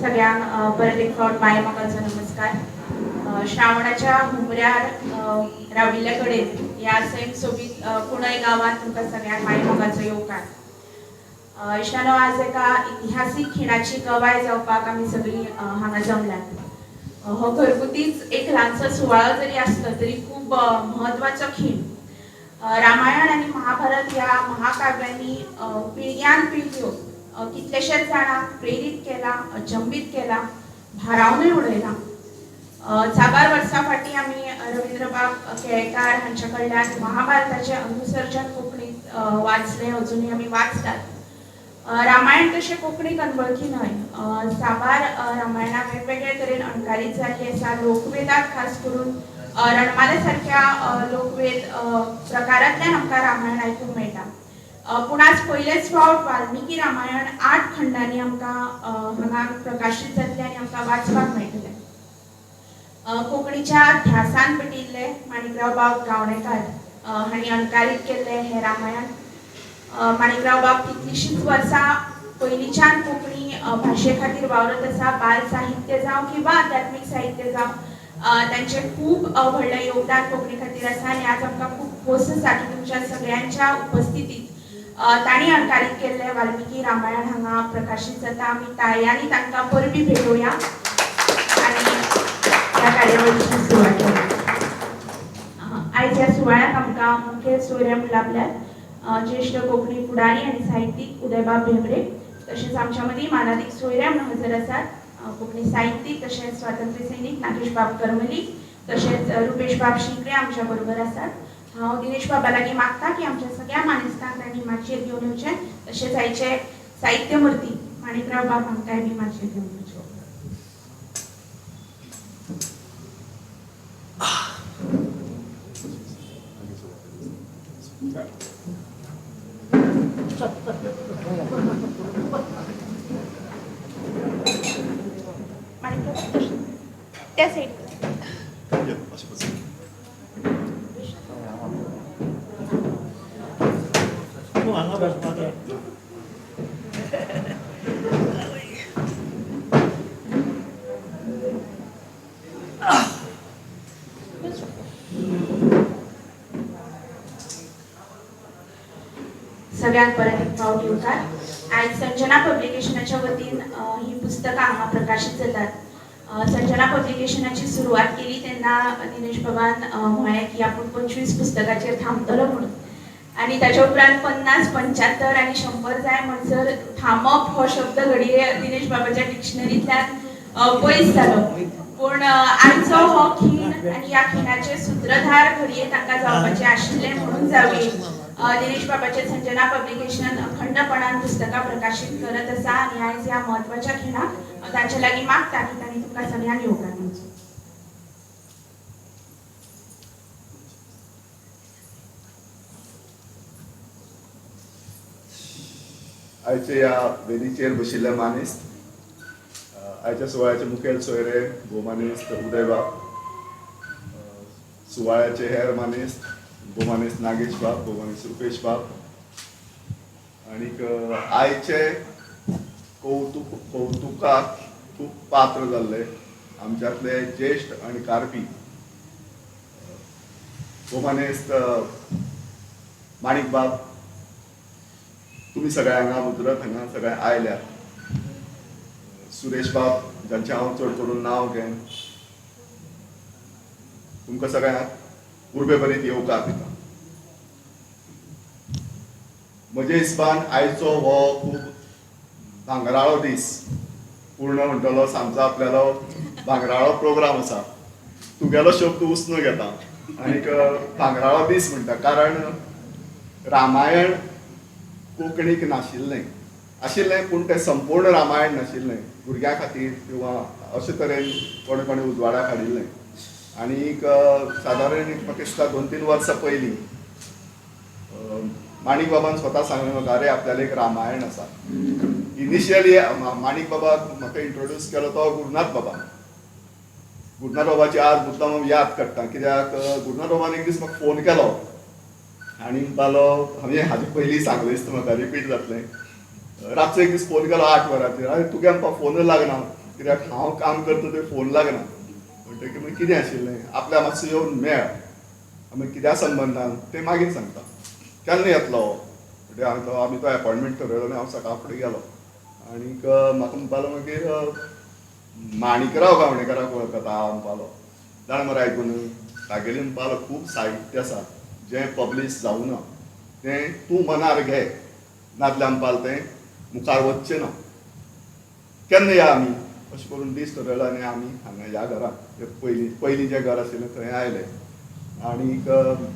सगळ्यांक परत एक फावट माय मोगाचो नमस्कार. श्रावणाच्या हुमऱ्यार राविल्ले कडेन ह्या सैम सोबीत कुणय गांवांत तुमकां सगळ्यांक माय मोगाचो येवकार. इश्टानो, आज एका इतिहासीक खिणाची गवाय जावपाक आमी सगळीं हांगा जमल्यात. हो घरगुतीच एक ल्हानसो सुवाळो जरी आसलो तरी खूब म्हत्वाचो खीण. रामायण आनी महाभारत ह्या महाकाव्यांनी पिळग्यान पिळग्यो कितलेशेच जाणांक प्रेरीत केला, अचंबित केला, भारावनूय उडयला. साबार वर्सां फाटीं आमी रवींद्रबाब केळेकार हांचे कडल्यान महाभारताचें अनुसर्जन कोंकणींत वाचलें, अजुनूय आमी वाचतात. रामायण तशें कोंकणीक अनवळखी न्हय. साबार रामायणाक वेगवेगळे तरेन अणकारीत जाल्ली आसा. लोकवेदाक खास करून रणमाले सारक्या लोकवेद प्रकारांतल्यान आमकां रामायण आयकूंक मेळटा. पूण आज पयलेच फावट वाल्मिकी रामायण 8 खंडांनी आमकां हांगा प्रकाशीत जातलें आनी आमकां वाचपाक मेळटलें. कोंकणीच्या ध्यासान पेटिल्ले माणिकराव बाब गावणेकार हांणी अणकारीत केल्लें हें रामायण. माणिकराव बाब कितलींशींच वर्सां पयलींच्यान कोंकणी भाशे खातीर वावरत आसा. बाल साहित्य जावं किंवा आध्यात्मीक साहित्य जावं, तांचें खूब व्हडलें योगदान कोंकणी खातीर आसा. आनी आज आमकां खूब खोस आसा की तुमच्या सगळ्यांच्या उपस्थितींत तांणी अणकारीत केल्लें वाल्मिकी रामायण हांगा प्रकाशीत जाता. आमी ताळयांनी तांकां परबीं भेटोवया आनी ह्या कार्यावळीची सुरवात करूया. आयज ह्या सुवाळ्याक आमकां मुखेल सोयऱ्या लाभल्यात. ज्येष्ठ कोंकणी फुडारी आनी साहित्यीक उदयबाब भेंब्रे, तशेंच आमच्या मदीं मानादीक सोयऱ्या म्हणून हजर आसात. कोंकणी साहित्यीक तशेंच स्वातंत्र्य सैनीक नागेश बाब करमली, तशेंच रुपेश बाब शिंकरे आमच्या बरोबर आसात. हांव दिनेश बाबा लागीं मागता की आमच्या सगळ्या मानेस्तांक तांणी माचयेर घेवन येवचें. तशेंच आयचे साहित्य मूर्ती माणिकराव बाब हांकांय बी माचयेर घेवन येवचें. त्या साईड सगळ्यांक परत एक फावट येवकार. आयज संजना पब्लिकेशनाच्या वतीन ही पुस्तकां हांगा प्रकाशीत जातात. संजना पब्लिकेशनाची सुरवात केली तेन्ना दिनेश बाबान म्हळें की आपूण 25 पुस्तकाचेर थांबतलो म्हणून. आनी ताच्या उपरांत 50, 75 आनी 100 जाय म्हणसर थांबप हो शब्द घडये दिनेश बाबाच्या डिक्शनरींतल्यान पयस जालो. पूण आयचो हो खीण आनी ह्या खिणाचे सूत्रधार घडये तांकां जावपाचे आशिल्ले म्हणून जावं. दिनेश बाबाचे संजना पब्लिकेशन अखंडपणान पुस्तकां प्रकाशीत करत आसा आनी आयज ह्या म्हत्वाच्या खिणाक तांचे लागीं मागता की तांणी तुमकां सगळ्यांक येवकार दिवचो. आयचे ह्या वेदीचेर बशिल्ले मानेस्त, आयच्या सुवाळ्याचे मुखेल सोयरे भोवमानेस्त उदयबाब, सुवाळ्याचे हेर मानेस्त भोवमानेस्त नागेश बाब, भोवमानेस्त रुपेश बाब, आनीक आयचे कौतुकाक खूब पात्र जाल्ले आमच्यातले ज्येश्ठ आनी कारपी भोवमानेस्त माणिक बाब, तुमी सगळे हांगा उतरत हांगा सगळे आयल्यात. सुरेश बाब, जांचे हांव चड करून नांव घेन, तुमकां सगळ्यांक उर्बे भरीत येवकार दिता. म्हजे हिसबान आयचो हो खूब भांगराळो दीस. पूर्ण म्हणटलो सांजचो आपल्यालो भांगराळो प्रोग्राम आसा. तुगेलो शब्द उसनो घेता आनीक भांगराळो दीस म्हणटा. कारण रामायण कोंकणीक नाशिल्लें आशिल्लें, पूण तें संपूर्ण रामायण नाशिल्लें. भुरग्यां खातीर किंवा अशे तरेन कोणे कोणे उजवाड्याक हाडिल्लें. आनीक सादारण म्हाका दिसता 2-3 वर्सां पयलीं माणिक बाबान स्वता सांगलें म्हाका, अरे आपल्याला एक रामायण आसा. इनिशियली माणिक बाबाक म्हाका इंट्रोड्यूस केलो तो गुरुनाथ बाबा. गुरुनाथ बाबाची आज मुद्दाम हांव याद करता, कित्याक गुरुनाथ बाबान एक दीस म्हाका फोन केलो आनी म्हणटालो, हांवें हाजे पयलीं सांगलें दिसता म्हाका, रिपीट जातलें. रातचो एक दीस फोन केलो 8 वरांचेर, अरे तुगे आमकां फोन लागना. कित्याक हांव काम करता थंय फोन लागना म्हणटकीर मागीर कितें आशिल्लें आपल्या मातसो येवन मेळ आमी कित्या संबंदान तें मागीर सांगता केन्ना येतलो म्हणजे आमी तो अपॉयंटमेंट थरयलो आनी हांव सकाळ फुडें गेलो आनीक म्हाका म्हणपालो मागीर माणिकराव गावणेकाराक वळखता हांव म्हणपालो जाण मरे आयकून तागेलें म्हणपालो खूब साहित्य आसा जें पब्लीश जावना तें तूं मनार घे नाजाल्यार म्हणपाल तें मुखार वचचें ना केन्ना या आमी अशें करून दीस थरयलो आनी आमी हांगा ह्या घरांत पयलीं जें घर आशिल्लें थंय आयले आनीक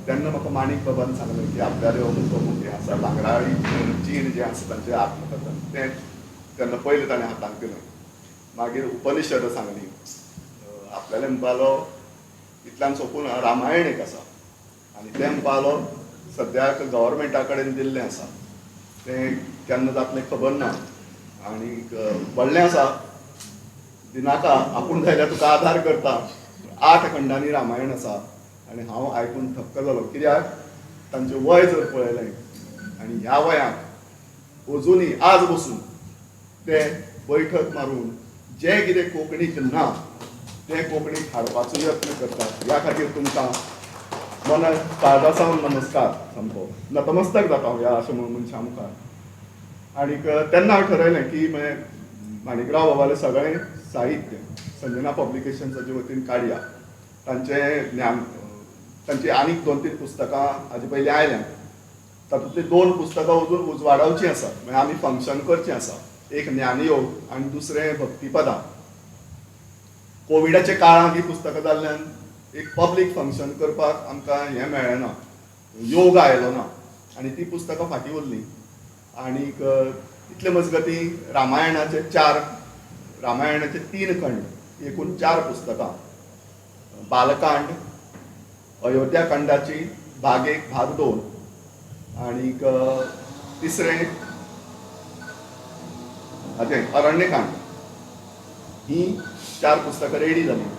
तेन्ना म्हाका माणिक बाबान सांगलें की आपल्याले अमूक अमूक हें आसा भांगराळी चीन जें आसा तांचें आत्मकथन तें तेन्ना पयलें ताणें हातांत केलें मागीर उपनिशद सांगली आपल्याले म्हणपालो इतल्यान सोंपून रामायण एक आसा आनी तें म्हणपालो सद्याक गव्हर्मेंटा कडेन दिल्लें आसा तें केन्ना जातलें खबर ना आनीक व्हडलें आसा दिनाका आपूण जाल्यार तुका आदार करता 8 खंडांनी रामायण आसा आनी हांव आयकून थक्क जालो कित्याक तांचें वय जर पळयलें आनी ह्या वयांक अजुनूय आज बसून ते बैठक मारून जें कितें कोंकणीक ना तें कोंकणीक हाडपाचो यत्न करतात ह्या खातीर तुमकां मन काळजासावन नमस्कार सामको नतमस्तक जाता हांव ह्या अशें मनशा मुखार आनीक तेन्ना हांवें ठरयलें की माणिकराव बाबालें सगळें साहित्य संजना पब्लिकेशन्साचे वतीन काडया तांचें ज्ञान तांची आनीक 2-3 पुस्तकां हाजे पयलीं आयल्यात तातूंतलीं 2 पुस्तकां अजून उजवाडावचीं आसात म्हणजे आमी फंक्शन करचें आसा एक ज्ञानयोग आनी दुसरें भक्तिपदां कोविडाच्या काळांत ही पुस्तकां जाल्ल्यान एक पब्लीक फंक्शन करपाक आमकां हें मेळ्ळें ना योग आयलो ना आनी ती पुस्तकां फाटीं उरलीं आनीक इतले मजगतीं रामायणाचे 3 खंड एकूण 4 पुस्तकां बालकांड अयोध्याकांडाची भाग 1 भाग 2 आनीक तिसरें हाचें अरण्यकांड ही 4 पुस्तकां रेडी जालीं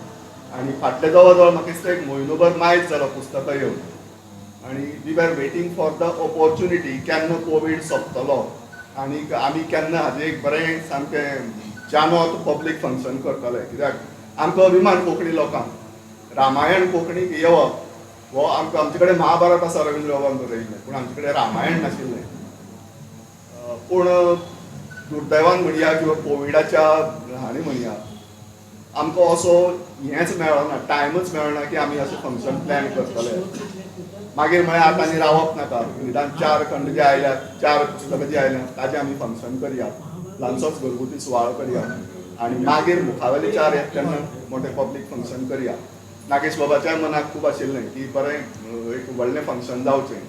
आनी फाटले जवळ जवळ म्हाका दिसता एक म्हयनोभर मायज जालो पुस्तकां येवन आनी we are waiting for the opportunity केन्ना कोवीड सोंपतलो आनीक आमी केन्ना हाजें एक बरें सामकें जानोत पब्लीक फंक्शन करतले कित्याक आमकां अभिमान कोंकणी लोकांक रामायण कोंकणीक येवप हो आमकां आमचे कडेन महाभारत आसा रवींद्र बाबान बरयल्लें पूण आमचे कडेन रामायण नाशिल्लें पूण दुर्दैवान म्हणया किंवा कोविडाच्या हांणी म्हणया आमकां असो हेंच मेळ्ळो ना टायमूच मेळना की आमी अशें फंक्शन प्लॅन करतले मागीर म्हळ्यार आतां आनी रावप नाका निदान 4 खंड जे आयल्यात 4 पुस्तकां जी आयल्यात ताजें आमी फंक्शन करया ल्हानसोच घरगुती सुवाळो करया आनी मागीर मुखावेले 4 येता तेन्ना मोठें पब्लीक फंक्शन करया नागेश बाबाच्याय मनाक खूब आशिल्लें की बरें एक व्हडलें फंक्शन जावचें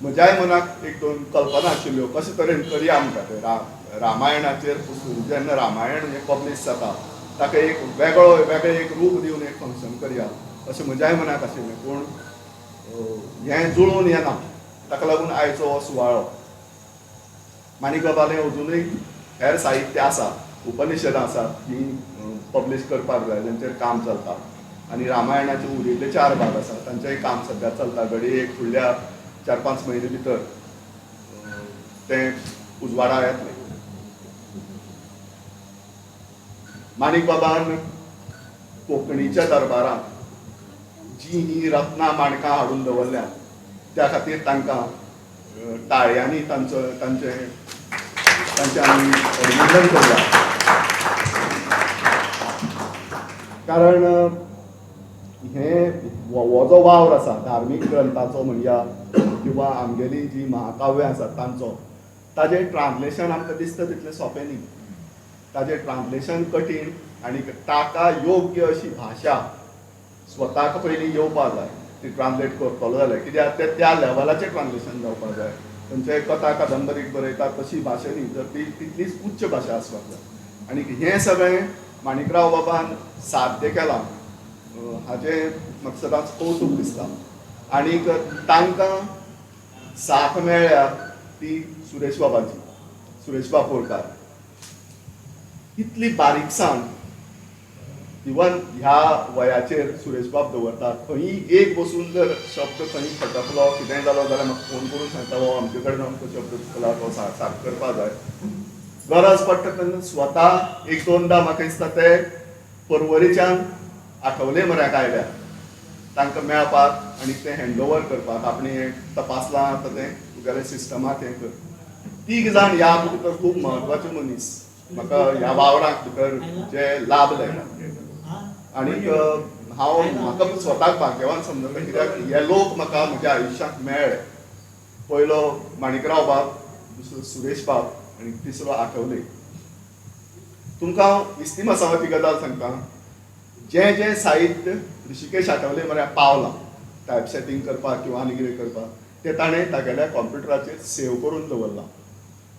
म्हज्याय मनाक 1-2 कल्पना आशिल्ल्यो कशे तरेन करया आमकां तें रामायणाचेर जेन्ना रामायण हें पब्लीश जाता ताका एक वेगळें एक रूप दिवन एक फंक्शन करया अशें म्हज्याय मनाक आशिल्लें पूण हें जुळून येना ताका लागून आयचो हो सुवाळो माणिक बाबालें अजुनूय हेर साहित्य आसा उपनिशदां आसात हीं पब्लीश करपाक जाय जेंचेर काम चलता आनी रामायणाचे उरिल्ले 4 भाग आसा तांचेंय काम सद्या चलता घडये एक फुडल्या 4-5 म्हयने भितर तें उजवाडा येतलें माणिक बाबान कोंकणीच्या दरबारांत जी ही रत्नां माणकां हाडून दवरल्यात त्या खातीर तांकां ताळयांनी तांचें आमी अभिनंदन करया कारण हो जो वावर आसा धार्मीक ग्रंथाचो म्हणया किंवा आमगेली जी महाकाव्यां आसात तांचो ताजें ट्रान्सलेशन आमकां दिसता तितलें सोंपें न्ही ताजें ट्रान्सलेशन कठीण आनी ताका योग्य अशी भाशा स्वताक पयलीं येवपाक जाय ती ट्रान्सलेट करतलो जाल्यार कित्याक तें त्या लेवलाचें ट्रान्सलेशन जावपाक जाय खंयचे कथा कादंबरीक बरयतात तशी भाशा न्ही तर ती तितलीच उच्च भाशा आसपाक जाय आनी हें सगळें माणिकराव बाबान साध्य केलां हाजें म्हाका सदांच कौतूक दिसता आनीक तांकां साथ मेळ्ळ्या ती सुरेश बाबाची सुरेश बापोरकार इतली बारीकसाण इवन ह्या वयाचेर सुरेश बाब दवरतात खंयी एक बसून जर शब्द खंयी फटकलो कितेंय जालो जाल्यार म्हाका फोन करून सांगता हो आमचे कडेन अमको शब्द चुकला तो सारको करपा जाय गरज पडटा तेन्ना स्वता एक दोनदा म्हाका दिसता ते पर्वरीच्यान आठवले म्हऱ्याक आयल्या तांकां मेळपाक आनी तें हँडओवर करपाक आपणें हें तपासलां आतां तें तुगेल्या सिस्टमाक हें कर. तीग जाण ह्या भितर खूब म्हत्वाचे मनीस म्हाका ह्या वावराक भितर जे लाभले. आनीक हांव म्हाका स्वताक भाग्यवान समजता कित्याक हे लोक म्हाका म्हज्या आयुश्यांत मेळ्ळे. पयलो माणिकराव बाब, दुसरो सुरेश बाब आनी तिसरो आठवले. तुमकां हांव इस्ती मसावती गजाल सांगता. जें जें साहित्य ऋषिकेश आठवले म्हळ्यार पावलां टायप सेटींग करपाक किंवा आनी कितें करपाक तें ताणें तागेल्या कॉम्प्युटराचेर सेव करून दवरलां.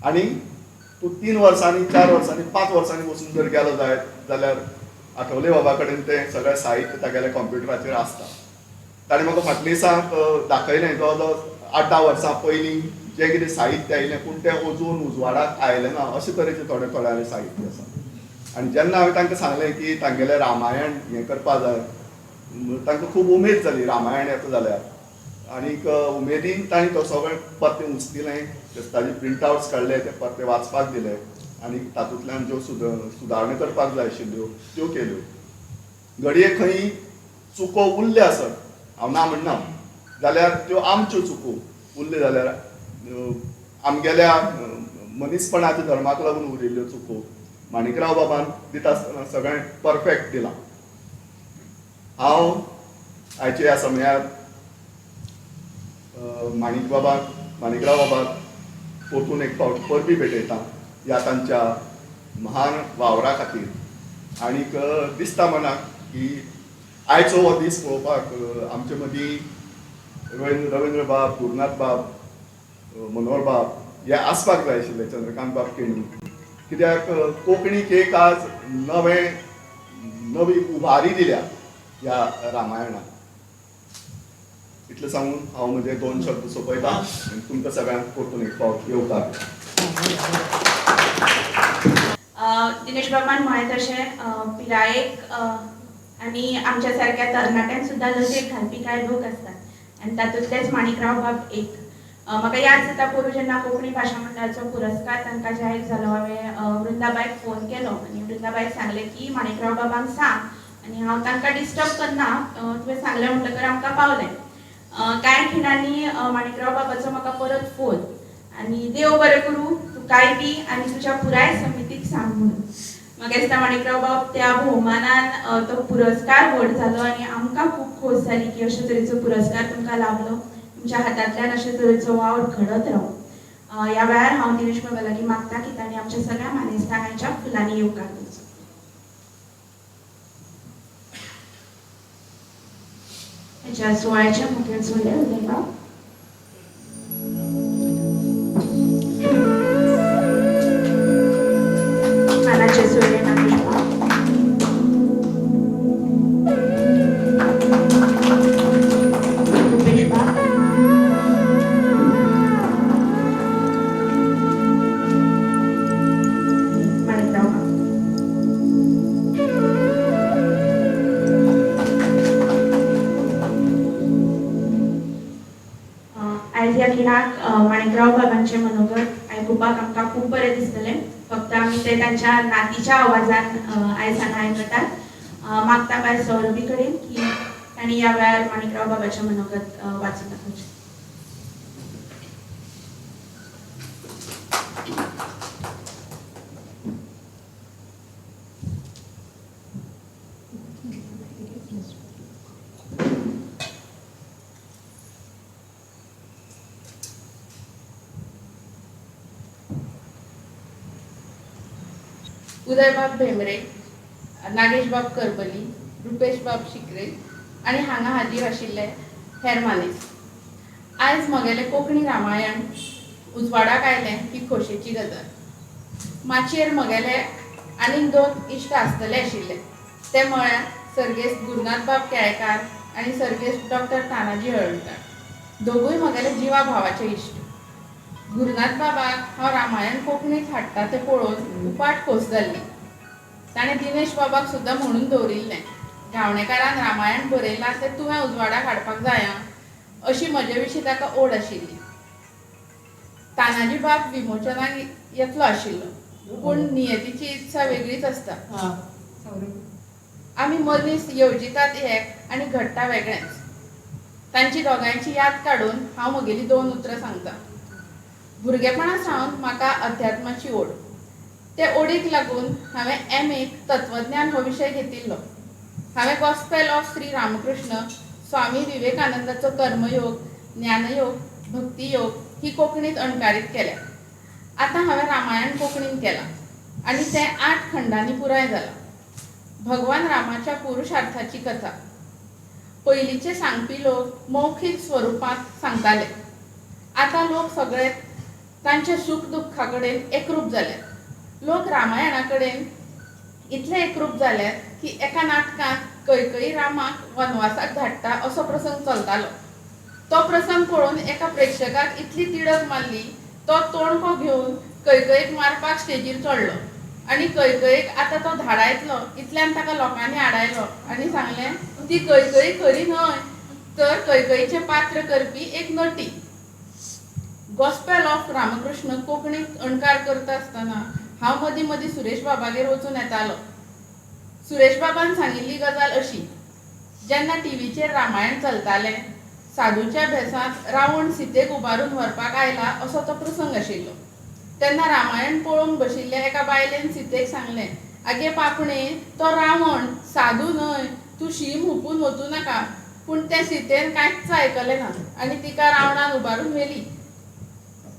आनी तूं 3 वर्सांनी 4 वर्सांनी 5 वर्सांनी वचून जर गेलो जायत जाल्यार आठवले बाबा कडेन तें सगळें साहित्य तागेल्या कॉम्प्युटराचेर आसता. ताणें म्हाका फाटल्या दिसाक दाखयलें जवळ जवळ 8-10 वर्सां पयलीं जें कितें साहित्य आयिल्लें पूण तें अजून उजवाडाक आयलें ना अशें तरेचें थोडें साहित्य आसा. आनी जेन्ना हांवें तांकां सांगलें की तांगेलें रामायण हें करपा जाय तांकां खूब उमेद जाली रामायण येता जाल्यार. आनीक उमेदीन ताणें तो सगळें परतें उचलिलें ताजे प्रिंट आवट्स काडले ते परते वाचपाक दिले आनी तातूंतल्यान ज्यो सुदारणी करपाक जाय आशिल्ल्यो त्यो केल्यो. घडये खंय चुको उरल्यो आसत हांव ना म्हणना जाल्यार त्यो आमच्यो चुको उरल्यो जाल्यार आमगेल्या मनीसपणाच्या धर्माक लागून उरिल्ल्यो चुको माणिकराव बाबान दिता आसतना सगळें परफेक्ट दिलां. हांव आयच्या ह्या समयार माणिकराव बाबाक परतून एक फावट परबी भेटयता ह्या तांच्या महान वावरा खातीर. आनीक दिसता मनाक की आयचो हो दीस पळोवपाक आमचे मदीं रवींद्र बाब, गुरुनाथ बाब, मनोहर बाब हे आसपाक जाय आशिल्ले, चंद्रकांत बाब केणी. कित्याक कोंकणीक एक आज नवी उभारी दिल्या ह्या रामायणाक. इतलें सांगून हांव म्हजे 2 शब्द सोंपयतां आनी तुमकां सगळ्यांक परतून एक फावट येवकार. दिनेश बाबान म्हळें तशें पिरायेक आनी आमच्या सारक्या तरणाट्यांक सुद्दां लजेक घालपी कांय लोक आसतात आनी तातूंतलेच माणिकराव बाब एक. म्हाका याद जाता पोरूं जेन्ना कोंकणी भाशा मंडळाचो पुरस्कार तांकां जाहीर जालो हांवें वृंदाबाईक फोन केलो आनी वृंदाबाईक सांगलें की माणिकराव बाबांक सांग आनी हांव तांकां डिस्टर्ब करना, तुवें सांगलें म्हणटकर आमकां पावलें. कांय खिणांनी माणिकराव बाबाचो म्हाका परत फोन आनी देव बरें करूं तुकाय बी आनी तुज्या पुराय समितीक सांग म्हणून. म्हाका दिसता माणिकराव बाब त्या भोवमानान तो पुरस्कार व्हड जालो आनी आमकां खूब खोस जाली की अशे तरेचो पुरस्कार तुमकां लाभलो. तुमच्या हातांतल्यान अशे तरेचो वावर घडत रावो. ह्या वेळार हांव दिनेश बाबा लागीं मागता की ताणें आमच्या सगळ्या मानेस्तांच्या फुलांनी येवकार दिवचो. ह्या सुवाळ्याच्या मुखेल सोयरे उलयता मानाचे सोयरे नागेश बाब, रुपेश बाब, माणिकराव बाब. आयज ह्या खिणाक माणिकराव बाबांचे मनोगत आयकुपाक आमकां खूब बरें दिसतलें. फक्त आमी ते तांच्या नातीच्या आवाजान आयज हांगा आयकतात. मागता बाय सौरभी कडेन की तांणी ह्या वेळार माणिकराव बाबाचें मनोगत वाचून दाखोवचें. उदयबाब भेंब्रे, नागेशबाब करबली, रुपेशबाब शिकरे आनी हांगा हाजीर आशिल्ले हेर मानेस्त. आयज म्हगेलें कोंकणी रामायण उजवाडाक आयलें ही खोशेची गजाल. माचयेर म्हगेले आनीक 2 इश्ट आसतले आशिल्ले. ते म्हळ्यार सर्गेस्त गुरुनाथ बाब केळेकार आनी सर्गेस्त डॉक्टर तानाजी हळर्णकार. दोगूय म्हगेले जिवा भावाचे इश्ट. गुरुनाथ बाबाक हांव रामायण कोंकणींत हाडटा तें पळोवन उपाट खोस जाल्ली. ताणें दिनेश बाबाक सुद्दां म्हणून दवरिल्लें, गावणेकारान रामायण बरयलां तें तुवें उजवाडाक हाडपाक जाय अशी म्हजे विशीं ताका ओड आशिल्ली. तानाजी बाब विमोचनाक येतलो आशिल्लो पूण नियतीची इत्सा वेगळीच असता. आम्ही मनीस येवजितात एक आणि घडटा वेगळेंच. तांची दोगांयची याद काडून हांव म्हगेली 2 उतरां सांगता. भुरगेपणा सावन म्हाका अध्यात्माची ओड. ते ओडीक लागून हांवें एम.ए. तत्वज्ञान हो विशय घेतिल्लो. हांवें गॉस्पेल ऑफ श्री रामकृष्ण स्वामी विवेकानंदाचो कर्मयोग, ज्ञानयोग, भक्तियोग ही कोंकणीत अणकारीत केल्या. आतां हांवें रामायण कोंकणीन केलां आनी तें 8 खंडांनी पुराय जालां. भगवान रामाच्या पुरुषार्थाची कथा. पयलींचे सांगपी लोक मौखीक स्वरुपांत सांगताले. आतां लोक सगळे तांच्या सुख दुख्खा कडेन एकरूप जाल्यात. लोक रामायणा कडेन इतले एकरूप जाल्यात की एका नाटकांत कैकई रामाक वनवासाक धाडटा असो प्रसंग चलतालो. तो प्रसंग पळोवन एका प्रेक्षकाक इतली तिडक मारली तो तोणको घेवन कैकईक मारपाक स्टेजीर चडलो आनी कैकईक आतां तो धाडायतलो इतल्यान ताका लोकांनी आडायलो आनी सांगलें ती कैकई खरी न्हय तर कैकईचें पात्र करपी एक नटी. गॉस्पेल ऑफ रामकृष्ण कोंकणीत अणकार करता आसतना हांव मदीं मदीं सुरेश बाबागेर वचून येतालो. सुरेश बाबान सांगिल्ली गजाल अशी. जेन्ना टीव्हीचेर रामायण चलतालें साधूच्या भेसांत रावण सीतेक उबारून व्हरपाक आयला असो तो प्रसंग आशिल्लो. तेन्ना रामायण पळोवंक बशिल्ल्या एका बायलेन सीतेक सांगलें आगे पापणे तो रावण साधू न्हय तूं शीम हुपून वचूं नाका. पूण तें सीतेन कांयच आयकलें ना आनी तिका रावणान उबारून व्हेली.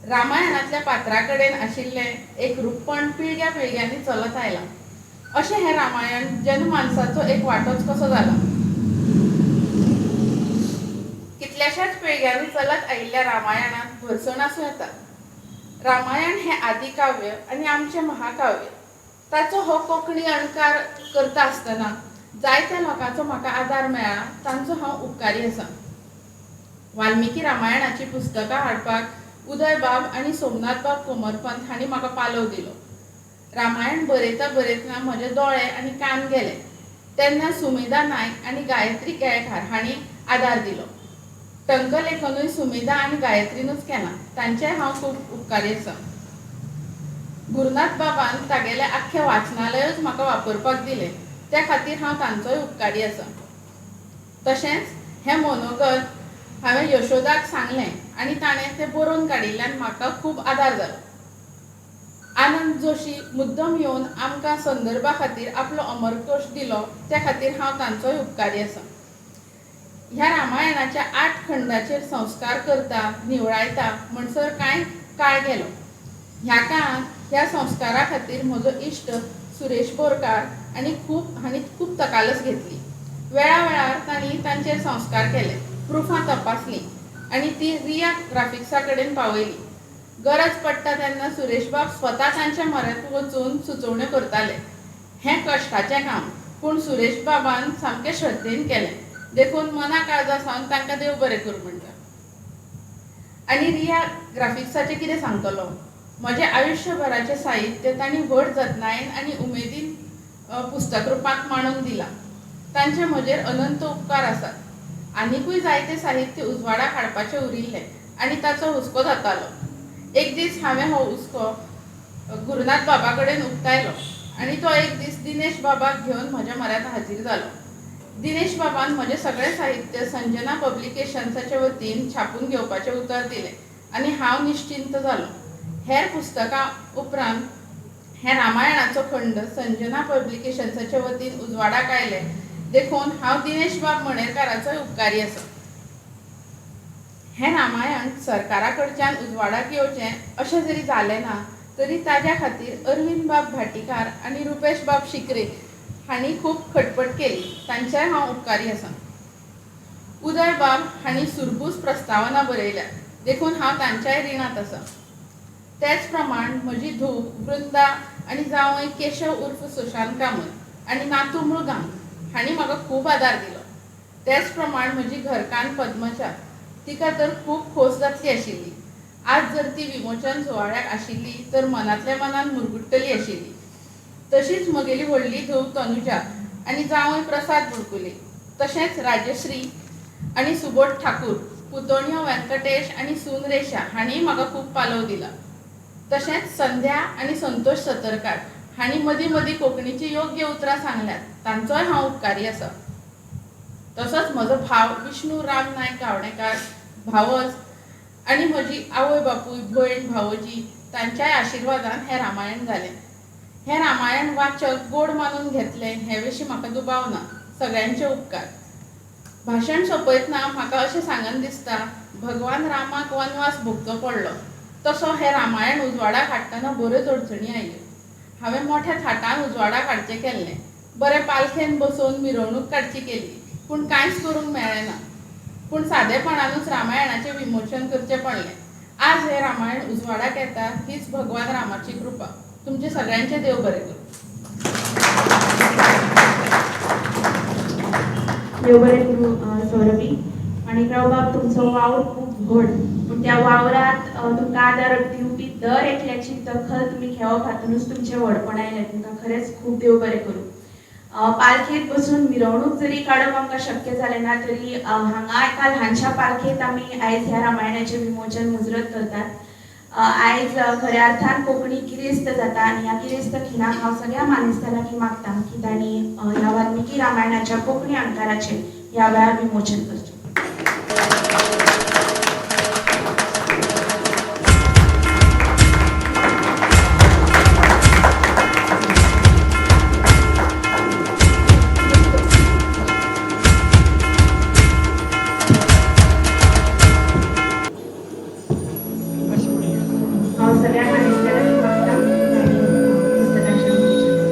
रामायणांतल्या पात्रा कडेन आशिल्लें एक रूपपण पिळग्या पिळग्यांनी चलत आयलां. अशें हें रामायण जनमानसाचो एक वांटोच कसो जाला. कितल्याशाच पिळग्यांनी चलत आयिल्ल्या रामायणांत भरसण आसूं येता. रामायण हें आदिकाव्य आनी आमचें महाकाव्य. ताचो हो कोंकणी अणकार करता आसतना जायत्या लोकांचो म्हाका आदार मेळ्ळा तांचो हांव उपकारी आसां. वाल्मिकी रामायणाची पुस्तकां हाडपाक उदय बाब आनी सोमनाथ बाब कोमरपंत हांणी म्हाका पालव दिलो. रामायण बरयता बरयतना म्हजे दोळे आनी कान गेले तेन्ना सुमेधा नायक आनी गायत्री केळकार हांणी आदार दिलो. टंकलेखनूय सुमेधा आनी गायत्रीनूच केलां तांचेय हांव खूब उपकारी आसां. गुरुनाथ बाबान तागेलें आख्खें वाचनालयच म्हाका वापरपाक दिलें त्या खातीर हांव तांचोय उपकारी आसां. तशेंच हें मनोगत हांवें यशोदाक सांगलें आनी ताणें तें बरोवन काडिल्ल्यान म्हाका खूब आदार जालो. आनंद जोशी मुद्दम येवन आमकां संदर्भा खातीर आपलो अमरकोश दिलो त्या खातीर हांव तांचोय उपकारी आसां. ह्या रामायणाच्या 8 खंडाचेर संस्कार करता निवळायता म्हणसर कांय काळ गेलो. ह्या काळांत ह्या संस्कारा खातीर म्हजो इश्ट सुरेश बोरकार हांणी खूब तकालस घेतली. वेळावेळार तांणी तांचेर संस्कार केले, प्रुफां तपासलीं आनी ती रिया ग्राफिक्सा कडेन पावयली. गरज पडटा तेन्ना सुरेश बाब स्वता तांच्या म्हऱ्यांत वचून सुचोवण्यो करताले. हें कश्टाचें काम पूण सुरेश बाबान सामकें श्रद्धेन केलें देखून मना काळजा सावन तांकां देव बरें करूं म्हणटा. आनी रिया ग्राफिक्साचें कितें सांगतलो. म्हजें आयुश्यभराचें साहित्य तांणी व्हड जतनायेन आनी उमेदीन पुस्तक रुपांत मांडून दिलां. तांचे म्हजेर अनंत उपकार आसात. आनिकूय जायतें साहित्य उजवाडाक हाडपाचें उरिल्लें आनी ताचो हुस्को जातालो. एक दीस हांवें हो हुस्को गुरुनाथ बाबा कडेन उक्तायलो आनी तो एक दीस दिनेश बाबाक घेवन म्हज्या म्हऱ्यांत हाजीर जालो. दिनेश बाबान म्हजें सगळें साहित्य संजना पब्लिकेशन्साचे वतीन छापून घेवपाचें उतर दिलें आनी हांव निश्चिंत जालो. हेर पुस्तकां उपरांत हें रामायणाचो खंड संजना पब्लिकेशन्साचे वतीन उजवाडाक आयले देखून हांव दिनेश बाब मणेरकाराचोय उपकारी आसां. हें रामायण सरकारा कडच्यान उजवाडाक येवचें अशें जरी जालें ना तरी ताज्या खातीर अरविंद बाब भाटीकार आनी रुपेश बाब शिकरे हांणी खूब खटपट केली तांचेय हांव उपकारी आसां. उदय बाब हांणी सुरबूस प्रस्तावना बरयल्या देखून हांव तांच्याय रिणांत आसां. तेच प्रमाण म्हजी धूव वृंदा आनी जावय केशव उर्फ सुशांत कामत आनी नातू मृगांक हांणी म्हाका खूब आदार दिलो. तेच प्रमाण म्हजी घरकान्न पद्मजा तिका तर खूब खोस जातली आशिल्ली. आज जर ती विमोचन सुवाळ्याक आशिल्ली तर मनांतल्या मनान मुरगुट्टली आशिल्ली. तशीच म्हगेली व्हडली धूव तनुजा आनी जावय प्रसाद बुडकुले तशेंच राजश्री आनी सुबोध ठाकूर पुतोणयो व्यंकटेश आनी सून रेशा हांणीय म्हाका खूब पालव दिला. तशेंच संध्या आनी संतोष सतरकार हांणी मदीं मदीं कोंकणीची योग्य उतरां सांगल्यात, तांचोय हांव उपकारी आसा. तसोच म्हजो भाव विष्णू राम नायक गावणेकार भावज आनी म्हजी आवय बापूय भयण भावोजी तांच्याय आशिर्वादान हें रामायण जालें. हें रामायण वाचक गोड मानून घेतलें हे विशीं म्हाका दुबाव ना. सगळ्यांचे उपकार. भाशण सोंपयतना म्हाका अशें सांगन दिसता, भगवान रामाक वनवास भोगचो पडलो तसो हें रामायण उजवाडाक हाडटना बऱ्योच अडचणी आयल्यो. हांवें मोठ्या थाटान उजवाडाक हाडचें केल्लें. बरें पालखेन बसोवन मिरवणूक काडची केली, पूण कांयच करूंक मेळ्ळें ना. पूण सादेपणानूच रामायणाचें विमोचन करचें पडलें. आज हें रामायण उजवाडाक येता हीच भगवान रामाची कृपा. तुमचे सगळ्यांचे देव बरें करूं. देव बरें करूं सौरभी. माणिकराव बाब, तुमचो वावर खूब व्हड, पूण त्या वावरात तुमकां आदार दिवपी दर एकल्याची दखल तुमी घेवप हातूनच तुमचें व्हडपण आयलें. तुमकां खरेंच खूब देव बरें करूं. पालखेंत बसून मिरवणूक जरी काडप आमकां शक्य जालें ना तरी हांगा एका ल्हानशा पालखेंत आमी आयज ह्या रामायणाचें विमोचन मुजरत करतात. आयज खऱ्या अर्थान कोंकणी किरिस्त जाता आनी ह्या किरिस्त खिणाक हांव सगळ्या मानेस्तां लागीं मागतां की तांणी ह्या वाल्मिकी रामायणाच्या कोंकणी अणकाराचें ह्या वेळार विमोचन करचें. हांव सगळ्या मानेस्तां लागीं मागतां की तांणी पुस्तकाचें विमोचन करचें.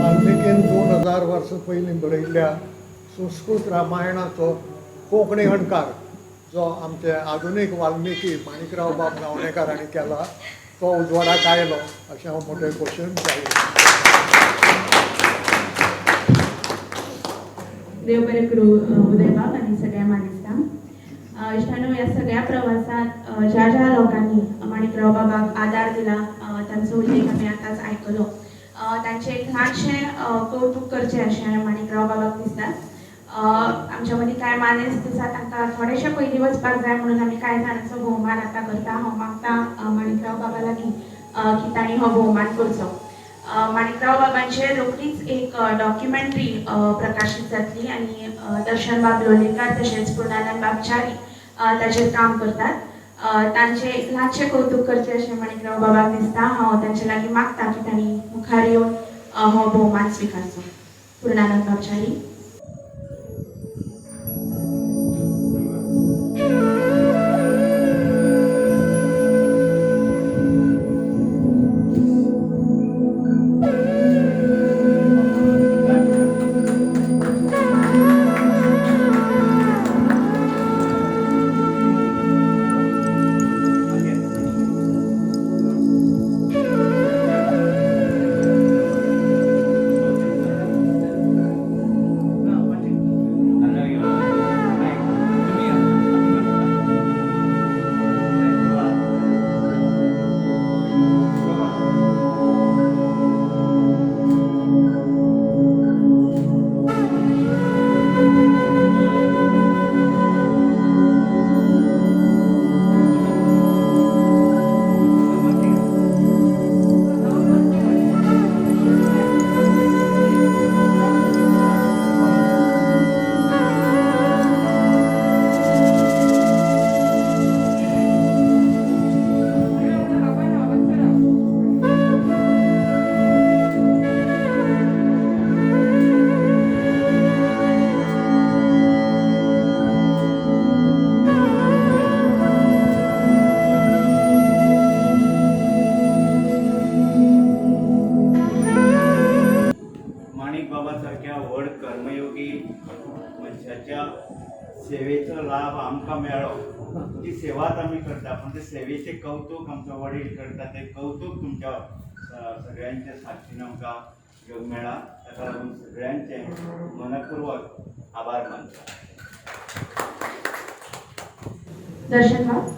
वाल्मिकीन 2000 वर्सां पयलीं बरयल्ल्या संस्कृत रामायणाचो कोंकणी अणकार जो आमचे आधुनीक वाल्मिकी माणिकराव बाब गावणेकार हांणी केला तो उजवाडाक आयलो अशें हांव मोठे खोशेन जाहीर. देव बरें करूं उदय बाब आनी सगळ्या मानेस्तांक. इश्टानो, ह्या सगळ्या प्रवासात ज्या ज्या लोकांनी माणिकराव बाबाक आदार दिला तांचो उल्लेख आमी आतांच आयकलो. तांचें एक ल्हानशें कौतूक करचें अशें माणिकराव बाबाक दिसता. आमच्या मदीं कांय मानेस्त आसा तांकां थोडेशें पयलीं वचपाक जाय म्हणून आमी कांय जाणांचो भोवमान आतां करता. हांव मागतां माणिकराव बाबा लागीं की तांणी हो भोवमान करचो. माणिकराव बाबांचेर रोखडीच एक डॉक्युमेंटरी प्रकाशीत जातली आनी दर्शन बाब लोलयेकार तशेंच पूर्णानंद बाब च्यारी ताचेर काम करतात. तांचें एक ल्हानशें कौतूक करचें अशें माणिकराव बाबाक दिसता. हांव तांचे लागीं मागतां की तांणी मुखार येवन हो भोवमान स्विकारचो. पूर्णानंद बाब च्यारी. सेवेचो लाभ आमकां मेळ्ळो ती सेवाच आमी करता पण ते सेवेचे कौतुक आमचो वडील करता ते कौतुक तुमच्या सगळ्यांचे साथीन आमकां घेवंक मेळ्ळा ताका लागून सगळ्यांचे मनपूर्वक आभार मानता. दर्शन भाव.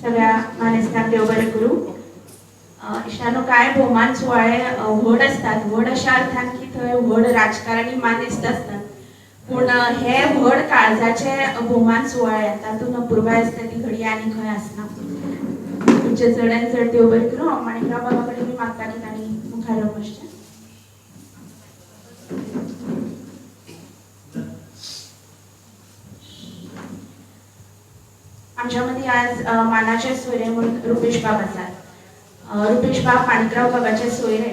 सगळ्या मानेस्तांक देव बरें करूं. इश्टानो कांय भोवमान सुवाळे व्हड आसतात. व्हड अशा अर्थान की थंय व्हड राजकारणी मानेस्त असतात. पूण हे व्हड काळजाचे भोवमान सुवाळे तातूंत अपुरबाय आसता ती घडी आनी खंय आसना. तुमचे चड आनी चड देव बरें करूं. हांव माणिकराव बाबा कडेन बी मागता की तांणी मुखार येवप अशें. आमच्या मदीं आज मानाचे सोयरे म्हणून रुपेश बाब आसात. रुपेश बाब माणिकराव बाबाचे सोयरे.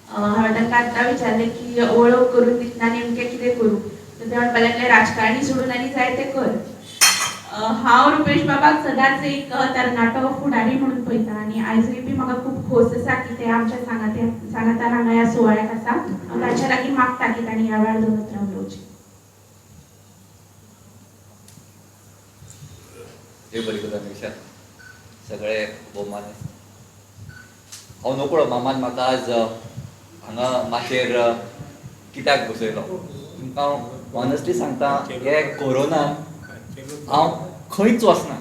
हांवें तांकां आतां विचारलें की वळख करून दितना नेमकें कितें करूं. तर ते म्हणपाक लागले राजकारणी सोडून आनी जाय तें कर. हांव रुपेश बाबाक सदांच एक तरणाटो फुडारी म्हणून पळयता आनी आयजूय बी म्हाका खूब खोस आसा की ते आमच्या सांगातार हांगा ह्या सुवाळ्याक आसा. हांव तांच्या लागीं मागता की तांणी ह्या वेळार दोन उतरां उलोवचीं. देव बरी करता निशा सगळे भोवमान. हांव नोकळो मामान म्हाका आज हांगा माचयेर कित्याक बसयलो. तुमकां ऑनेस्टली सांगता हे कोरोनान हांव खंयच वचना.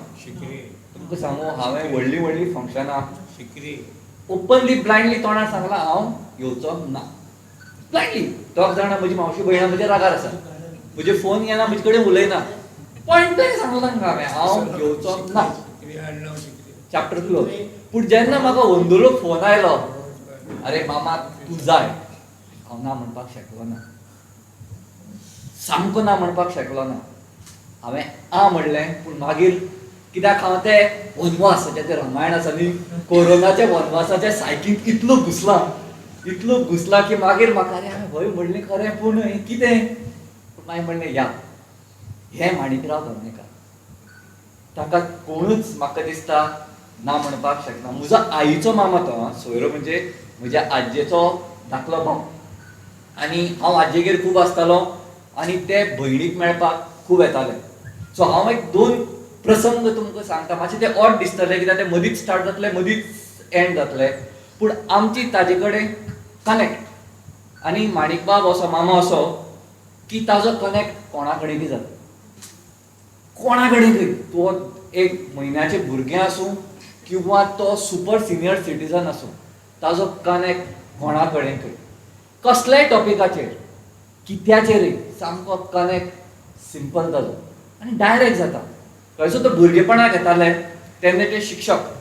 तुमकां सांगू हांवें व्हडलीं व्हडलीं फंक्शनां ओपनली ब्लायंडली तोंडार सांगलां हांव येवचो ना. ब्लायंडली दोग जाणां म्हजी मावशी भयणां म्हज्या रागार आसा. म्हजे फोन येना म्हजे कडेन उलयना. पॉयंटूय सांगलो तांकां हांव येवचो ना. Chapter close. पूण जेन्ना म्हाका अंदुलो फोन आयलो अरे मामा तूं जाय हांव ना म्हणपाक शकलो ना. सामको ना म्हणपाक शकलो ना. हांवें म्हणलें पूण मागीर कित्याक हांव ते वनवासाचे ते रामायण आसा न्ही कोरोनाच्या वनवासाच्या सायकीक इतलो घुसला की मागीर म्हाका अरे हांवें भंय म्हणलें खरें पूण कितें. पूण मागीर म्हणलें या हे माणिकराव धर्मेकार ताका कोणूच म्हाका दिसता ना म्हणपाक शकना. म्हजो आईचो मामा तो सोयरो म्हणजे म्हज्या आज्जेचो धाकलो भाव. आनी हांव आज्जेगेर खूब आसतालो आनी ते भयणीक मेळपाक खूब येताले. सो हांव एक दोन प्रसंग तुमकां सांगता. मातशें ते ऑड दिसतले कित्याक ते मदींच स्टार्ट जातले मदींच एंड जातले. पूण आमची ताजे कडेन कनेक्ट आनी माणिक बाब असो मामा असो की ताजो कनेक्ट कोणा कडेनय जाता. कोणा कडेनय तो एक म्हयन्याचें भुरगें आसूं किंवा तो सुपर सिनियर सिटीजन आसूं ताजो कनेक्ट कोणा कडेन कसल्याय टॉपिकाचेर कित्याचेरय सामको कनेक्ट सिंपल जालो आनी डायरेक्ट जाता. खंयसो तो भुरगेपणाक येताले तेन्ना ते शिक्षक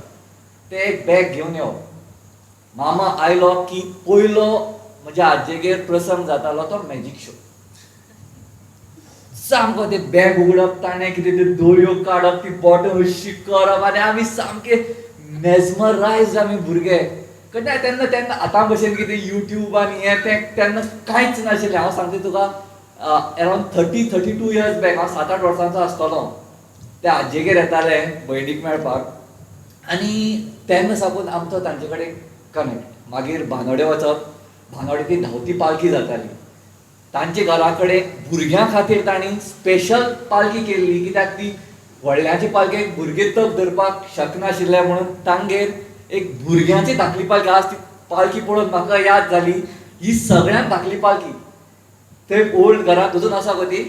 ते एक बॅग घेवन येवप. मामा आयलो की पयलो म्हज्या आज्जेगेर प्रसंग जातालो तो मॅजीक शो. सामको ते बॅग उगडप ताणें कितें ते दोरयो काडप ती बोटां अशी करप आनी आमी सामके मेजमरायज आमी भुरगे. तेन्ना आतां भशेन कितें युट्यूब आनी हें तें तेन्ना कांयच नाशिल्लें. हांव सांगता तुका अरावंड 32 इयर्स बॅक हांव 7-8 वर्सांचो आसतलो. ते आज्जेगेर येताले भयणीक मेळपाक आनी तेन्ना साकून आमचो तांचे कडेन कनेक्ट. मागीर बांदोडे वचप. बांदोडे ती धांवती पालखी जाताली. तांचे घरा कडेन भुरग्यां खातीर तांणी स्पेशल पालखी केल्ली कित्याक ती व्हडल्याची पालखेक भुरगे तग धरपाक शकनाशिल्ले म्हणून तांगेर एक भुरग्यांची धाकली पालखी. आज ती पालखी पळोवन म्हाका याद जाली ही सगळ्यांत धाकली पालखी. थंय ओल्ड घरांत अजून आसा गो ती.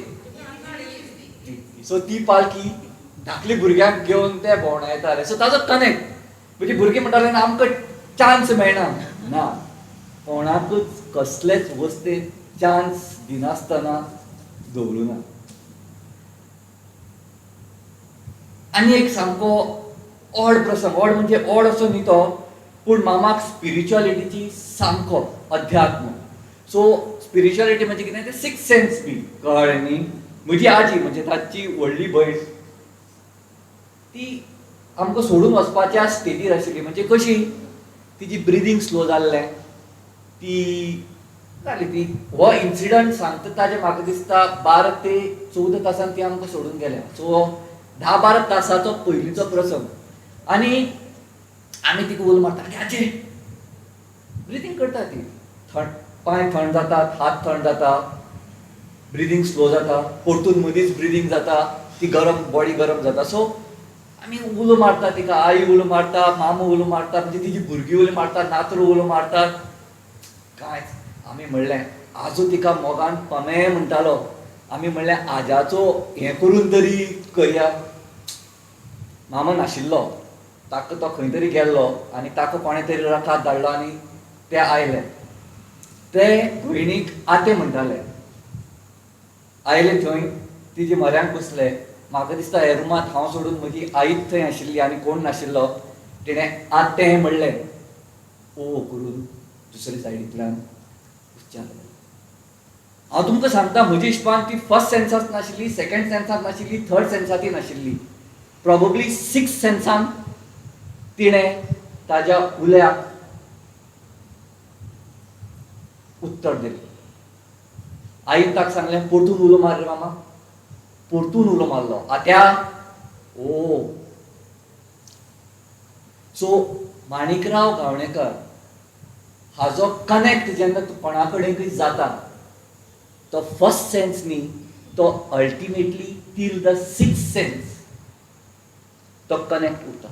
सो ती पालखी धाकली भुरग्यांक घेवन ते भोंवडायताले. सो ताजो कनेक्ट म्हणजे भुरगीं म्हणटाले आमकां चान्स मेळना ना, कोणाकूच कसलेच वस्तेक चान्स दिनासतना दवरुना. आनी एक सामको ऑड प्रसंग, ऑड म्हणजे ऑड असो न्ही तो, पूण मामाक स्पिरिच्युअलिटीची सामको अध्यात्म. सो स्पिरिच्युअलिटी म्हणजे कितें, ते सिक्स सेन्स बी कळ्ळें न्ही. म्हजी आजी म्हणजे ताची व्हडली भयण, ती आमकां सोडून वचपाच्या स्टेजीर आशिल्ली. म्हणजे कशी, तिची ब्रिदींग स्लो जाल्लें, ती जाली ती. हो इन्सिडंट सांगता ताजें म्हाका दिसता 12 ते 14 तासान ती आमकां सोडून गेल्या. सो 10-12 तासाचो पयलींचो प्रसंग. आनी आमी तिका उलो मारता, आजी ब्रिदींग करता ती, पांय थंड जातात, हात थंड जाता, ब्रिदींग स्लो जाता, परतून मदींच ब्रिदींग जाता, ती गरम, बॉडी गरम जाता. सो आमी उलो मारता तिका, आई उलो मारता, मामू उलो मारता, म्हणजे तिची भुरगीं उलो मारता, नातरू उलो मारतात. कांयच आमी म्हणलें आजू तिका मोगान पमे म्हणटालो. आमी म्हणलें आज्याचो हें करून तरी करया. मामा नाशिल्लो, ताका तो खंय तरी गेल्लो आनी ताका कोणें तरी रथात धाडलो आनी ते आयले. ते भयणीक आते म्हणटाले. आयले थंय, तिचे म्हऱ्यांत बसले. म्हाका दिसता हे रुमांत हांव सोडून म्हजी आईच थंय आशिल्ली आनी कोण नाशिल्लो. तिणें आते हें म्हणलें, ओ करून दुसरे सायडींतल्यान विचारलें. हांव तुमकां सांगता, म्हज्या हिशपान ती फर्स्ट सेन्सांत नाशिल्ली, सेकंड सेन्सांत नाशिल्ली, थर्ड सेन्सांतय नाशिल्ली. प्रोबेबली सिक्स्थ सेन्सांत तिणें ताज्या उल्याक उत्तर दिलें. आईन ताका सांगलें, परतून उलो मार रे मामा. परतून उलो मारलो. आत्या, ओ. सो माणिकराव गावणेकर हाजो कनेक्ट जेन्ना कोणा कडेनय जाता, तो फर्स्ट सेन्स न्ही, तो ultimately till the sixth sense तो कनेक्ट उरता.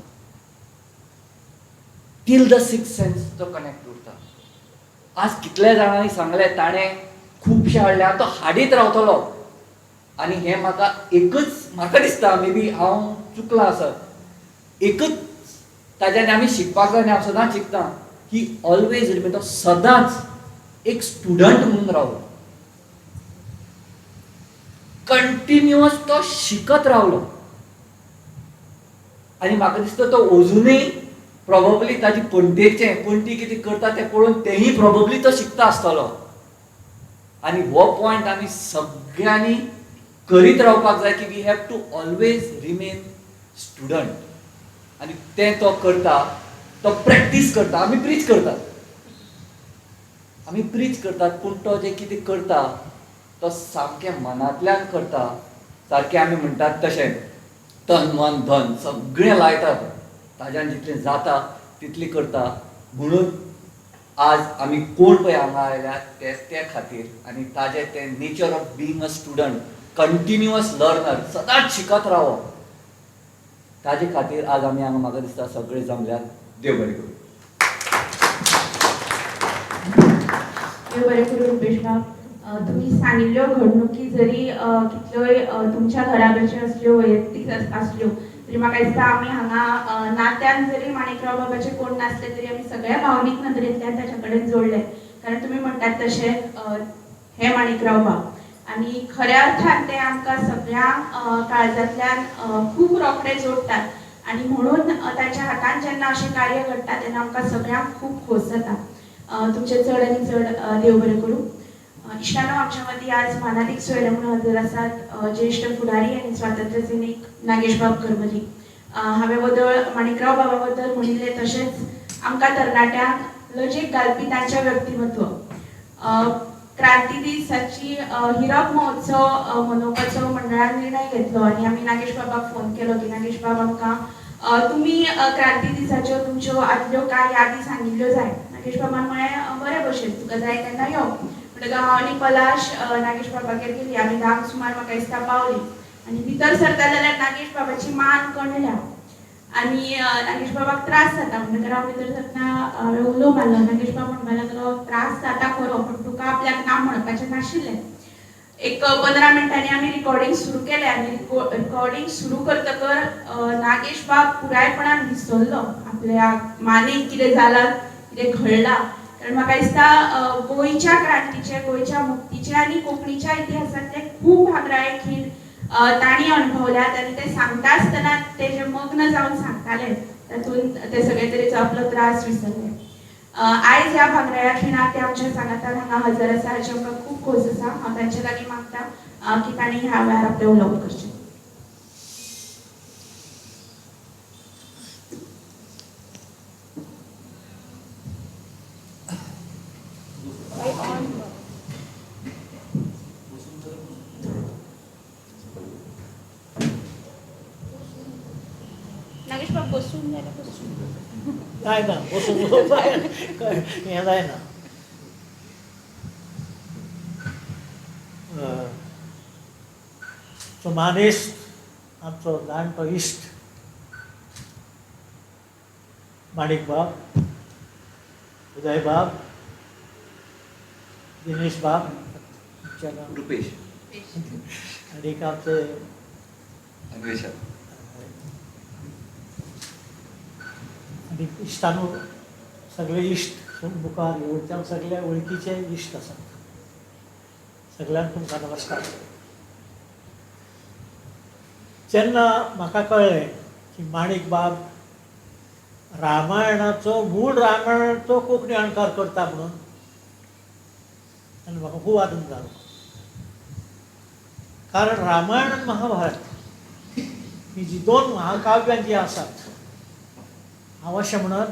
टील द सिक्स्थ सेन्स तो कनेक्ट उरता. आज कितल्या जाणांनी सांगलें ताणें खुबशे हाडल्या, तो हाडीत रावतलो. आनी हें म्हाका दिसता, मे बी हांव चुकलां आसत, एकच ताज्यान आमी शिकपाक जाय आनी हांव सदांच शिकतां, ही ऑलवेज रिमेन, तो सदांच एक स्टुडंट म्हणून रावलो. कंटिन्युअस तो शिकत रावलो. आनी म्हाका दिसता तो अजुनूय प्रोबेबली ताजी पणटी कितें करता तें पळोवन तेंय प्रोबेबली तो शिकता आसतलो. आनी हो पॉयंट आमी सगळ्यांनी करीत रावपाक जाय की we have to always remain student. आनी तें तो करता, तो प्रॅक्टीस करता. आमी प्रीच करतात, पूण तो जें कितें करता तो सामकें मनांतल्यान करता. सारकें आमी म्हणटात तशें तन मन धन सगळें लायतात, ताज्यान जितलें जाता तितलें करता. म्हणून आज आमी कोण पळय हांगा आयल्यात ते खातीर, आनी ताजें तें nature of being a student, continuous learner, सदांच शिकत रावप, ताजे खातीर आज आमी हांगा म्हाका दिसता सगळे जमल्यात. देव बरें करूं. देव बरें करूं रुपेश बाब. तुम्ही सांगिल्ल्यो घडणुकी जरी कितल्योय तुमच्या घराकडच्यो असल्यो, वैयक्तीक असल्यो, तरी म्हाका दिसता आमी हांगा नात्यान जरी माणिकराव बाबाचे कोण नासले तरी आमी सगळ्या भावनीक नदरेंतल्यान ताच्या कडेन जोडले. कारण तुमी म्हणटात तशें हे माणिकराव बाब, आनी खऱ्या अर्थान ते आमकां सगळ्या काळजांतल्यान खूब रोखडे जोडटात. आनी म्हणून ताच्या हातान जेन्ना अशें कार्य घडटा तेन्ना आमकां सगळ्यांक खूब खोस जाता. तुमचे चड आनी चड देव बरें करूं. इश्टानो, आमच्या मदीं आज मानादीक सोयरे म्हणून हजर आसात ज्येश्ठ फुडारी आनी स्वातंत्र्य सैनीक नागेश बाब करमली. हांवें बद्दल माणिकराव बाबा बद्दल म्हणिल्लें तशेंच आमकां तरणाट्यांक लजेक घालपी तांचें व्यक्तिमत्व. क्रांती दिसाची हिरक महोत्सव मनोवपाचो मंडळान निर्णय घेतलो आनी आमी नागेश बाबाक फोन केलो की नागेश बाब आमकां तुमी क्रांती दिसाच्यो तुमच्यो आदल्यो कांय यादी सांगिल्ल्यो जाय. नागेश बाबान म्हळें बरे भशेन, तुका जाय तेन्ना यो. म्हणटकच हांव आनी पलाश नागेश बाबागेर गेली. आमी 10 सुमार म्हाका दिसता पावली आनी भितर सरता जाल्यार नागेश बाबाची मान कणल्या आनी नागेश बाबाक त्रास जाता. म्हणटकच हांव भितर सरतना हांवें उलो मारलो. नागेश बाब म्हणपाक लागलो त्रास जाता खरो, पूण तुका आपल्याक ना म्हणपाचें नाशिल्लें. एक 15 मिनिटांनी आम्ही रिकॉर्डिंग सुरू केले आणि रिकॉर्डिंग सुरू करतकर नागेश बाब पुरायपणान विसरलो आपल्या मानेक कितें जालां कितें घडलां. कारण म्हाका दिसता गोंयच्या क्रांतीचे गोंयच्या मुक्तीचे आनी कोंकणीच्या इतिहासांतले खूब भागराये खीण तांणी अणभवल्यात आनी ते सांगता आसतना ते जे मग्न जावन सांगताले तातूंत ते सगळे तरेचो आपलो त्रास विसरले. आयज ह्या भागराया खिणाक ते आमच्या सांगातार हांगा हजर आसा हाची आमकां खूब खोस आसा. हांव तांचे लागीं मागता की तांणी ह्या वेळार आपलें उलोवप करचें. नागेश बाब बसून जाल्यार बसून. जायना बसून उलोवप हें जायना. सो मानेस्त आमचो जाणटो इश्ट माणिक बाब, उदय बाब, दिनेश बाब, रुपेश आनीक आमचे अन्वेषण आनी इश्टानू सगळे इश्ट मुखार वयच्यान सगळे वळखीचे इश्ट आसात. सगळ्यांक तुमकां नमस्कार. जेन्ना म्हाका कळ्ळें की माणिक बाब रामायणाचो मूळ रामायणाचो कोंकणी अणकार करता म्हणून तेन्ना म्हाका खूब आनंद जालो. कारण रामायण आनी महाभारत ही जी दोन महाकाव्यां जी आसात, हांव अशें म्हणत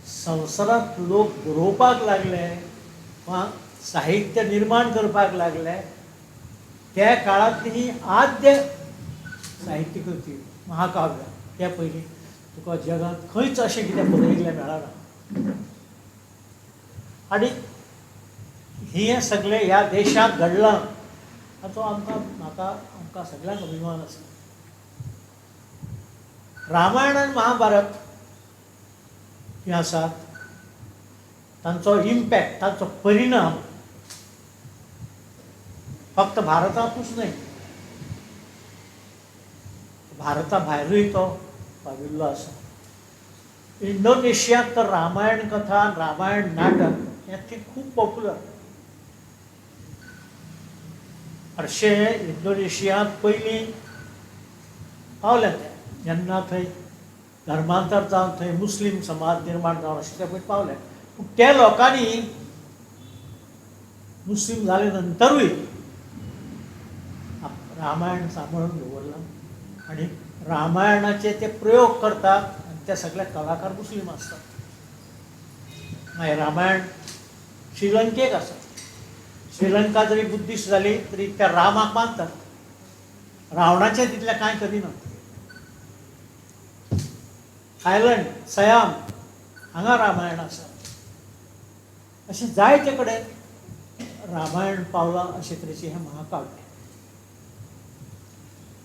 संवसारांत लोक बरोवपाक लागले वा साहित्य निर्माण करपाक लागले त्या काळांतली ही आद्य साहित्य कृती महाकाव्य. त्या पयलीं तुका जगांत खंयच अशें कितें बरयिल्लें मेळना. आनी हें सगळें ह्या देशांत घडलां हाचो आमकां सगळ्यांक अभिमान आसा. रामायण आनी महाभारत हे आसात तांचो इम्पॅक्ट तांचो परिणाम फक्त भारतांतूच न्हय, भारता भायरूय तो पाविल्लो आसा. इंडोनेशियांत तर रामायण कथा रामायण नाटक हें ती खूब पॉप्युलर. हरशे इंडोनेशियांत पयलीं पावले ते जेन्ना थंय धर्मांतर जावन थंय मुस्लीम समाज निर्माण जावन अशें ते पळय पावले. पूण त्या लोकांनी मुस्लीम जाले नंतरूय रामायण सांबाळून दवरलां आनी रामायणाचे ते प्रयोग करतात आनी ते सगळे कलाकार मुस्लीम आसतात. मागीर रामायण श्रीलंकेक आसा. श्रीलंका जरी बुद्धिस्ट जाली तरी त्या रामाक मानतात. रावणाचें तितलें कांय करिना. थायलंड सयाम हांगा रामायण आसा. अशें जायते कडेन रामायण पावलां. अशे तरेचें हें महाकाव्य.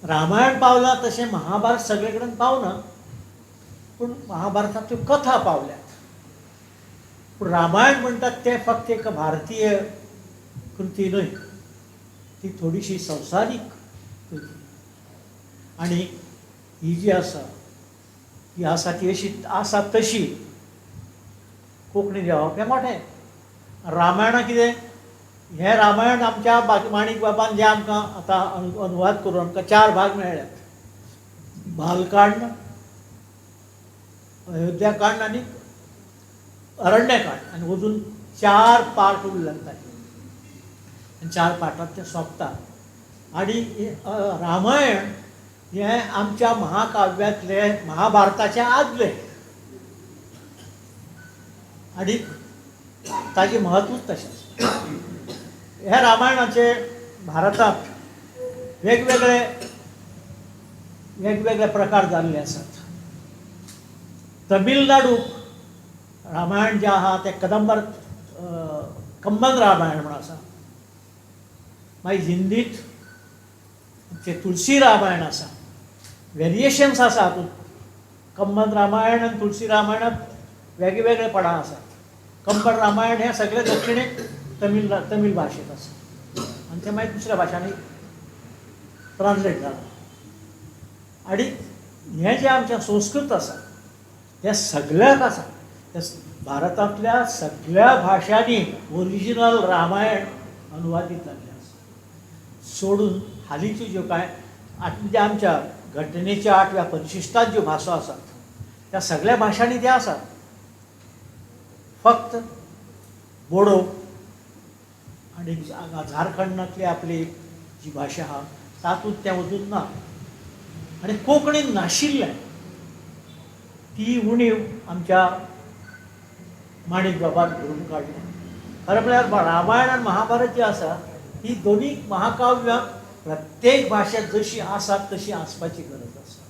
रामायण पावलां तशें महाभारत सगळे कडेन पावना, पूण महाभारतांतल्यो कथा पावल्यात. पूण रामायण म्हणटात ते फक्त एक भारतीय कृती न्हय, ती थोडीशी संवसारीक कृती. आनी ही जी आसा ती आसा ती अशी आसा तशी कोंकणी देवप हें मोठें. रामायणा कितें हें रामायण आमच्या माणिक बाबान जे आमकां आतां अनुवाद करून आमकां 4 भाग मेळ्ळ्यात. बालकांड, अयोध्याकांड आनी अरण्यकांड. आनी अजून 4 पार्ट उरल्यात ताचे. 4 पार्टांत ते सोंपता. आनी रामायण हें आमच्या महाकाव्यांतले महाभारताचे आदले. आनी ताजें म्हत्वूच तशें. ह्या रामायणाचे भारतांत वेगवेगळे प्रकार जाल्ले आसात. तमिळनाडूक रामायण जें आहा तें कम्बन रामायण म्हण आसा. मागीर हिंदीत आमचें तुळशी रामायण आसा. वेरिएशन्स आसा हातूंत. कम्बन रामायण आनी तुळशी रामायणांत वेगवेगळेपणां आसात. कम्बन रामायण हें सगळें दक्षिणेक तमीळ भाशेंत आसा. आनी तें मागीर दुसऱ्या भाशांनी ट्रान्सलेट जालां. आनी हें जें आमचें संस्कृत आसा तें सगळ्याक आसा. तें भारतांतल्या सगळ्या भाशांनी ओरिजिनल रामायण अनुवादीत जाल्लें आसा. सोडून हालींच्यो ज्यो कांय म्हणजे आमच्या घटनेच्या 8व्या परिशिश्टांत ज्यो भासो आसात त्या सगळ्या भाशांनी त्या आसात. फक्त बोडो आनी झारखंडांतली आपली जी भाशा आहा तातूंत तें वचून ना. आनी कोंकणीन नाशिल्लें ती उणीव आमच्या माणिक बाबान भरून काडली. खरें म्हळ्यार रामायण आनी महाभारत जी आसा ही दोनी महाकाव्यां प्रत्येक भाशेंत जशी आसात तशी आसपाची गरज आसा.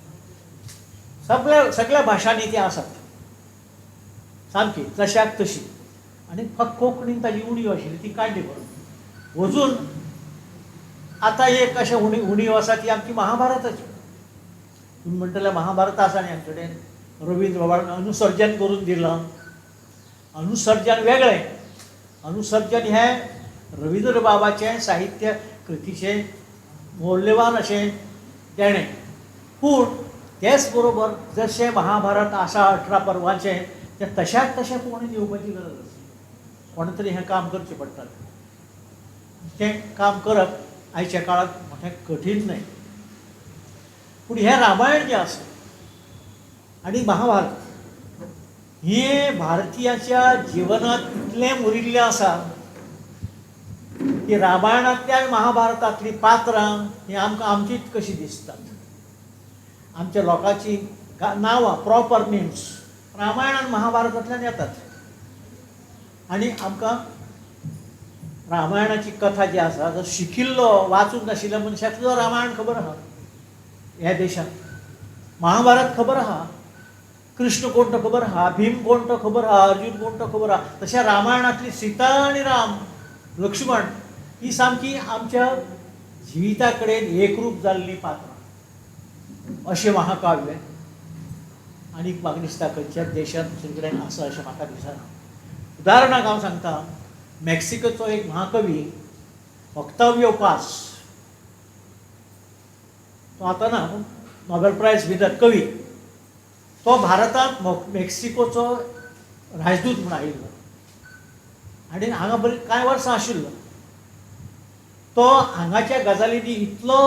सगळ्या भाशांनी ती आसात सामकी तशाक तशी. आनी फक्त कोंकणीन ताजी उणीव आशिल्ली ती काडली म्हणून. वचून आतां एक अशें उणीव आसा ती आमची महाभारताची. तुमी म्हणटले महाभारत आसा न्ही आमचे कडेन, रवींद्र बाबान अनुसर्जन करून दिलां. अनुसर्जन वेगळें. अनुसर्जन हें रवींद्र बाबाचें साहित्य कृतीचें मौल्यवान अशें देणें. पूण तेच बरोबर जशें महाभारत आसा 18 पर्वाचें तें तशाक तशें कोणें येवपाची गरज आसा. कोणे तरी हें काम करचें पडटालें. तें काम करप आयच्या काळांत मोठें कठीण न्हय. पूण हें रामायण जें आसा आनी महाभारत हें भारतीयाच्या जिवनांत इतलें मुरिल्लें आसा की रामायणांतली आनी महाभारतांतलीं पात्रां ही आमकां आमचीच कशी दिसतात. आमच्या लोकांची नांवां प्रॉपर नेम्स रामायण आनी महाभारतांतल्यान येतात. आनी आमकां रामायणाची कथा जी आसा जो शिकिल्लो वाचूंक नाशिल्ल्या मनशाक सुद्दां रामायण खबर आहा ह्या देशांत. महाभारत खबर आहा, कृष्ण कोण तो खबर आहा, भीम कोण तो खबर आहा, अर्जुन कोण तो खबर आहा. तशें रामायणांतली सीता आनी राम लक्ष्मण ही सामकी आमच्या जिविता कडेन एकरूप जाल्लीं पात्रां अशें महाकाव्य आनी म्हाका दिसता खंयच्याच देशांत दुसरे कडेन आसा अशें म्हाका दिसना. उदाहरणाक हांव सांगता, मेक्सिकोचो एक महाकवी ऑक्टावियो पाज, तो आतां ना नोबेल प्रायज विनर कवी, तो भारतांत मेक्सिकोचो राजदूत म्हूण आयिल्लो आनी हांगा बरी कांय वर्सां आशिल्लो. तो हांगाच्या गजालींनी इतलो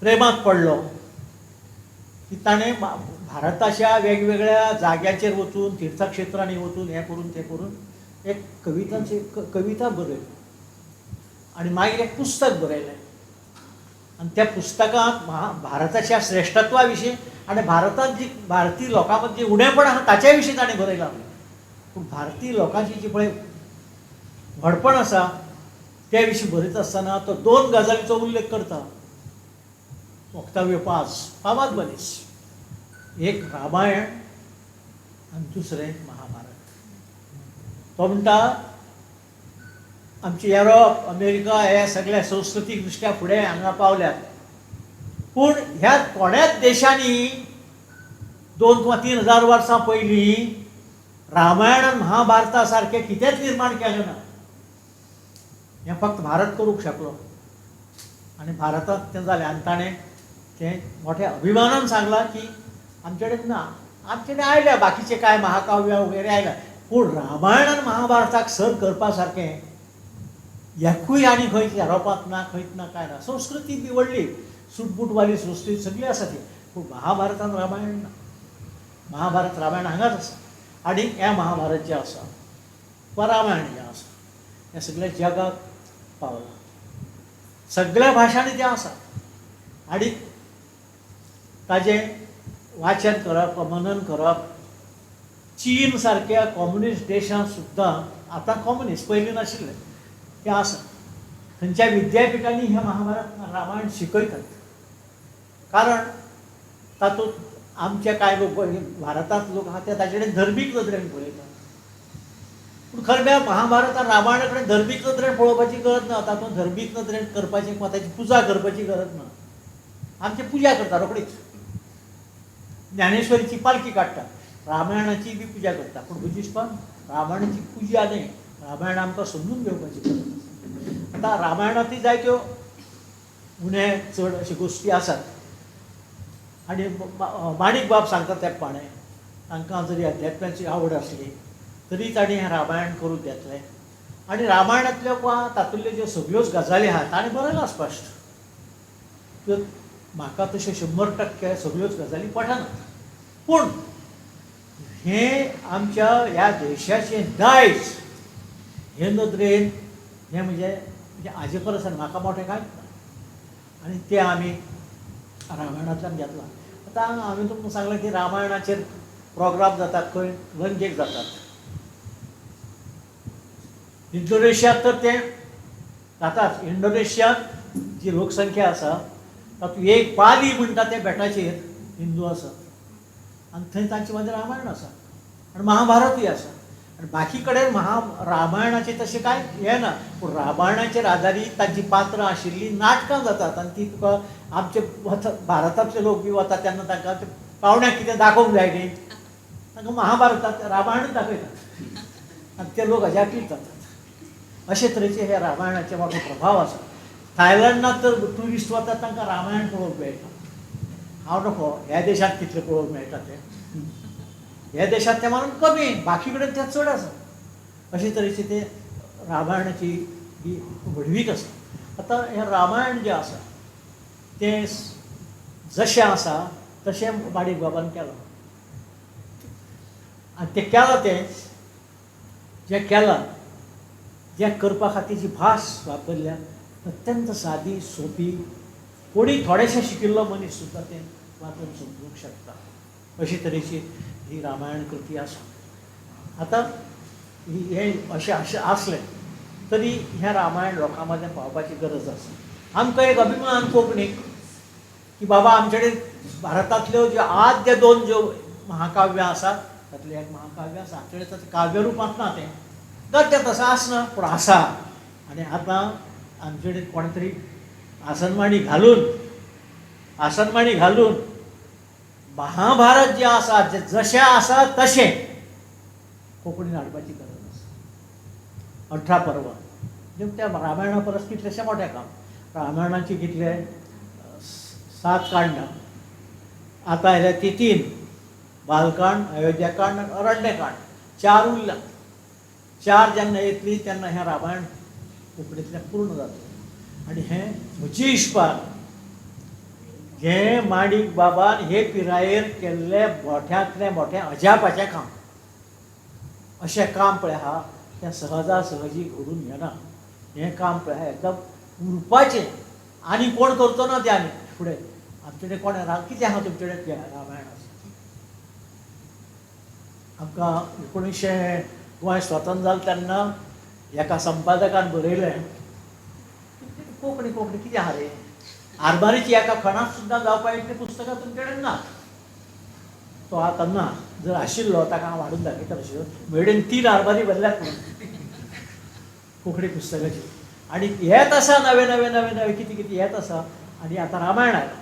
प्रेमांत पडलो की ताणें भारताच्या वेगवेगळ्या जाग्यांचेर वचून तीर्थक्षेत्रांनी वचून हें करून तें करून एक कविता बरयली आनी मागीर एक पुस्तक बरयलें. आनी त्या पुस्तकांत भारताच्या श्रेश्ठत्वा विशीं आनी भारतांत जी भारतीय लोकां मदीं जी उणेपण आसा ताचे विशीं ताणें बरयलां. पूण भारतीय लोकांची जी पळय व्हडपण आसा ते विशीं बरयता आसतना तो 2 गजालींचो उल्लेख करता. ऑक्टावियो पाज फामाद मनीस, एक रामायण आनी दुसरें महाभारत. तो म्हणटा आमची युरोप अमेरिका हे सगळे संस्कृतीक दृश्ट्या फुडें हांगा पावल्यात, पूण ह्या थोड्याच देशांनी 2 वा 3 हजार वर्सां पयलीं रामायण आनी महाभारता सारकें कितेंच निर्माण केलें ना. हें फक्त भारत करूंक शकलो आनी भारतांत तें जालें. आनी ताणें तें मोठ्या अभिमानान सांगलां की आमचे कडेन ना, आमचे कडेन आयल्या बाकीचे कांय महाकाव्य वगैरे आयल्या, पूण रामायण आनी महाभारताक सर करपा सारकें एकूय आनी खंय युरोपांत ना, खंयच ना, कांय ना. संस्कृती बी व्हडली सुटबुटवाली संस्कृती सगळी आसा ती, पूण महाभारतांत रामायण ना. महाभारत रामायण हांगाच आसा. आनी हें महाभारत जें आसा वा रामायण जें आसा हें सगळ्या जगाक पावलां. सगळ्या भाशांनी तें आसा. आनी ताजें वाचन करप, मनन करप. चीन सारक्या कम्युनिस्ट देशांत सुद्दां आतां कम्युनिस्ट पयलीं नाशिल्लें तें आसा. थंयच्या विद्यापिठांनी हें महाभारत रामायण शिकयतात. कारण तातूंत आमचे कांय लोक भारतांत लोक आहा ते ताचे कडेन धर्मीक नदरेन पळयतात. पूण खरें म्हळ्यार महाभारत आनी रामायणा कडेन धर्मीक नदरेन पळोवपाची गरज ना. तातूंत धर्मीक नदरेन करपाची किंवा ताची पुजा करपाची गरज ना. आमची पुजा करता रोखडीच. ज्ञानेश्वरीची पालखी काडटा, रामायणाची बी पुजा करता, पूण म्हजे दिसपान रामायणाची पुजा न्हय, रामायण आमकां समजून घेवपाची गरज आसा. आतां रामायणांतय जायत्यो उणे चड अश्यो गोश्टी आसात आनी माणिक बाब सांगता तेंपाणें तांकां जरी अध्यात्म्याची आवड आसली तरी ताणें हें रामायण करूंक घेतलें आनी रामायणांतल्यो तातूंतल्यो ज्यो सगळ्योच गजाली आहात ताणें बरयलां स्पश्ट त्यो म्हाका तश्यो 100% सगळ्योच गजाली पटनात पूण हें आमच्या ह्या देशाचें दायज हे नदरेन हें म्हणजे हाजे परस म्हाका मोठें कांयच ना आनी तें आमी रामायणांतल्यान घेतलां आतां हांवें तुमकां सांगलें की रामायणाचेर प्रोग्राम जातात खंय लंकेक जातात इंडोनेशियांत तर तें जाताच इंडोनेशियांत जी लोकसंख्या आसा तातूंत एक बाली म्हणटा ते बेटाचेर हिंदू आसात आनी थंय तांचे मदें रामायण आसा आनी महाभारतूय आसा आनी बाकी कडेन रामायणाचें तशें कांय हें ना पूण रामायणाचेर आदारीत तांची पात्रां आशिल्लीं नाटकां जातात आनी ती तुका आमचे भारतांतले लोक बी वतात तेन्ना तांकां पावण्याक कितें दाखोवंक जाय न्ही तांकां महाभारतांत रामायणूच दाखयतात आनी ते लोक अजापीत जातात अशे तरेचे हे रामायणाचे मोठो प्रभाव आसा थायलंडांत तर ट्युरिस्ट वतात तांकां रामायण पळोवंक मेळटा हांव नको ह्या देशांत कितलें पळोवंक मेळटा तें ह्या देशांत तें मारून कमी बाकी कडेन तें चड आसा अशे तरेचे ते रामायणाची ही व्हडवीक आसा आतां हें रामायण जें आसा तें जशें आसा तशें माणिक बाबान केलां आनी तें केलां तें जें केलां जें करपा खातीर जी भास वापरल्या अत्यंत सादी सोपी कोणी थोडेशें शिकिल्लो मनीस सुद्दां तें वाचून समजूंक शकता अशे तरेची ही रामायण कृती आसा आतां हें अशें आसलें तरी हें रामायण लोकां मदें पावपाची गरज आसा आमकां एक अभिमान कोंकणीक की बाबा आमचे कडेन भारतांतल्यो ज्यो आद्य 2 ज्यो महाकाव्यां आसात तातूंतलें एक महाकाव्य आसा आमचे कडेन ताचें काव्य रूपांत ना तें गद्य तसो आसना पूण आसा आनी आतां आमचे कडेन कोण तरी आसनमाणी घालून महाभारत जें आसा जें जशें आसा तशें कोंकणीन हाडपाची गरज आसा 18 पर्व म्हणजे त्या रामायणा परस कितलेशें मोठें काम रामायणाची कितले 7 कांडां आतां आयल्या ती 3 बालकांड अयोध्याकांड आनी अरण्यकांड 4 उरल्या 4 जेन्ना येतली तेन्ना हें रामायण कोंकणींतल्यान पूर्ण जातलें आनी हें म्हजे इश्पार हें माणिक बाबान हे पिरायेर केल्लें मोठ्यांतलें मोठें अजापाचें काम अशें काम पळय आहा तें सहजासहजी घडून येना हें काम पळय आहा एकदम उरपाचें आनी कोण करचो ना तें आनी फुडें आमचे कडेन कोण कितें आहा तुमचे कडेन रामायण आसा आमकां 1900 गोंय स्वतंत्र जालें तेन्ना एका संपादकान बरयलें कोंकणी कितें आहा रे आरमारीची एका खणांत सुद्दां जावपा इतलीं पुस्तकां तुमचे कडेन ना तो आतां ना जर आशिल्लो ताका हांव हाडून दाखयता अश्यो म्हजे 3 आरमारी भरल्यात म्हणून कोंकणी पुस्तकाची आनी येत आसा नवे कितें येत आसा आनी आतां रामायण आयलां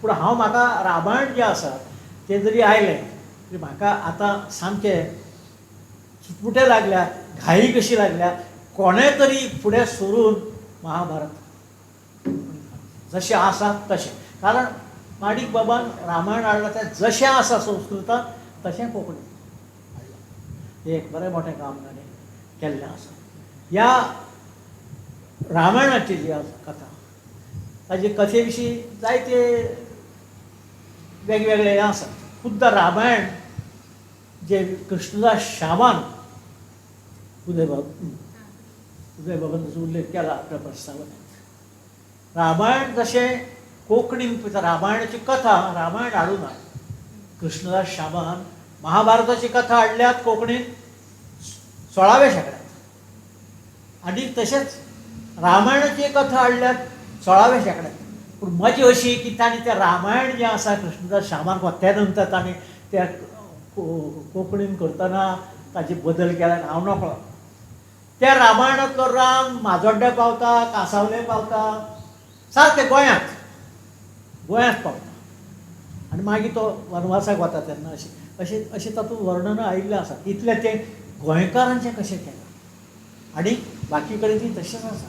पूण म्हाका रामायण जें आसा तें जरी आयलें तरी म्हाका आतां सामकें चुटमुटे लागल्यात घाई कशी लागल्या कोणें तरी फुडें सरून महाभारत जशें आसा तशें कारण माणिक बाबान रामायण हाडलां तें जशें आसा संस्कृतांत तशें कोंकणींत हाडलां हें एक बरें मोठें काम ताणें केल्लें आसा ह्या रामायणाची जी कथा ताजे कथे विशीं जायते वेगवेगळे हें आसात खुद्द रामायण जे कृष्णदास श्यामान उदय बाबान जसो उल्लेख केला आपल्या प्रस्तावनेंत रामायण जशें कोंकणीन रामायणाची कथा रामायण हाडूं ना कृष्णदास श्यामान महाभारताची कथा हाडल्यात कोंकणीन 16व्या शेंकड्यांत आनी तशेंच रामायणाची कथा हाडल्यात 16व्या शेंकड्यांत पूण मजा अशी की ताणें तें रामायण जें आसा कृष्णदास श्यामान त्या नंतर ताणें त्या कोंकणीन करतना ताचे बदल केल्यात हांव नकळो त्या रामायणांतलो राम माजोड्ड्या पावता कांसावले पावता सारकें गोंयांत पावता आनी मागीर तो वनवासाक वता तेन्ना अशें तातूंत वर्णनां आयिल्लें आसा इतलें तें गोंयकारांचें कशें केलां आनी बाकी कडेन ती तशेंच आसा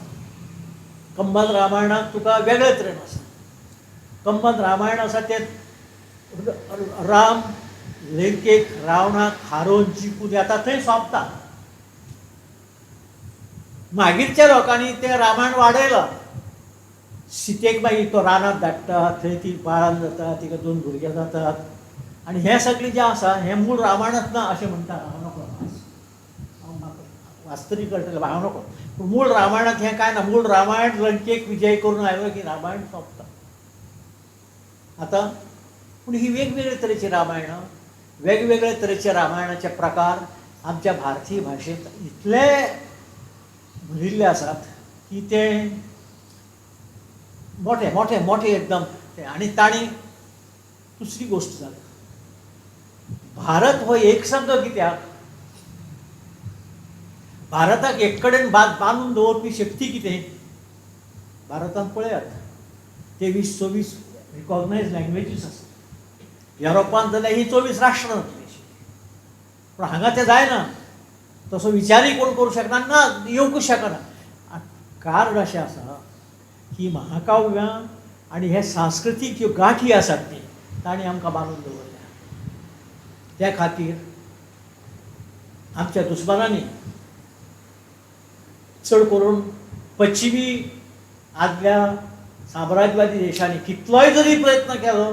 कंबन रामायणात तुका वेगळे तरेन आसा. कंबन रामायण आसा तें राम लंकेक रावणाक हारोवन जिखून येता थंय सोंपता. मागीरच्या लोकांनी तें रामायण वाडयलां. सीतेक मागीर तो रानांत धाडटा, थंय ती बाळान जाता, तिका 2 भुरगे जातात. आनी हें सगळें जें आसा हें मूळ रामायणांत ना अशें म्हणटा. हांव नकळो म्हाका वास्तरीक कळटलें, हांव नकळो. पूण मूळ रामायणांत हें कांय ना. मूळ रामायण लंकेक विजय करून आयलो की रामायण सोंपता. आतां पूण ही वेगवेगळे तरेची रामायणां, वेगवेगळे तरेचे रामायणाचे प्रकार आमच्या भारतीय भाशेंत इतले भरिल्ले आसात की ते मोठे मोठे मोठे एकदम. आनी ताणी दुसरी गोश्ट जाली, भारत हो एकसंघ कित्याक? भारताक एक कडेन बांदून दवरपी शक्ती कितें? भारतांत पळयात 23-24 रिकॉग्नायज लँग्वेजीस आसा. युरोपांत जाल्यार ही 24 राष्ट्रां जातली. पूण हांगा तें जायना. तसो विचारय कोण करूं शकना, ना येवंकूच शकना. कारण अशें आसा की महाकाव्यां आनी हे सांस्कृतीक ज्यो गाठी आसात न्ही तांणी आमकां बांदून दवरल्या. त्या खातीर आमच्या दुस्मानांनी चड करून पश्चिमी आदल्या साम्राज्यवादी देशांनी कितलोय जरी प्रयत्न केलो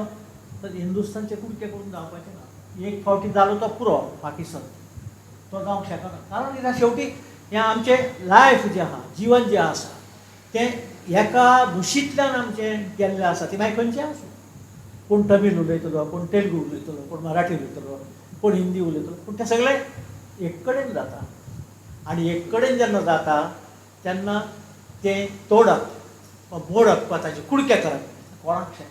तर हिंदुस्थानचे कुडके करून जावपाचें ना. एक फावटी जालो तो पुरो पाकिस्तान, तो जावंक शकना. कारण कित्याक शेवटी हें आमचें लायफ जें आहा, जिवन जें आसा तें एका भुशींतल्यान आमचें गेल्लें आसा. ती मागीर खंयचें आसूं. कोण तमीळ उलयतलो, कोण तेलुगू उलयतलो, कोण मराठी उलयतलो, कोण हिंदी उलयतलो, पूण तें सगळें एक कडेन जाता. आनी एक कडेन जेन्ना जाता तेन्ना तें तोडप वा मोडप वा ताचे कुडके करप कोणाक शक्य.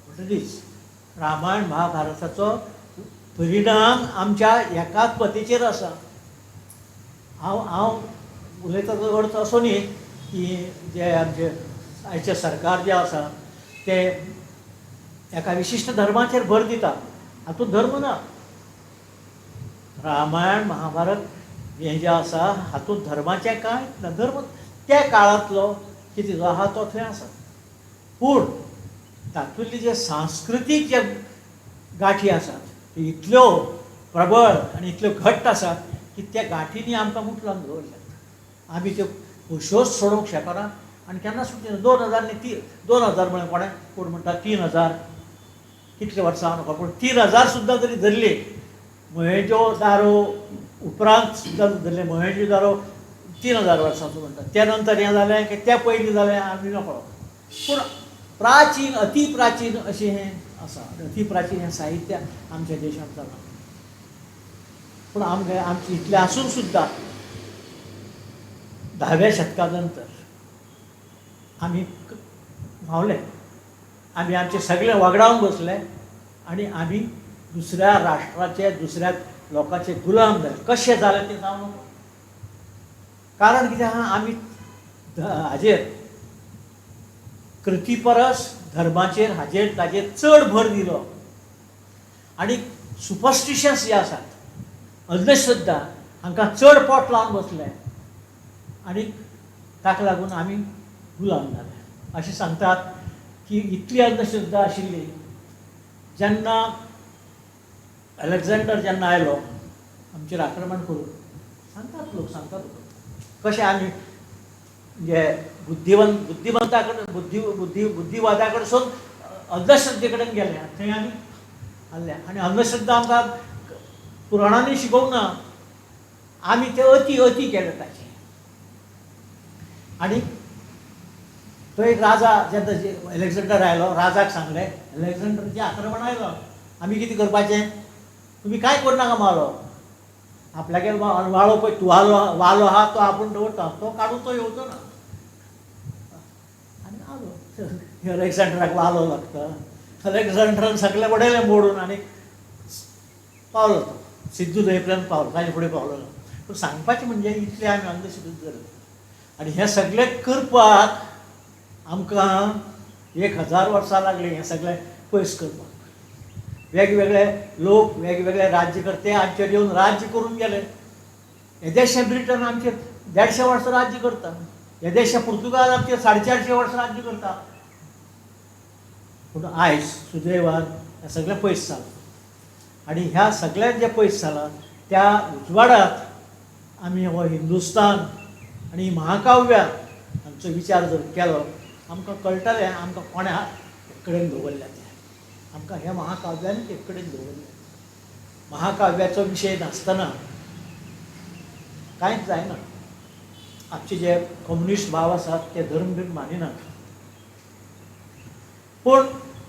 म्हणटकीच रामायण महाभारताचो परिणाम आमच्या एकात्मतेचेर आसा. हांव उलयता तो अर्थ असो न्ही की जे आमचे आयचे सरकार जें आसा तें एका विशिश्ट धर्माचेर भर दिता. हातूंत धर्म ना. रामायण महाभारत हें जें आसा हातूंत धर्माचें कांयच ना. धर्म त्या काळांतलो कितें जो आहा तो थंय आसा. पूण तातूंतली जे सांस्कृतीक जे गाठी आसात त्यो इतल्यो प्रबळ आनी इतल्यो घट्ट आसात की त्या गाठींनी आमकां मुटलावन दवरल्यात. आमी त्यो खुश्योच सोडूंक शकना आनी केन्ना सुटचे 2000 म्हळ्यार कोण म्हणटा 3000 कितले वर्सां नकळो, पूण 3000 सुद्दां जरी धरली, मोहेंजो दारो उपरांत सुद्दां धरले, मोहेंजो दारो 3000 वर्सांचो म्हणटा. त्या नंतर हें जालें की त्या पयलीं जालें आमी नकळो. पूण प्राचीन अति प्राचीन अशें हें आसा. अति प्राचीन हें साहित्य आमच्या देशांत जालां. पूण आमचें इतलें आसून सुद्दां 10व्या शतका नंतर आमी मावले. आमी आमचें सगळें वगडावन बसले आनी आमी दुसऱ्या राष्ट्राचे, दुसऱ्या लोकांचे गुलाम जाले. कशें जालें तें जावं नको. कारण कितें आहा, आमी हाजेर कृती परस धर्माचेर ताजेर चड भर दिलो. आनी सुपरस्टिशन्स जे आसात, अंधश्रद्धा हांकां चड पोट लावन बसले आनी ताका लागून आमी गुलाम जाले. अशें सांगतात की इतली अंधश्रद्धा आशिल्ली जेन्ना अलेक्झांडर जेन्ना आयलो आमचेर आक्रमण करून, सांगतात लोक कशें आमी जे बुद्धिमत्ता कडेन बुद्धिवादा कडसून अंधश्रद्धे कडेन गेले, थंय आमी हाल्ले. आनी अंधश्रद्धा आमकां पुराणांनी शिकोवंक ना. आमी ते अति केले ताचे. आनी तो एक राजा जेन्ना अलेक्झांडर आयलो, राजाक सांगलें अलेक्झांडरचें आक्रमण आयलो, आमी कितें करपाचें? तुमी कांय करनाका मारो. आपल्यागेर वाळो पळय वालो आहा तो आपूण दवरता, तो काडून तो येवचो ना. आनी आलो अलेक्झांडराक वालो लागता. अलेक्झांडरान सगळें उडयलें मोडून आनी पावलो तो सिंधू न्हंये पर्यंत पावलो. ताजे फुडें पावलो ना. पूण सांगपाचें म्हणजे इतलें आमी अंधश्रद्धा जाले. आनी हें सगळें करपाक आमकां 1000 वर्सां लागलीं हें सगळें पयस करपाक. वेगवेगळे लोक, वेगवेगळे राज्यकर्ते आमचेर येवन राज्य करून गेले. हे देशें ब्रिटन आमचेर 150 वर्सां राज्य करता. ह्या देशा पुर्तुगाल आमचे 450 वर्सां राज्य करता. पूण आयज सुदैवान हें सगळें पयस जालां. आनी ह्या सगळ्यात जे पयस जालां त्या उजवाडांत आमी हो हिंदुस्तान आनी महाकाव्यां हांचो विचार जर केलो आमकां कळटलें आमकां कोण्या कडेन दवरल्या तें. आमकां ह्या महाकाव्यांनी एक कडेन दवरलें. महाकाव्याचो विशय नासतना कांयच जायना. आमचे जे कम्युनिस्ट भाव आसात ते धर्म बीन मानिनात. पूण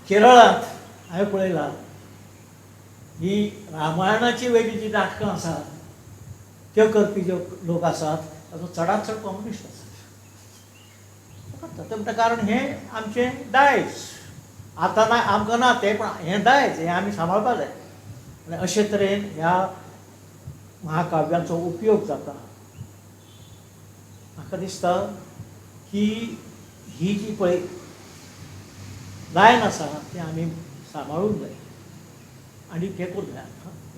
केरळांत हांवें पळयलां ही रामायणाची वेगळी जी नाटकां आसात त्यो करपी जे लोक आसात ताचो चडांत चड कम्युनिस्ट आसात. ताका म्हणटा कारण हें आमचें दायज. आतां ना आमकां ना तें पण हें दायज हें आमी सांबाळपा जाय. आनी अशे तरेन ह्या महाकाव्यांचो उपयोग जाता. म्हाका दिसता की ही जी पळय लायन आसा ती आमी सांबाळूंक जाय आनी हें करूंक जाय.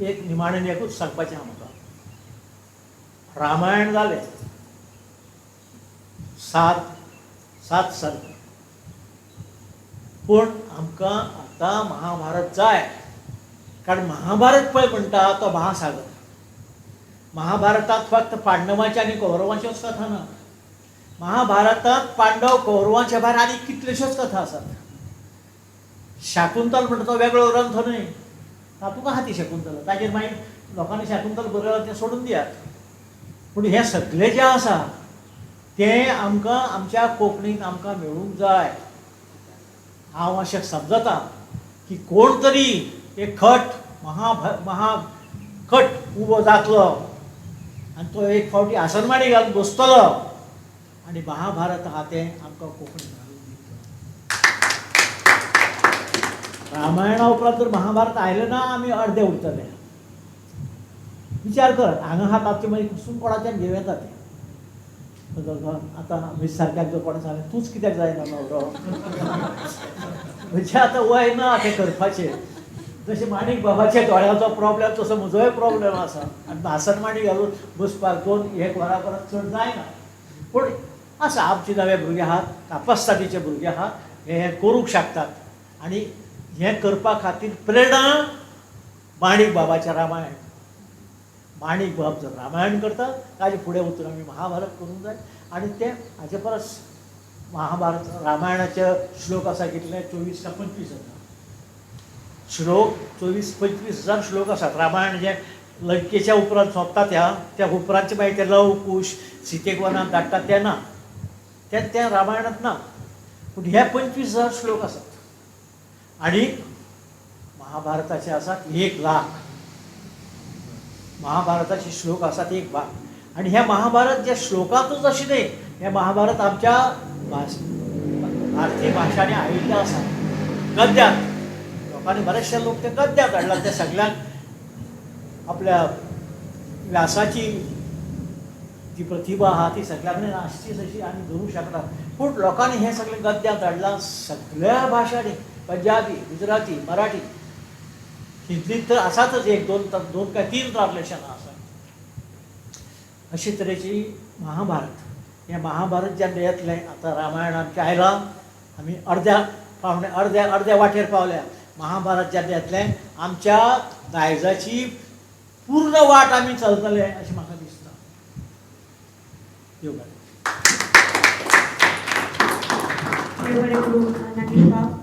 एक निमाणें एकूच सांगपाचें आहा म्हाका. रामायण जालें 7 सर्ग. पूण आमकां आतां महाभारत जाय. कारण महाभारत पळय म्हणटा तो महासागर. महाभारतांत फक्त पांडवांची आनी कौरवांच्योच कथा ना. महाभारतांत पांडव कौरवांच्या भायर आनी कितल्योश्योच कथा आसात. शाकुंतल म्हणटा तो वेगळो ग्रंथ न्हय. तातूंत आहा ती शकुंतला. ताजेर मागीर लोकांनी शाकुंतल बरयलां तें सोडून दियात. पूण हें सगळें जें आसा तें आमकां आमच्या कोंकणींत आमकां मेळूंक जाय. हांव अशें समजतां की कोण तरी एक खट महाखट उबो जातलो आनी तो एक फावटी आसनमाडी घालून बसतलो आनी महाभारत आहा तें आमकां कोंकणींत घालून दितलो. रामायणा उपरांत जर महाभारत आयलें ना आमी अर्दे उरतले. विचार कर हांगा आहा ताचे मागीर कुसून कोणाच्यान घेवं येता तें. आतां आमीच सारक्याक जर कोणें सांगलें तूंच कित्याक जायना नवरो म्हणजे आतां वय ना तें करपाचें. जशें माणिक बाबाच्या दोळ्याचो प्रॉब्लेम तसो म्हजोय प्रॉब्लेम आसा. आनी भासन मांडी घालून बसपाक 2-1 वरां परत चड जायना. पूण आसा आमचे नवे भुरगे आहात कापस्तादीचे भुरगे आहात हे करूंक शकतात. आनी हें करपा खातीर प्रेरणा माणिक बाबाचें रामायण. माणिक बाब जर रामायण करता ताजे फुडें वचून आमी महाभारत करूंक जाय. आनी तें हाचे परस महाभारत रामायणाचे श्लोक आसा कितले 24 का 25 आसा. श्लोक 24-25 श्लोक आसात. रामायण जे लंकेच्या उपरांत सोंपता त्या उपरांतचे मागीर ते लव कुश सीतेक वनांत धाडटा तें ना. तें रामायणांत ना. पूण हे 25,000 श्लोक आसात. आनी महाभारताचे आसात 1,00,000. महाभारताचे श्लोक आसात 1 भाग. आनी हे महाभारत जे श्लोकांतूच अशें न्हय. हे महाभारत आमच्या भारतीय भाशांनी आयिल्लें आसा गद्यांत. लोकांनी बरेचशे लोक ते गद्यांत हाडला. ते सगळ्यांक आपल्या व्यासाची जी प्रतिभा आहा ती सगळ्या कडेन आसचीच अशी आमी धरूंक शकना. पूण लोकांनी हें सगळें गद्यांत हाडलां सगळ्या भाशांनी. पंजाबी गुजराती मराठी हिंदींत तर आसातच 1-2 काय 3 ट्रान्सलेशनां आसात. अशे तरेची महाभारत. हें महाभारत जेन्ना येतलें आतां रामायण आमचें आयलां आमी अर्द्या वाटेर पावल्या. महाभारत जेन्ना येतलें आमच्या दायजाची पूर्ण वाट आमी चलतले अशें म्हाका दिसता. देव बरें. बरोबर गुरु नागेश बाब.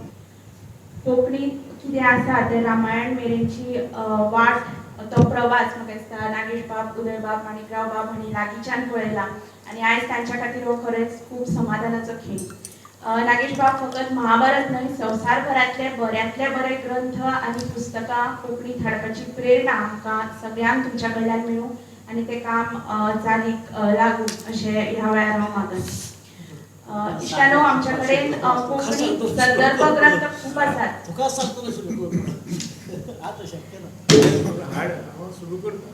कोंकणींत कितें आसा तें रामायण मेरेनची वाट तो प्रवास म्हाका दिसता नागेश बाब उदय बाब माणिकराव बाब हांणी लागींच्यान पळयला आनी आयज तांच्या खातीर हो खरेंच खूब समाधानाचो खीण. नागेश बाब फकत महाभारत न्हय संवसारभरांतले बऱ्यांतले बरे ग्रंथ आनी पुस्तकां कोंकणींत हाडपाची प्रेरणा आमकां सगळ्यांक तुमच्या कडल्यान मेळूं आनी तें काम चालीक लागूं अशें ह्या वेळार हांव मागन. इश्टानो आमच्या कडेन कोंकणी संदर्भ ग्रंथ खूब आसात. तुका सांगतलो सुरू कर. आतां शक्य ना. सुरू करता.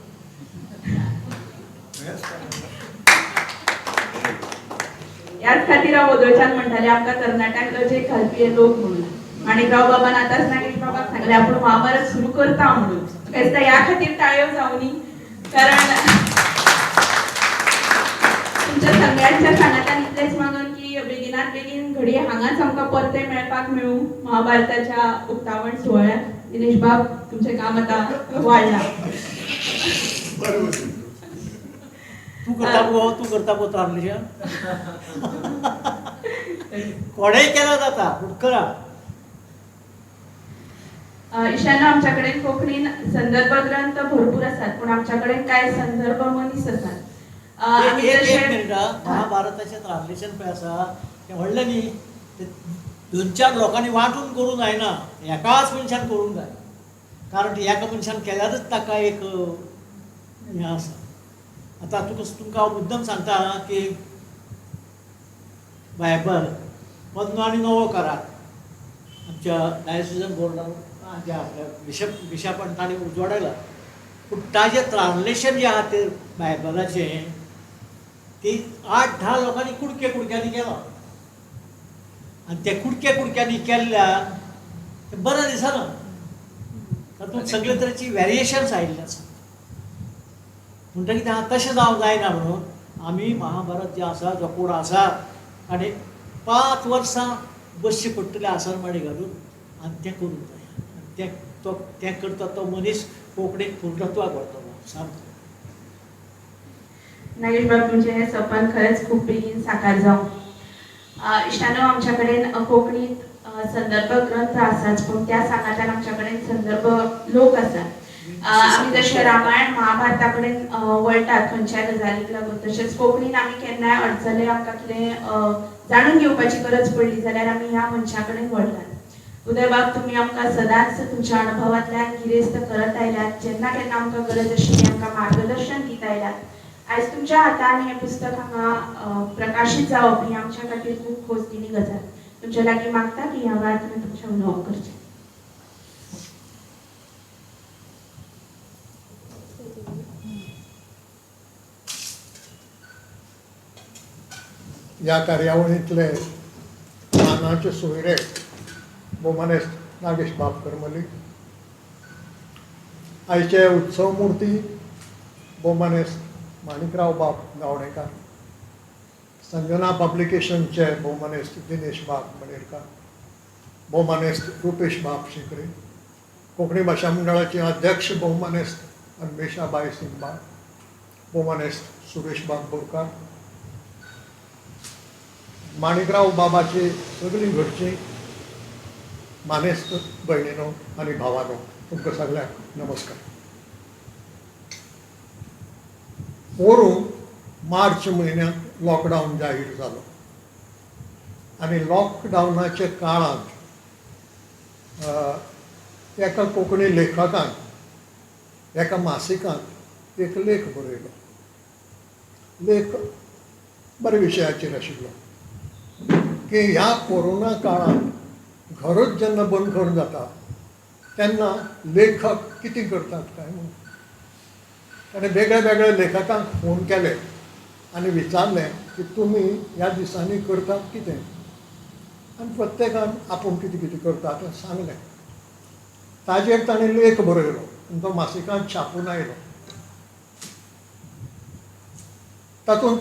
याच खातीर हांव वदळच्यान म्हणटालें आमकां तरणाट्यांक लजेक घालपी हे लोक म्हणून. माणिकराव बाबान आतांच नागेश बाबाक सांगलें आपूण महाभारत सुरू करता म्हणून. म्हाका दिसता ह्या खातीर ताळयो जावनी. कारण तुमच्या सगळ्यांच्या सांगातान इतलेंच मागन की बेगिनात बेगीन घडी हांगाच आमकां परते मेळपाक मेळूं महाभारताच्या उक्तावण सुवाळ्यात. दिनेश बाब, तुमचें काम आतां वाडलां. तू करता गो ट्रान्सलेशन कोणेय केलं जाता पूण करा. ईशान्य आमच्या कडेन कोंकणीन संदर्भ ग्रंथ भरपूर आसात पूण आमच्या कडेन कांय संदर्भ मनीस आसात. आमी एक जशे मिनिट महाभारताचें ट्रान्सलेशन पळय आसा तें व्हडलें न्ही, तें 2-4 लोकांनी वांटून करूं जायना, एकाच मनशान करूंक जाय. कारण ती एका मनशान केल्यारच ताका एक हें आसा. आतां तुमकां हांव मुद्दम सांगता की बायबल 95 आणि 9 करार आमच्या डायसिजन बोर्डान जे आपल्या बिशपान ताणें उजवाडायला. पूण ताजें ट्रान्सलेशन जें आहा तें बायबलाचें ती 8-10 लोकांनी कुडक्यांनी केलां. आनी ते कुडक्यांनी केल्ल्यान तें बरें दिसना. तातूंत सगळे तरेची वेरिएशन्स आयिल्ले आसा. म्हणटकीर तें तशें जावंक जायना म्हणून आमी महाभारत जें आसा जो कोड आसा आनी 5 वर्सां बसचें पडटलें आसनमाडी घालून आनी तें करूंक जाय. तें करता तो मनीस कोंकणीक पूर्णत्वाक व्हरतलो सारको. नागेश बाब, तुमचें हें सपन खरेंच खूब बेगीन साकार जावं. इश्टानो, आमच्या कडेन कोंकणींत संदर्भ ग्रंथ आसाच पूण त्या सांगात्यान आमच्या कडेन संदर्भ लोक आसात. आमी जशे रामायण महाभारता कडेन वळटात खंयच्याय गजालीक लागून, तशेंच कोंकणीन आमी केन्नाय अडचले आमकां कितें जाणून घेवपाची गरज पडली जाल्यार आमी ह्या मनशा कडेन वळटात. उदय बाब, तुमी आमकां सदांच तुमच्या अनुभवांतल्यान गिरेस्त करत आयल्यात. जेन्ना केन्ना आमकां गरज आशिल्ली आमकां मार्गदर्शन दित आयल्यात. आयज तुमच्या हातान हें पुस्तक हांगा प्रकाशीत जावप ही आमच्या खातीर खूब खोसदिणी गजाल. तुमचे लागीं मागता की ह्या वेळार तुमी तुमचें उलोवप करचें. ह्या कार्यावळींतले मानाचे सोयरे भोमानेस्त नागेश बाब करमली, आयचे उत्सव मुर्ती भोमानेस्त माणिकराव बाब गावणेकार, संजना पब्लिकेशनचे भोमानेस्त दिनेश बाब मणेरकार, भोमानेस्त रुपेश बाब शिकरे, कोंकणी भाशा मंडळाचे अध्यक्ष भोमानेस्त अन्वेषाबाई सिंबा, भोमानेस्त सुरेश बाब बोरकार, माणिकराव बाबाची सगळी घरची मानेस्त भयणीनो आनी भावानो, तुमकां सगळ्यांक नमस्कार. पोरूं मार्च म्हयन्यांत लॉकडावन जाहीर जालो आनी लॉकडावनाच्या काळांत एका कोंकणी लेखकान एका मासिकांत एक लेख बरयलो. लेख बरे विशयाचेर आशिल्लो की ह्या कोरोना काळांत घरच जेन्ना बंद करून जाता तेन्ना लेखक कितें करतात काय म्हणून ताणें वेगळ्या वेगळ्या लेखकांक फोन केले आनी विचारलें की तुमी ह्या दिसांनी करतात कितें, आनी प्रत्येकान आपूण कितें कितें करता तें सांगलें. ताजेर ताणें लेख बरयलो आनी तो मासिकांत छापून आयलो. तातूंत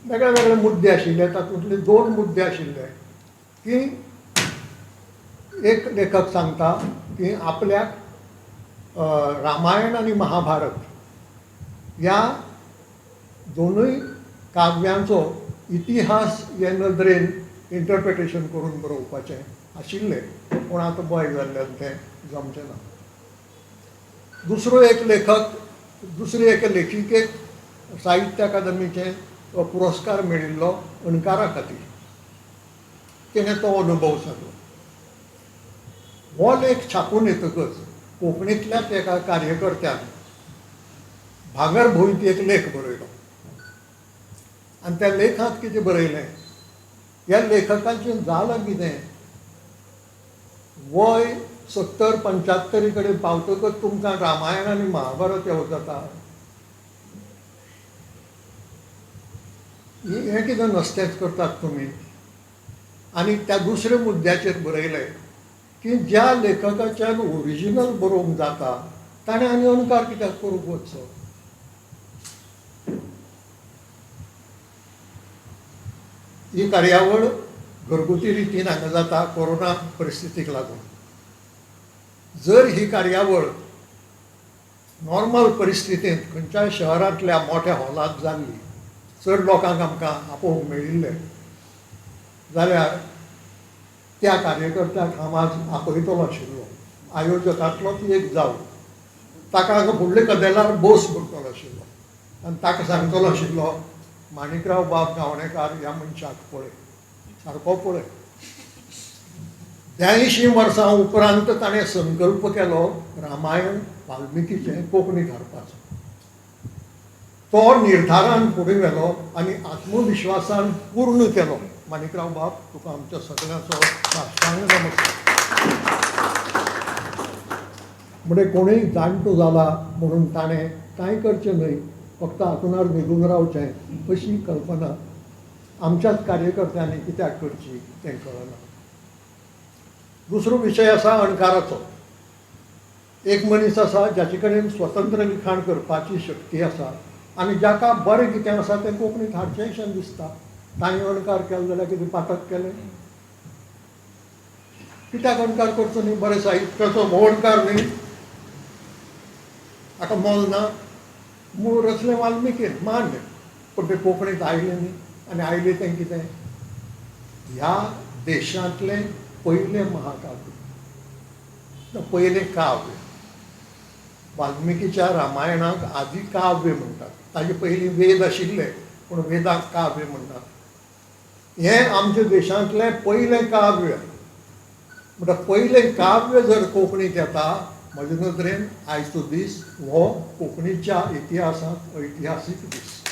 वेगळे वेगळे मुद्दे आशिल्ले. तातूंतले 2 मुद्दे आशिल्ले की एक लेखक सांगता की आपल्याक रामायण आनी महाभारत ह्या दोनूय काव्यांचो इतिहास हे नदरेन इंटरप्रिटेशन करून बरोवपाचें आशिल्लें, पूण आतां बॉय जाल्ल्यान तें जमचें ना. दुसरी एक लेखिकेक साहित्य अकादमीचे पुरस्कार मेळिल्लो अणकारा खातीर. तिणें तो अनुभव सांगलो. हो लेख छापून येतकच कोंकणींतल्याच एका कार्यकर्त्यान भांगरभूंयत एक लेख बरयलो आनी त्या लेखांत कितें बरयलें, ह्या लेखकाचें जालां कितें, वय 70-75 कडेन पावतकच तुमकां रामायण आनी महाभारत येवं जाता. हें कितें नसतेंच करतात तुमी. आनी त्या दुसऱ्या मुद्द्याचेर बरयलें की ज्या लेखकाच्यान ओरिजिनल बरोवंक जाता ताणें आनी अणकार कित्याक करूंक वचचो. ही कार्यावळ घरगुती रितीन हांगा जाता कोरोना परिस्थितीक लागून. जर ही कार्यावळ नॉर्मल परिस्थितींत खंयच्याय शहरांतल्या मोठ्या हॉलांत जाल्ली, चड लोकांक आमकां आपोवंक मेळिल्ले जाल्यार त्या कार्यकर्त्याक हांव आज आपयतलो आशिल्लो. आयोजकांतलोच एक जावन ताका हांगा फुडले कदेलार बोस करतलो आशिल्लो आनी ताका सांगतलो आशिल्लो, माणिकराव बाब गावणेकार ह्या मनशाक पळय, सारको पळय. 82 वर्सां उपरांत ताणें संकल्प केलो रामायण वाल्मिकीचें कोंकणींत हाडपाचो. तो निर्धारान फुडें गेलो आनी आत्मविश्वासान पूर्ण केलो. माणिकराव बाब, तुका आमच्या सगळ्यांचो साश्टांग नमस्कार. म्हणजे कोणीय जाणटो जाला म्हणून ताणें कांय करचें न्हय, फक्त हातूंत न्हिदून रावचें अशी कल्पना आमच्याच कार्यकर्त्यांनी कित्याक करची तें कळना. दुसरो विशय आसा अणकाराचो. एक मनीस आसा जाचे कडेन स्वतंत्र लिखाण करपाची शक्ती आसा आनी जाका बरें कितें आसा तें कोंकणींत हाडचेंशें दिसता. ताणें अणकार केलो जाल्यार कितें पातक केलें? कित्याक अणकार करचो न्ही? बरें साहित्याचो हो अणकार न्ही, हाका मोल ना. मूळ रचलें वाल्मिकीन, मान्य, पूण तें कोंकणींत आयलें न्ही. आनी आयलें तें कितें? ह्या देशांतलें पयलें महाकाव्य, पयलें काव्य. वाल्मिकीच्या रामायणाक आदी काव्य म्हणटात. ताजे पयलीं वेद आशिल्ले पूण वेदाक काव्य म्हणटात. हें आमच्या देशांतलें पयलें काव्य. म्हणटा पयलें काव्य जर कोंकणींत येता, म्हजे नदरेन आयचो दीस हो कोंकणीच्या इतिहासांत ऐतिहासीक दीस.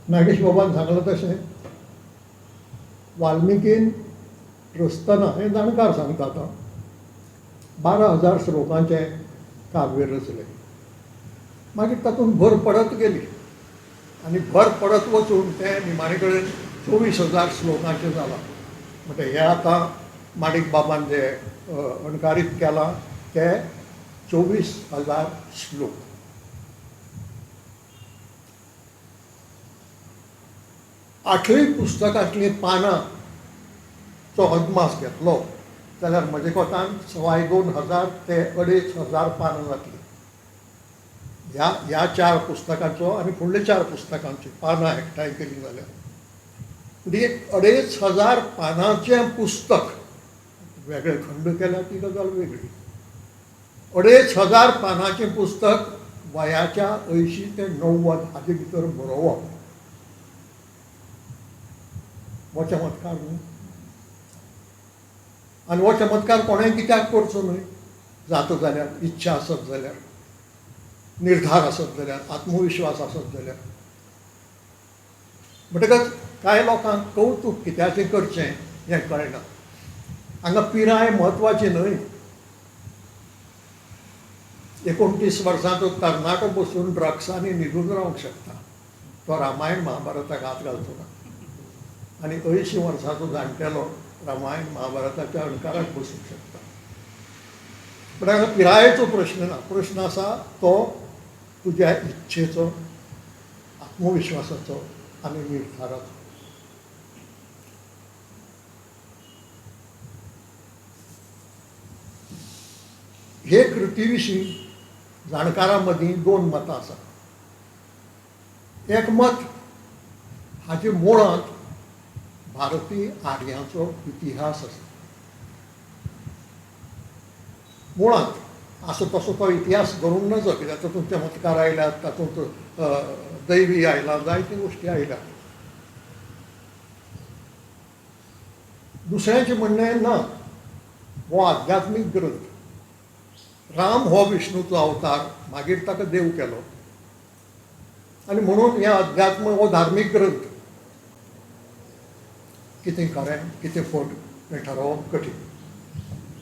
नागेश बाबान सांगलां तशें वाल्मिकीन रचतना, हें जाणकार सांगता आतां, 12,000 श्लोकांचें काव्य रचलें. मागीर तातूंत भर पडत गेली आनी भर पडत वचून तें निमाणे कडेन 24,000 श्लोकांचें जालां. म्हणजे हें आतां माणिक बाबान जे अणकारीत केलां ते 24,000 श्लोक. आठूय पुस्तकांतलीं पानांचो अदमास घेतलो जाल्यार म्हजे कोतान 2,500 ते 2,500 पानां जातलीं. ह्या 4 पुस्तकांचो आनी फुडल्या 4 पुस्तकांची पानां एकठांय केलीं जाल्यार म्हणजे 2,500 पानांचें पुस्तक. वेगळे खंड केल्या ती गजाल वेगळी. 2,500 पानांचें पुस्तक वयाच्या 80 ते 90 हाजे भितर बरोवप हो चमत्कार न्हू. आनी हो चमत्कार कोणेंय कित्याक करचो न्हय? जाता जाल्यार, इच्छा आसत जाल्यार, निर्धार आसत जाल्यार, आत्मविश्वास आसत जाल्यार. म्हणटकच कांय लोकांक कौतूक कित्याचें करचें हें कळना. हांगा पिराय म्हत्वाची न्हय. 29 वर्सांचो तरणाटो बसून ड्रग्सांनी न्हिदून रावंक शकता, तो रामायण महाभारताक हात घालचो ना. आनी 80 वर्सांचो जाणटेलो रामायण महाभारताच्या अणकाराक बसूंक शकता. पूण हांगा पिरायेचो प्रश्न ना. प्रश्न आसा तो तुज्या इच्छेचो, आत्मविश्वासाचो आनी निर्धाराचो. हे कृती विशीं जाणकारां मदीं 2 मतां आसात. एक मत हाचे मुळांत भारतीय आर्यांचो इतिहास आसा. मुळांत असो तसो तो इतिहास धरून नजो, कित्याक तातूंत चमत्कार आयल्यात, तातूंत दैवी आयलां, जायत्यो गोश्टी आयल्यात. दुसऱ्याचें म्हणणें ना, हो आध्यात्मीक ग्रंथ. राम हो विष्णूचो अवतार, मागीर ताका देव केलो आनी म्हणून हें अध्यात्म हो धार्मीक ग्रंथ. कितें खरें कितें फट हें ठरोवप कठीण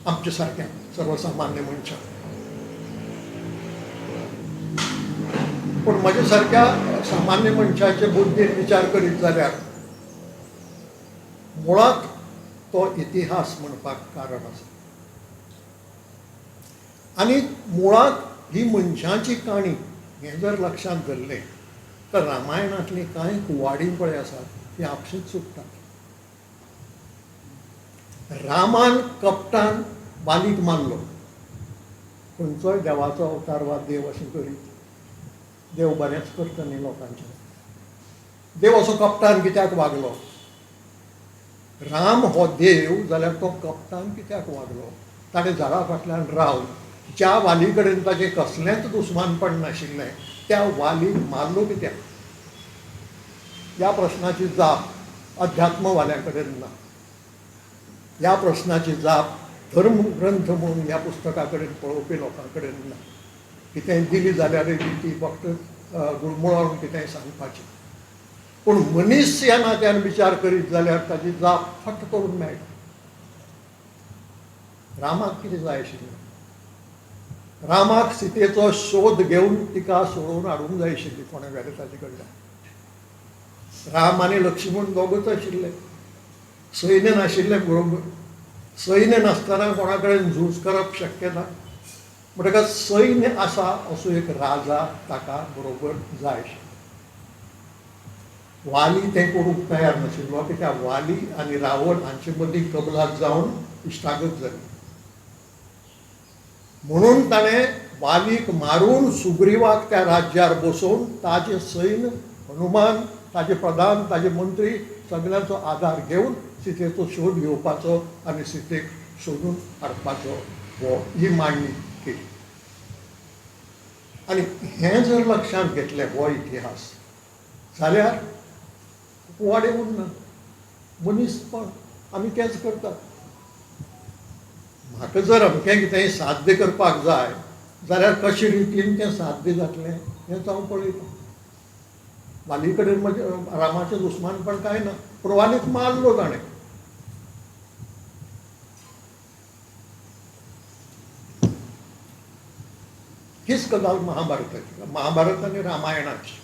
आमचे सारक्या सर्वसामान्य मनशाक. पूण म्हजे सारक्या सामान्य मनशाचे बुद्दीन विचार करीत जाल्यार मुळांत तो इतिहास म्हणपाक कारण आसा. आनी मुळांत ही मनशाची काणी हें जर लक्षांत धरलें तर रामायणातली कांय कुवाडी पळय आसात ती आपशींच चुकतात. रामान कपटान वालीक मारलो. खंयचोय देवाचो अवतार वा देव अशें करीत देव बरेंच करता न्ही लोकांचें. देव असो कपटान कित्याक वागलो? राम हो देव जाल्यार तो कपटान कित्याक वागलो? ताणें झाडा फाटल्यान रावन ज्या वाली कडेन ताचें कसलेंच दुस्मानपण नाशिल्लें त्या वालीक मारलो कित्याक? ह्या प्रस्नाची जाप अध्यात्मवाल्या कडेन ना. ह्या प्रस्नाची जाप धर्म ग्रंथ म्हणून ह्या पुस्तका कडेन पळोवपी लोकां कडेन ना. कितेंय दिली जाल्यार ती फक्त गुळमुळोवन कितेंय सांगपाचें. पूण मनीस ह्या नात्यान विचार करीत जाल्यार ताची जाप फट करून मेळटा. रामाक कितें जाय आशिल्लें? रामाक सीतेचो शोध घेवन तिका सोडून हाडूंक जाय आशिल्ली कोणे वेले ताचे कडल्यान. राम आनी लक्ष्मण दोगूच आशिल्ले. सैन्य नाशिल्लें बरोबर. सैन्य नासतना कोणा कडेन झूज करप शक्य ना. म्हणटकच सैन्य आसा असो एक राजा ताका बरोबर जाय आशिल्लो. वाली तें करूंक तयार नाशिल्लो कित्याक वाली आनी रावण हांचे मदीं कबलात जावन इश्टागत जाली. म्हणून ताणें वालीक मारून सुग्रीवाक त्या राज्यार बसोवन ताजें सैन्य हनुमान ताजे प्रधान ताजे मंत्री सगळ्यांचो आदार घेवन सीतेचो शोध घेवपाचो आनी सीतेक सोदून हाडपाचो ही मांडणी केली. आनी हें जर लक्षांत घेतलें हो इतिहास जाल्यार कुवाडे उरना. मनीसपण आमी तेंच करतात. म्हाका जर अमकें कितेंय साध्य करपाक जाय जाल्यार कशे रितीन तें साध्य जातलें हें हांव पळयतां. वाली कडेन म्हजें रामाचें दुस्मानपण कांय ना. पूण वालीक मारलो ताणें. हीच गजाल महाभारताची. महाभारत आनी रामायणाची.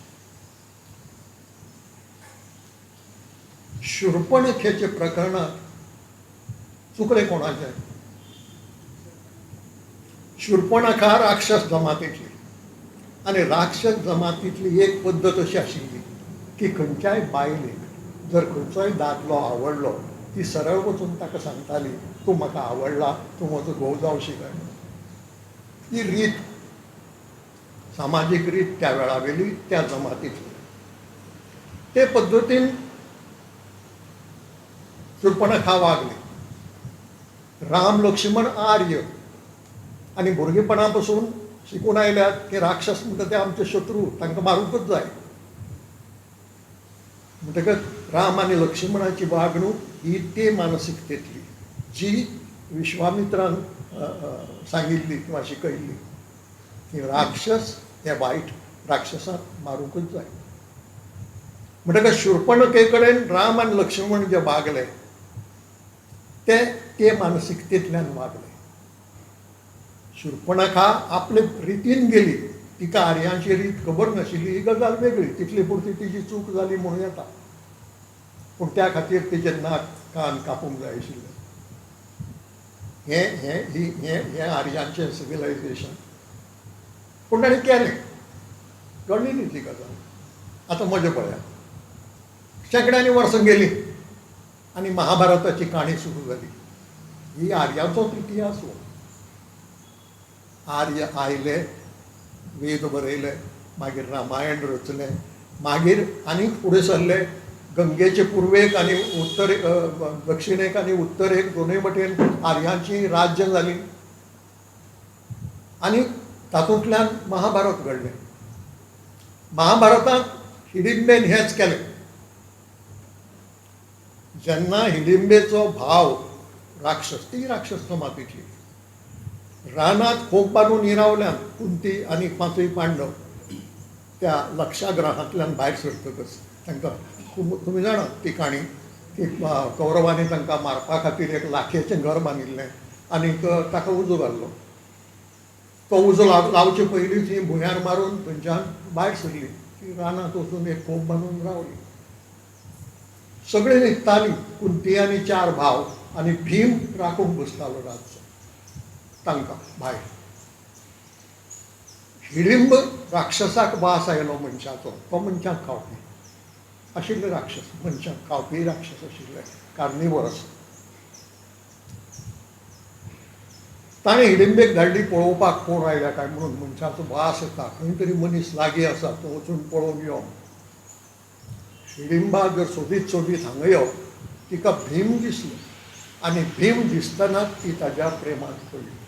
शूर्पणखेचे प्रकरणात चुकलें कोणाचें? शूर्पणखा राक्षस जमातींतली. आनी राक्षस जमातींतली एक पद्दत अशी आशिल्ली की खंयच्याय बायलेक जर खंयचोय दादलो आवडलो ती सरळ वचून ताका सांगताली तूं म्हाका आवडला, तूं म्हजो घोव जावशी काय. ही रीत सामाजीक रीत त्या वेळावेली त्या जमातींतली. ते पद्दतीन शूर्पणखा वागली. राम लक्ष्मण आर्य आनी भुरगेपणा पासून शिकून आयल्यात की राक्षस म्हणटा ते आमचे शत्रू, तांकां मारूंकच जाय. म्हणटकच राम आनी लक्ष्मणाची वागणूक ही ते मानसिकतेंतली जी विश्वामित्रान सांगिल्ली किंवा शिकयल्ली की राक्षस हे वायट, राक्षसाक मारूंकच जाय. म्हणटकच शूर्पणखे कडेन राम आनी लक्ष्मण जे वागले ते मानसिकतेंतल्यान वागले. शूर्पणखा आपले रितीन गेली. तिका आर्यांची रीत खबर नाशिल्ली ही गजाल वेगळी. तितली पुरती तिची चूक जाली म्हणूं येता. पूण त्या खातीर तिचें नाक कान कापूंक जाय आशिल्लें. हें आर्यांचें सिविलायझेशन. पूण ताणें केलें. कळ्ळी न्ही ती गजाल. आतां म्हजें पळयात. शेंकड्यांनी वर्सां गेलीं आनी महाभारताची काणी सुरू जाली. ही आर्याचोच इतिहास हो. आर्य आयले, वेद बरयले, मागीर रामायण रचलें, मागीर आनीक फुडें सरले. गंगेचे पुर्वेक आनी उत्तरेक, दक्षिणेक आनी उत्तरेक दोनूय वटेन आर्यांची राज्य जालीं. आनी तातूंतल्यान महाभारत घडलें. महाभारतांत हिडिंबेन हेंच केलें. जेन्ना हिडिंबेचो भाव राक्षस, ती राक्षस जमातींतली, रानांत खोप बांदून निरावल्यान कुंती आनी पांचूय पांडव त्या लक्षाग्रहांतल्यान भायर सरतकच तांकां तुमी जाणात ती काणी की कौरवांनी तांकां मारपा खातीर एक लाखयेचें घर बांदिल्लें आनी ताका उजो घाल्लो. तो उजो लावचे पयलींच ही भुंयार मारून थंयच्यान भायर सरली. ती रानांत वचून एक खोप बांदून रावली. सगळीं न्हिदतालीं. कुंती आनी 4 भाव आनी भीम राखूंक बसतालो रातचो तांकां भायर. हिडिंब राक्षसाक वास आयलो मनशाचो, तो मनशाक खावपी आशिल्ले राक्षस, मनशाक खावपी राक्षस आशिल्ले, कार्निवरस. ताणें हिडिंबेक धाडली पळोवपाक कोण आयल्या काय म्हणून, मनशाचो वास येता, खंय तरी मनीस लागीं आसा, तो वचून पळोवन यो. हिडिंबा जर सोदीत सोदीत हांगा यो, तिका भीम दिसलो आनी भीम दिसतनाच ती ताज्या प्रेमांत पडली.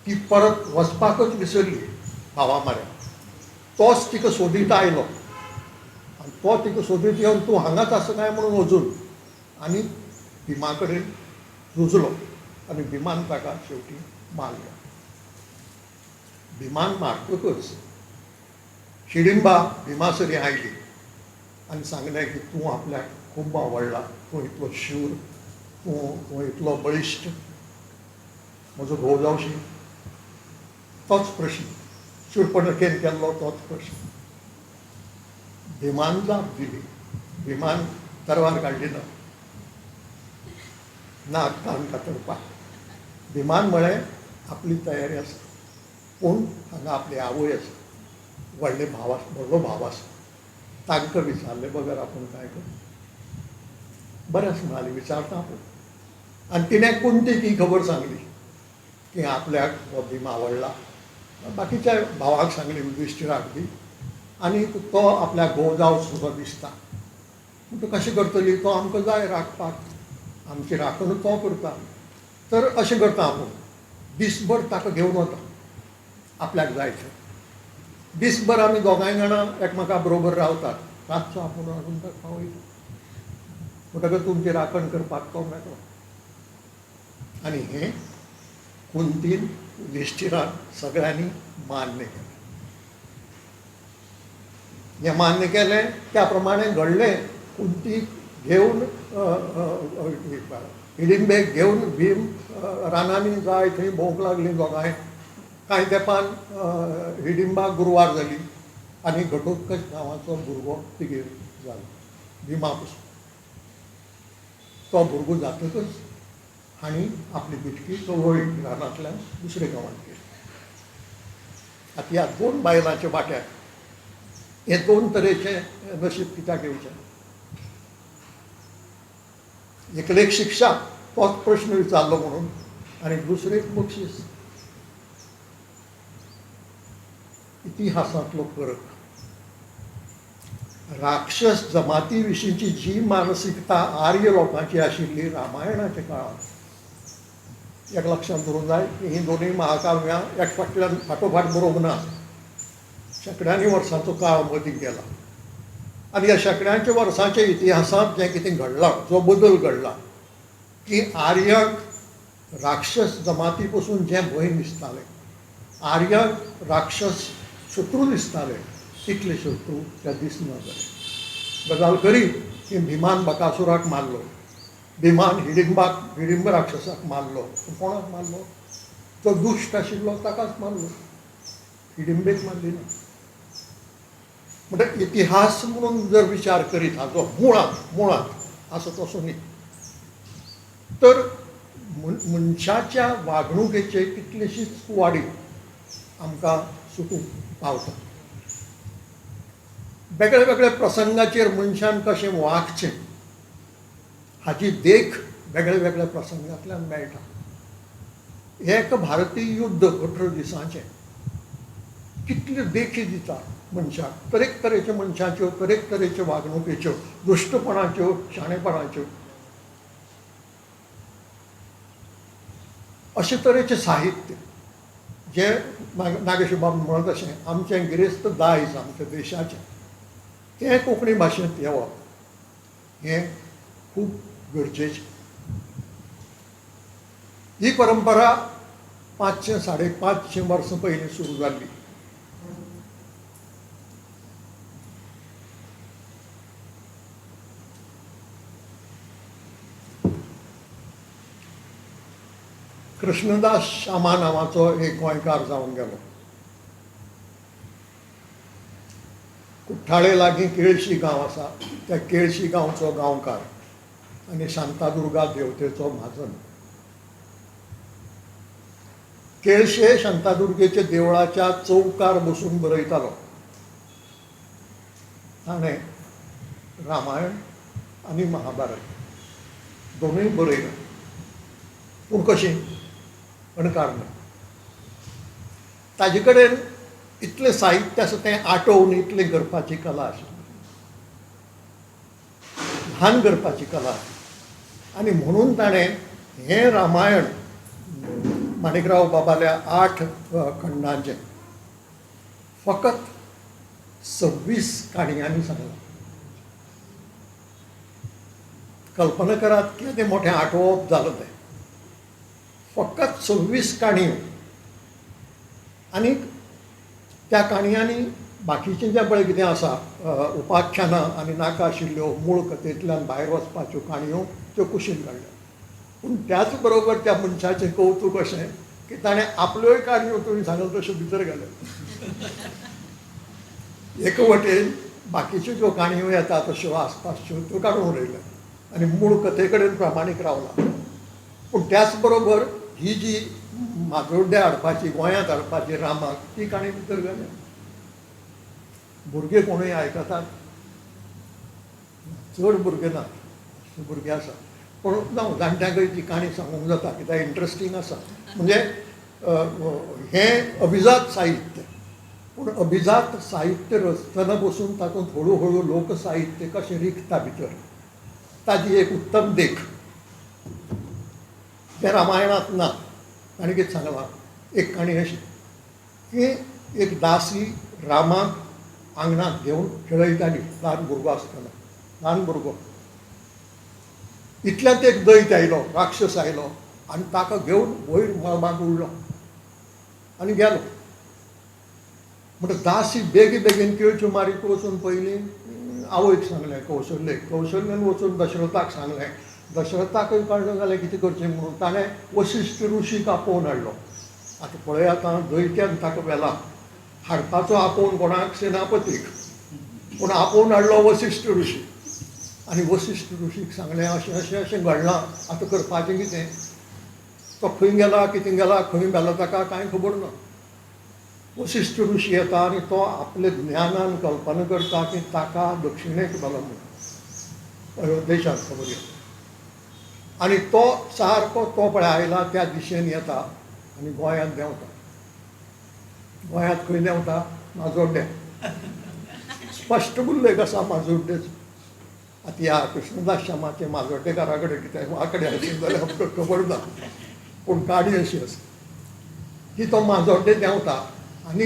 ती परत वचपाकच विसरली भावा म्हऱ्या. तोच तिका सोदीत आयलो आनी तो तिका सोदीत येवन तूं हांगाच आसा काय म्हणून वचून आनी भिमा कडेन झुजलो आनी भिमान ताका शेवटी मारलो. भिमान मारतकच हिडिंबा भिमासरी आयली आनी सांगलें की तूं आपल्याक खूब आवडला, तूं इतलो शूर, तूं इतलो बळिश्ट, म्हजो घोव जावशी. तोच प्रश्न शूरपणकेन केल्लो, तोच प्रश्न. भिमान जाप दिली. भिमान तरवार काडली ना, नाक कान कातरपाक. भिमान म्हळें आपली तयारी आसा, पूण हांगा आपली आवय आसा, व्हडले भाव आसा, व्हडलो भाव आसा, तांकां विचारलें बगर आपूण काय कर. बरें आसा म्हणाली, विचारता आपूण. आनी तिणें कुंतीक ही खबर सांगली की आपल्याक हो भीम आवडला. बाकीच्या भावाक सांगली, युधिष्ठिराक बी. आनी तो आपल्याक घोव जावं सुद्दां दिसता. पूण तो कशें करतली, तो आमकां जाय राखपाक, आमची राखण तो करता. तर अशें करता आपूण, दिसभर ताका घेवन वता आपल्याक जाय थंय. दिसभर आमी दोगांय जाणां एकामेका बरोबर रावतात. रातचो आपूण हाडून ताका पावयता. म्हणटकच तुमची राखण करपाक तो मेळटलो. आनी हें कुंतीन युधिष्ठिरान सगळ्यांनी मान्य केलें. हें मान्य केलें त्या प्रमाणें घडलें. कुंतीक घेवन हिडिंबेक घेवन भीम रानांनी जाय थंय भोंवूंक लागलीं दोगांय. कांय तेंपान हिडिंबा गुरवार जाली आनी घटोत्कच नांवाचो भुरगो तिगेर जालो भिमा पसून. तो भुरगो जातकच हांणी आपली बिटकी चवळी रानांतल्यान दुसरे गांवांत केली. आतां ह्या दोन बायलांच्या वाट्यार हे दोन तरेचे नशीब कित्याक येवचें. एकलेक शिक्षा, तोच प्रश्न विचारलो म्हणून, आनी दुसरेक बक्षीस. इतिहासांतलो फरक. राक्षस जमाती विशींची जी मानसिकता आर्य लोकांची आशिल्ली रामायणाच्या काळांत, एक लक्षांत दवरूंक जाय की ही दोनूय महाकाव्यां एक फाटल्यान फाटोफाट बरोवंक ना. शेकड्यांनी वर्सांचो काळ मदीं गेला. आनी ह्या शेकड्यांच्या वर्सांच्या इतिहासांत जें कितें घडलां, जो बदल घडला, की आर्यांक राक्षस जमाती पसून जें भंय दिसतालें, आर्यांक राक्षस शत्रू दिसताले, तितले शत्रू त्या दिसना जाले. गजाल खरी की भिमान बकासुराक मारलो, भिमान हिडिंब राक्षसाक मारलो. कोणाक मारलो? जो दुश्ट आशिल्लो ताकाच मारलो, हिडिंबेक मारली ना. म्हणजे इतिहास म्हणून जर विचार करीत हाजो मुळांत आसा तसो न्ही. तर मनशाच्या वागणुकेचे कितलेशीच वाडी आमकां सुटूंक पावता. वेगळ्या वेगळ्या प्रसंगाचेर मनशान कशें वागचें हाची देख वेगळ्या वेगळ्या प्रसंगांतल्यान मेळटा. एक भारतीय युद्ध 18 दिसांचें कितल्यो देखी दिता मनशाक, तरेक तरेच्या मनशाच्यो, तरेक तरेच्यो वागणुकेच्यो, दुश्टपणाच्यो, शाणेपणाच्यो. अशे तरेचें साहित्य जे नागेशबाब म्हणत अशें आमचें गिरेस्त दायज आमच्या देशाचें, तें कोंकणी भाशेंत येवप हें खूब गरजेचें. ही परंपरा 500-550 वर्सां पयलीं सुरू जाल्ली. कृष्णदास शामा नांवाचो एक गोंयकार जावन गेलो. कुठ्ठाळे लागीं केळशी गांव आसा, त्या केळशी गांवचो गांवकार आनी शांतादुर्गा देवतेचो म्हाजन. केळशे शांतादुर्गेच्या देवळाच्या चौकार बसून बरयतालो. ताणें रामायण आनी महाभारत दोनूय बरयलें, पूण कशें अणकार ना. ताजे कडेन इतलें साहित्य आसा तें आटोवन इतलें करपाची कला आशिल्ली, ल्हान करपाची कला आशिल्ली. आनी म्हणून ताणें हें रामायण माणिकराव बाबाल्या 8 खंडांचें फकत 26 काणयांनी सांगलां. कल्पना करात कितें मोठें आठवप जालें तें. फकत 26 काणयो. आनी त्या काणयांनी बाकीचें जें पळय कितें आसा उपाख्यानां आनी नाका आशिल्ल्यो मूळ कथेंतल्यान भायर वचपाच्यो काणयो त्यो कुशीन काडल्यो. पूण त्याच बरोबर त्या मनशाचें कौतूक अशें की ताणें आपल्योय काणयो तुवें सांगले तश्यो भितर घाल्यो. एक वटेन बाकीच्यो ज्यो काणयो येता तश्यो आसपासच्यो त्यो काडून उडयल्या आनी मूळ कथे कडेन प्रामाणीक रावला. पूण त्याच बरोबर ही जी माजोड्ड्या हाडपाची, गोंयांत हाडपाची रामाक, ती काणी भितर घाल्या. भुरगे कोणूय आयकतात? चड भुरगे ना, भुरगे आसा. पूण जावं जाणट्यांकय ती काणी सांगूंक जाता कित्याक इंट्रस्टींग आसा. म्हणजे हें अभिजात साहित्य. पूण अभिजात साहित्य रचतना बसून तातूंत हळू हळू लोकसाहित्य कशें रिकता भितर, ताजी एक उत्तम देख तें रामायणांत ना. ताणें कितें सांगलां, एक काणी अशी की एक दासी रामाक आंगणांत घेवन खेळयताली ल्हान भुरगो आसतना. ल्हान भुरगो इतल्यात एक दैत आयलो, राक्षस आयलो आनी ताका घेवन वयर मळबाक उडलो आनी गेलो. म्हणटा दासी बेगीन केळच्यो मारीत वचून पयलीं आवयक सांगलें कौशल्येक. कौशल्यान वचून दशरथाक सांगलें. दशरथाकय कळना जालें कितें करचें म्हणून. ताणें वशिश्ट ऋषीक आपोवन हाडलो. आतां पळय आतां दैत्यान ताका व्हेला. हाडपाचो आपोवन कोणाक? सेनापतीक. पूण आपोवन हाडलो वशिश्ट ऋषी. आनी वशिश्ट ऋषीक सांगलें अशें अशें अशें घडलां, आतां करपाचें कितें? तो खंय गेला, कितें गेला, खंय व्हेला ताका कांय खबर ना. वशिश्ट ऋषी येता आनी तो आपले ज्ञानान कल्पना करता की ताका दक्षिणेक व्हेलो म्हणून अयोध्येच्यान खबर येता. आनी तो सारको तो पळय आयला त्या दिशेन येता आनी गोंयांत देंवता. गोंयांत खंय देंवता? माजोड्ड्या. स्पश्ट उल्लेख आसा माजोड्डेचो. आतां ह्या कृष्णदास श्यामाचे माजोड्डेकारा कडेन कितें वाकडे आशिल्ले जाल्यार आमकां खबर ना, पूण काणी अशी आसा की तो माजोड्डे देंवता आनी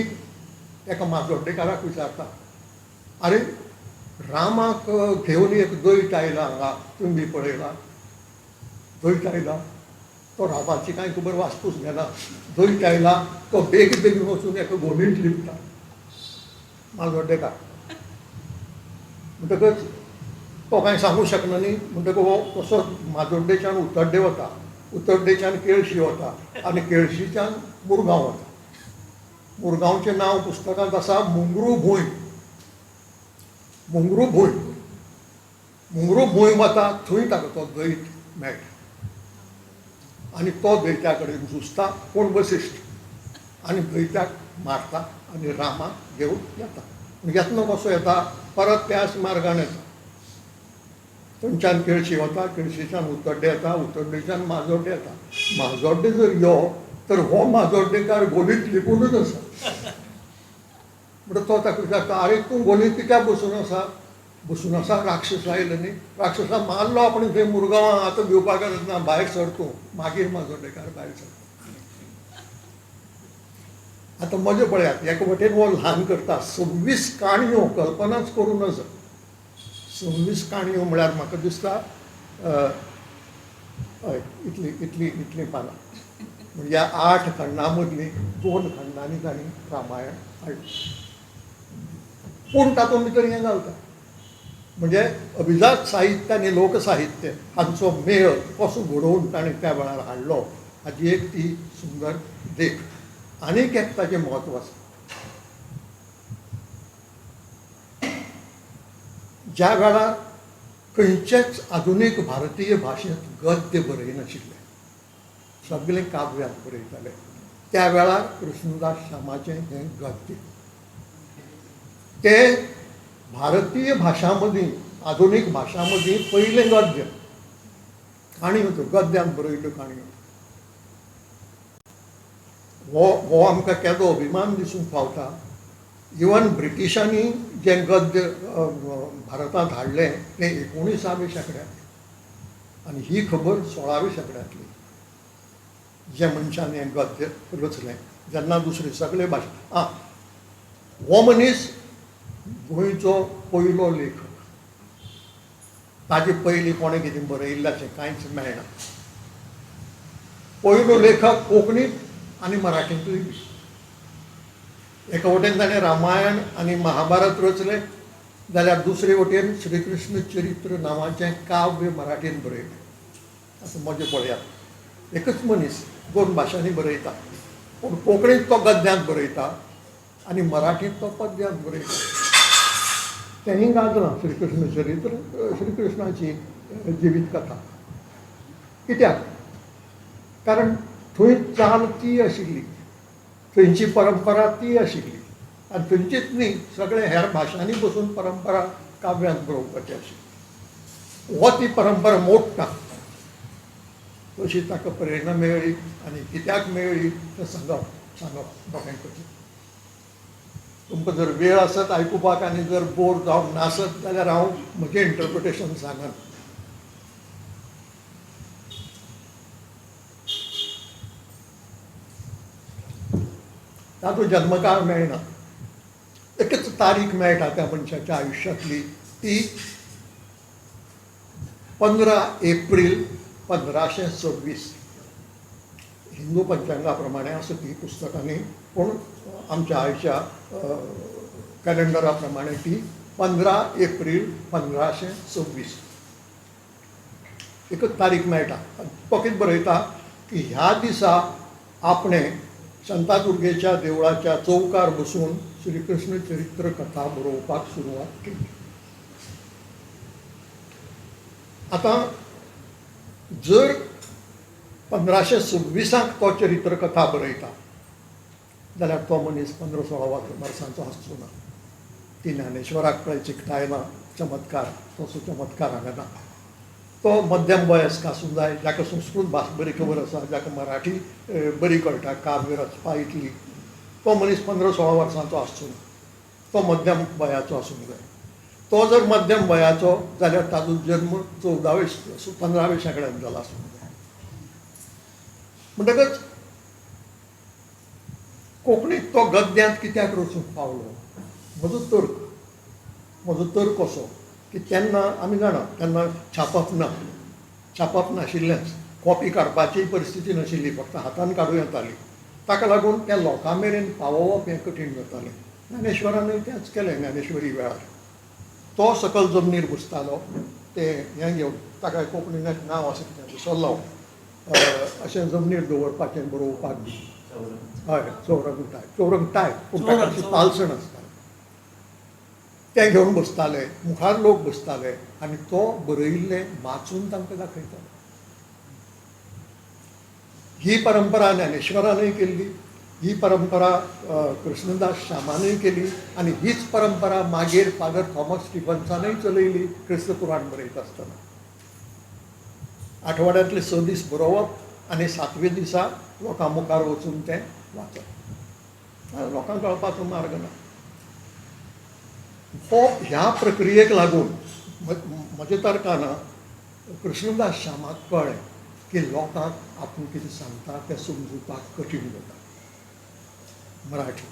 एका माजोड्डेकाराक विचारता, आरे रामाक घेवन एक दैत आयला हांगा, तुमी पळयला? दैत आयला? तो रामाची कांय खबर वाचपूच घेना. दैत आयला, तो बेगीन वचून एका गोलींत लिपता. माजोड्डेकार म्हणटकच तो कांय सांगूं शकना न्ही. म्हणटकच हो तसो माजोड्डेच्यान उत्तड्डे वता, उत्तड्डेच्यान केळशी वता आनी केळशीच्यान मुरगांव वता. मुरगांवचें नांव पुस्तकांत आसा मुंगरू भूंय. मुंगरू भूंय. मुंगरू भूंय वता, थंय ताका तो दैत मेळटा आनी तो दैत्या कडेन झुजता. कोण? वशिश्ट. आनी दैत्याक मारता आनी रामाक घेवन येता. येतना कसो येता? परत त्याच मार्गान येता. थंयच्यान केळशी वता, केळशीच्यान उत्तड्डे येता, उत्तड्डेच्यान माजोड्डे येता. माजोड्डे जर यो तर हो माजोड्डेकार गोलींत लिपूनच आसा. म्हणटा तो ताका विचारता, आरे तूं गोलींत कित्याक बसून आसा? बसून आसा, राक्षस आयलो न्ही. राक्षसा मारलो आपण थंय मुरगांवां, आतां भिवपाक गरज ना, भायर सर तूं. मागीर माजोड्डेकार भायर सरता. आतां मजा पळयात, एका वटेन हो ल्हान करता. 26 काणयो कल्पनाच करूं नज. 26 काणयो म्हळ्यार म्हाका दिसता हय इतली पानां. म्हणजे 8 खंडां मदलीं 2 खंडांनी तांणी रामायण हाडलें. पूण तातूंत भितर हें घालता म्हणजे अभिजात साहित्य आनी लोकसाहित्य हांचो मेळ कसो घडोवन ताणें त्या वेळार हाडलो हाची एक ती सुंदर देख. आनीक एक ताचें म्हत्व आसा. ज्या वेळार खंयचेच आधुनीक भारतीय भाशेंत गद्य बरयनाशिल्ले, सगळे काव्यात बरयताले. त्या वेळार कृष्णदास श्यामाचें हें गद्य. ते भारतीय भाशा मदीं आधुनीक भाशा मदीं पयलें गद्य. काणयो त्यो गद्यांत बरयल्ल्यो काणयो. हो आमकां केदो अभिमान दिसूंक पावता. इवन ब्रिटिशांनी जें गद्य भारतांत हाडलें तें 19व्या शेंकड्यांत आनी ही खबर 16व्या शेंकड्यांतली. जे मनशान हें गद्य रचलें जेन्ना दुसरे सगळे भाशा हो मनीस गोंयचो पयलो लेखक. ताजे पयलीं कोणें कितें बरयल्लें कांयच मेळना. पयलो लेखक कोंकणींत आनी मराठींतूय बी. एका वटेन ताणें रामायण आनी महाभारत रचलें जाल्यार दुसरे वटेन श्रीकृष्ण चरित्र नांवाचें काव्य मराठींत बरयलें. आतां मजा पळयात. एकच मनीस 2 भाशांनी बरयता पूण कोंकणींत तो गद्यांत बरयता आनी मराठींत तो पद्यांत बरयता. तेंय गाजलां श्रीकृष्ण चरित्र श्रीकृष्णाची जिवीत कथा. कित्याक? कारण थंय चाल ती आशिल्ली, थंयची परंपरा ती आशिल्ली आनी थंयचीच न्ही सगळे हेर भाशांनी बसून परंपरा काव्यांत बरोवपाची आशिल्ली. हो ती परंपरा मोडटा तशी ताका प्रेरणा मेळ्ळी आनी कित्याक मेळ्ळी तें सांगप दोगांय कडेन. तुमकां जर वेळ आसत आयकुपाक आनी जर बोर जावन नासत जाल्यार हांव म्हजें इंटरप्रिटेशन सांगन. तातूंत जन्मकाळ मेळना. एकच तारीख मेळटा त्या मनशाच्या आयुश्यांतली ती 15 एप्रील 1526. हिंदू पंचांगा प्रमाणे आसा ती पुस्तकांनी पूण आमच्या आयच्या कॅलेंडरा प्रमाणे ती 15 एप्रील 1526. एकच तारीख मेळटा. तो कितें बरयता की ह्या दिसा आपणें शांतादुर्गेच्या देवळाच्या चौकार बसून श्रीकृष्ण चरित्र कथा बरोवपाक सुरवात केली. आतां जर 1526 तो चरित्र कथा बरयता जाल्यार तो मनीस 15-16 वर्सांचो आसचो ना. ती ज्ञानेश्वराक पळय चिकताय ना चमत्कार, तसो चमत्कार हांगा ना. तो मध्यम वयस्क आसूं जाय, जाका संस्कृत भास बरी खबर आसा, जाका मराठी बरी कळटा, काव्य रचपा इतली. तो मनीस 15-16 वर्सांचो आसचो ना. तो मध्यम वयाचो आसूंक जाय. तो जर मध्यम वयाचो जाल्यार ताचो जल्म 15व्या शेंकड्यांत जाला आसूंक जाय. म्हणटकच कोंकणीत तो गद्यांत कित्याक रचूंक पावलो? म्हजो तर्क असो की तेन्ना आमी जाणा तेन्ना छापप नाशिल्लेंच. कॉपी काडपाची परिस्थिती नाशिल्ली, फक्त हातान काडूं येताली. ताका लागून त्या लोकां मेरेन पावोवप हें कठीण जातालें. ज्ञानेश्वरानूय तेंच केलें. ज्ञानेश्वरी वेळार तो सकल जमनीर बसतालो तें हें घेवन, ताका कोंकणीन एक नांव आसा कितें सल्लो अशें जमनीर दवरपाचें बरोवपाक बी. हय, चौरंगटाय पूण ताका अशी पालसण आसता. तें घेवन बसताले, मुखार लोक बसताले आनी तो बरयिल्लें वाचून तांकां दाखयतालो. ही परंपरा ज्ञानेश्वरानूय केल्ली, ही परंपरा कृष्णदास श्यामानूय केली आनी हीच परंपरा मागीर फादर थॉमस स्टिफन्सानूय चलयली क्रिस्त पुराण बरयता आसतना. आठवड्यांतले 6 दीस बरोवप आनी 7व्या दिसा लोकां मुखार वचून तें वाचप. लोकांक कळपाचो मार्ग ना. ह्या प्रक्रियेक लागून म्हज्या तर्कान कृष्णदास श्यामाक कळ्ळें की लोकांक आपूण कितें सांगता तें समजुपाक कठीण जाता. मराठी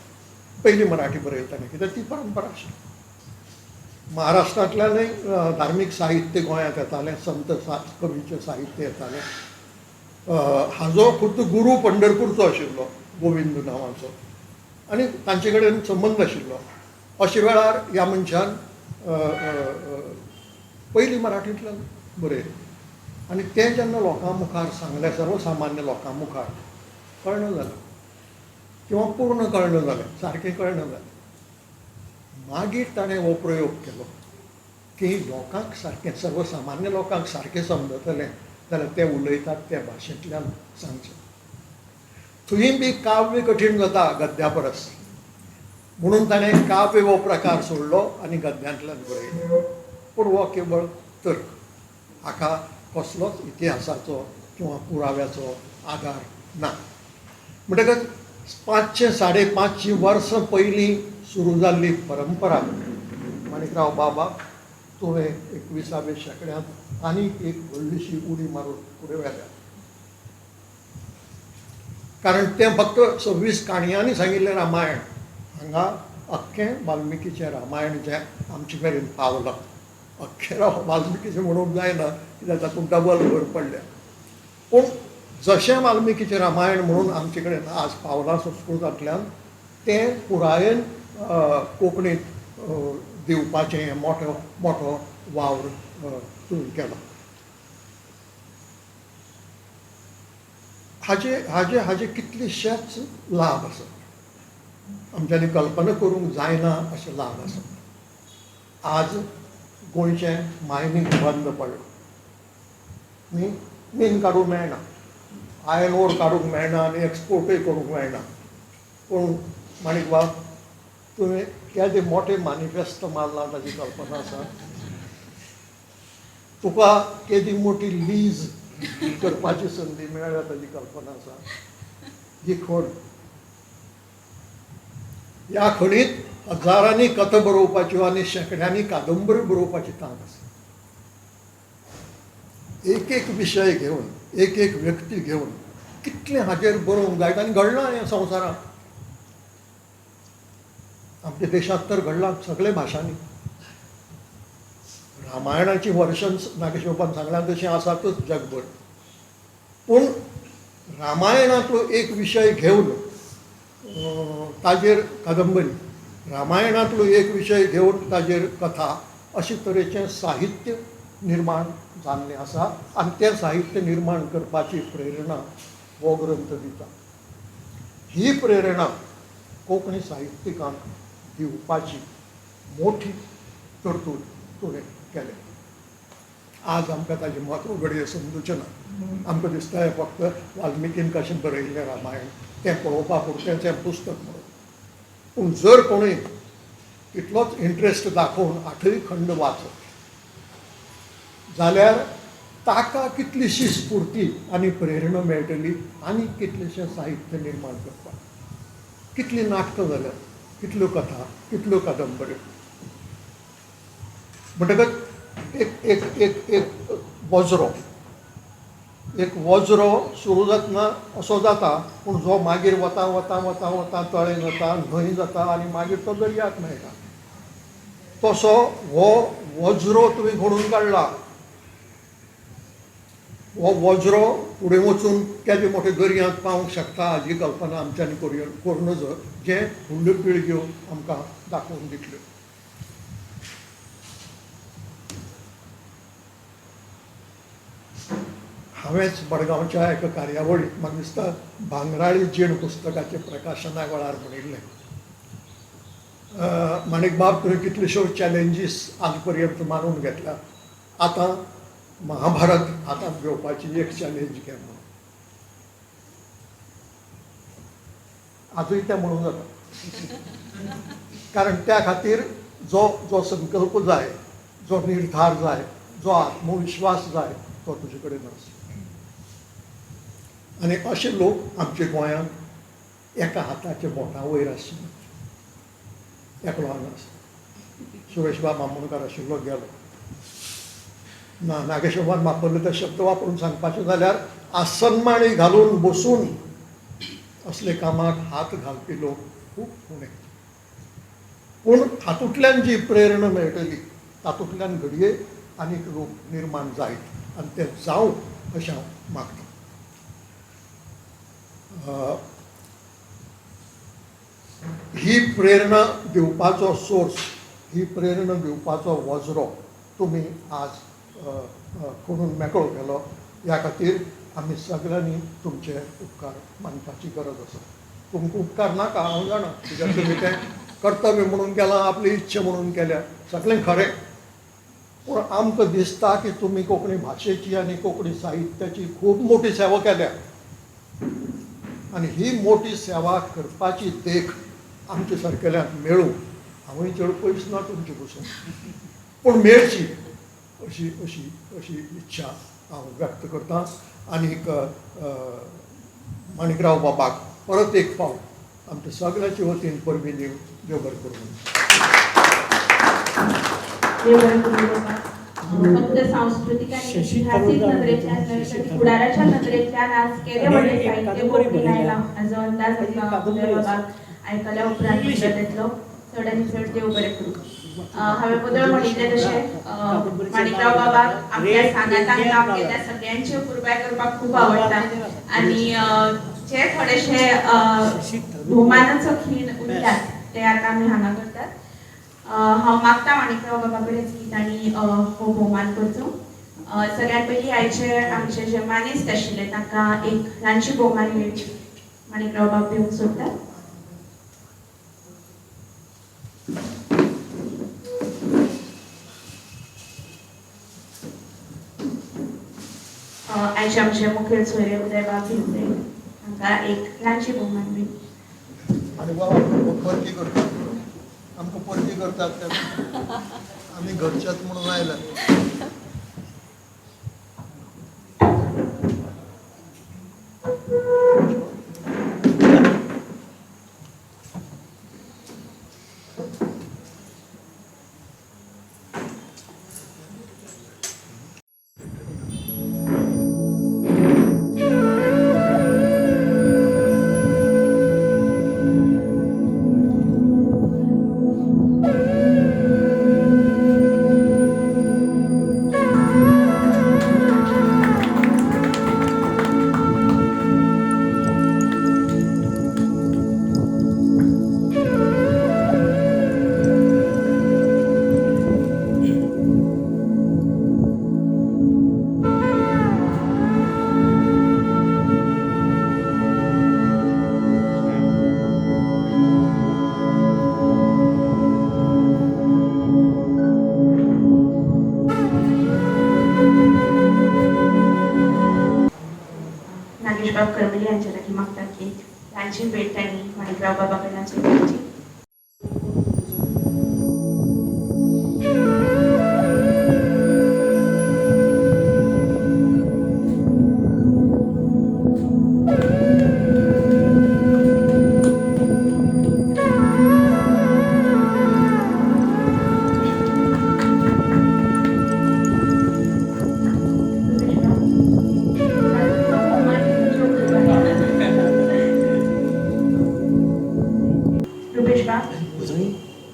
पयलीं मराठी बरयतालें कित्याक ती परंपरा आशिल्ली. महाराष्ट्रांतल्यानूय धार्मीक साहित्य गोंयांत येतालें, संत कवीचें साहित्य येतालें. हाजो खुद्द गुरू पंढरपूरचो आशिल्लो गोविंद नांवाचो आनी तांचे कडेन संबंद आशिल्लो. अशे वेळार ह्या मनशान पयलीं मराठींतल्यान बरयलें आनी तें जेन्ना लोकां मुखार सांगलें, सर्वसामान्य लोकां मुखार, कळना जालें किंवा पूर्ण कळना जालें, सारकें कळना जालें. मागीर ताणें हो प्रयोग केलो की लोकांक सारकें, सर्वसामान्य लोकांक सारकें समजतलें जाल्यार ते उलयतात त्या भाशेंतल्यान सांगचें. थंय बी काव्य कठीण जाता गद्या परस, म्हणून ताणें काव्य हो प्रकार सोडलो आनी गद्यांतल्यान बरयलो. पूण हो केवळ तर्क, हाका कसलोच इतिहासाचो किंवा पुराव्याचो आधार ना. म्हणटकच 500-550 वर्सां पयलीं सुरू जाल्ली परंपरा माणिकराव बाबा तुवें 21व्या शेंकड्यांत आनीक एक व्हडलीशी उडी मारून फुडें व्हेल्या. कारण तें फक्त 26 काणयांनी सांगिल्लें रामायण, हांगा अख्खें वाल्मिकीचें रामायण जें आमचे मेरेन पावलां, अख्खें वाल्मिकीचें म्हणूंक जायना कित्याक तातूंत डबल भर पडल्या. पूण जशें वाल्मिकीचें रामायण म्हणून आमचे कडेन आज पावलां संस्कृतांतल्यान, तें पुरायेन कोंकणींत दिवपाचें मोठो मोठो वावर तुवें केलो. हाजे कितलेशेच लाभ आसात, आमच्यांनी कल्पना करूंक जायना अशे लाभ आसात. आज गोंयचें मायनींग बंद पडलां न्ही, मीन काडूंक मेळना, आयर्न ओर काडूंक मेळना आनी एक्सपोर्टूय करूंक मेळना. पूण माणिक बाब, तुवें केदे मोठे मॅनिफेस्टो मारला ताची कल्पना आसा? तुका केदी मोठी लीज करपाची संदी मेळ्ळ्या ताची कल्पना आसा? ही खण, ह्या खणींत हजारांनी कथा बरोवपाच्यो आनी शेंकड्यांनी कादंबरी बरोवपाची तांक आसा. एक एक विशय घेवन, एक एक व्यक्ती घेवन कितलें हाजेर बरोवंक जाय आनी घडलां हें संवसारांत. आमच्या देशांत तर घडलां सगळे भाशांनी. रामायणाची वर्शन्स नागेश बाबान सांगल्या तशीं आसातच जगभर. पूण रामायणांतलो एक विशय घेवन ताजेर कादंबरी, रामायणांतलो एक विशय घेवन ताजेर कथा, अशे तरेचें साहित्य निर्माण जाल्लें आसा. आनी तें साहित्य निर्माण करपाची प्रेरणा हो ग्रंथ दिता. ही प्रेरणा कोंकणी साहित्यिकांक दिवपाची मोठी तरतूद तुवें केलें. आज आमकां ताजें म्हत्व घडये समजुचें ना. आमकां दिसता हें फक्त वाल्मिकीन कशें बरयल्लें रामायण तें पळोवपा पुरतें तें पुस्तक म्हणून. पूण जर कोणूय इतलोच इंट्रस्ट दाखोवन 8य खंड वाचत जाल्यार ताका कितलीशी स्फूर्ती आनी प्रेरणा मेळटली आनी कितलेशें साहित्य निर्माण करपाक. कितलीं नाटकां जाल्यात, कितल्यो कथा, कितल्यो कादंबऱ्यो. म्हणटकच एक एक एक एक वज्रो, एक वज्रो सुरू जातना असो जाता, पूण जो मागीर वता वता वता वता तळें जाता, न्हंय जाता आनी मागीर तो दर्याक मेळटा. तसो हो वज्रो तुवें घडोवन काडला. हो वज्रो फुडें वचून केदे मोठे दर्यांत पावूंक शकता हाची कल्पना आमच्यांनी करूं नजो, जे फुडल्यो पिळग्यो आमकां दाखोवन दितल्यो. हांवेंच मडगांवच्या एका कार्यावळींत म्हाका दिसता भांगराळी जीण पुस्तकाचें प्रकाशना वेळार म्हणिल्लें, माणिक बाब तुवें कितल्योश्यो चॅलेंजीस आज पर्यंत मानून घेतल्या, आतां महाभारत हातांत घेवपाची एक चॅलेंज घे म्हणून. आजूय तें म्हणूं जाता. कारण त्या खातीर जो जो संकल्प जाय, जो निर्धार जाय, जो आत्मविश्वास जाय, तो तुजे कडेन आसा. आनी अशे लोक आमच्या गोंयांत एका हाताच्या बोटा वयर आशिल्ले. एकलो हांगा आसा, सुरेश बाब आमोणकार आशिल्लो गेलो. ना नागेश बाबान वापरले ते शब्द वापरून सांगपाचें जाल्यार आसनमाळी घालून बसून असले कामाक हात घालपी लोक खूब उणे. पूण हातूंतल्यान जी प्रेरणा मेळटली तातूंतल्यान घडये आनीक रूप निर्माण जायत आनी तें जावं अशें हांव मागतां. ही प्रेरणा दिवपाचो सोर्स, ही प्रेरणा दिवपाचो वज्रो तुमी आज कोणून मेकळो केलो. ह्या खातीर आमी सगळ्यांनी तुमचे उपकार मानपाची गरज आसा. तुमकां उपकार नाका हांव जाणा, कित्याक तुमी तें कर्तव्य म्हणून केलां, आपली इच्छा म्हणून केल्या, सगळें खरें. पूण आमकां दिसता की तुमी कोंकणी भाशेची आनी कोंकणी साहित्याची खूब मोठी सेवा केल्या आनी ही मोठी सेवा करपाची देख आमच्या सारकेल्यांक मेळूं हांवूय चड पयस ना तुमचे पसून पूण मेळची अशी अशी अशी इच्छा हांव व्यक्त करतां आनीक माणिकराव बाबाक परत एक फावट आमच्या सगळ्याच्या वतीन परबीं दिवन देव बरें करूं. देव बरें करूं बाबा. फक्त सांस्कृतिक आणि शशी ऐतिहासिक तरुण नदरेतल्यान नव्हे शशी तर तरुण. फुडाराच्या नदरेतल्यान आज केदे आणि व्हडले एक साहित्य कादंबरी कोंकणी बरयल्या. आयला हाजो अंदाज ही आमकां कादंबरी उदय आसा. बाबाक आयकल्या उपरांत इंग्लीश. भितर येतलो. चड आनी चड देव बरें करूं. हांवें पदर म्हणिल्लें तशें माणिकराव बाबाक आपल्या सांगातान काम केल्या सगळ्यांच्यो कुरबाय करपाक खूब आवडटा आनी जे थोडेशे भोवमानाचो खीण उरल्यात ते आतां आमी हांगा करतात. हांव मागता माणिकराव बाबा कडेन की तांणी हो भोवमान करचो. सगळ्यात पयलीं आयचे आमचे जे मानेस्त आशिल्ले तांकां एक ल्हानशी भोवमान माणिकराव बाब दिवंक सोदता. आयचे आमचे मुखेल सोयरे उदय बाब भिवरे तांकां एक ल्हानशी भोवमान बी. आनी बाबा परती करतात आमकां परती करतात ते आमी घरच्याच म्हणून आयल्यात. नागेशबाब करमली यांच्या लागीं मागतात की एक ल्हानशी भेट तांणी माणिकराव बाबा कडल्यान स्विकारची. रुपेश बाब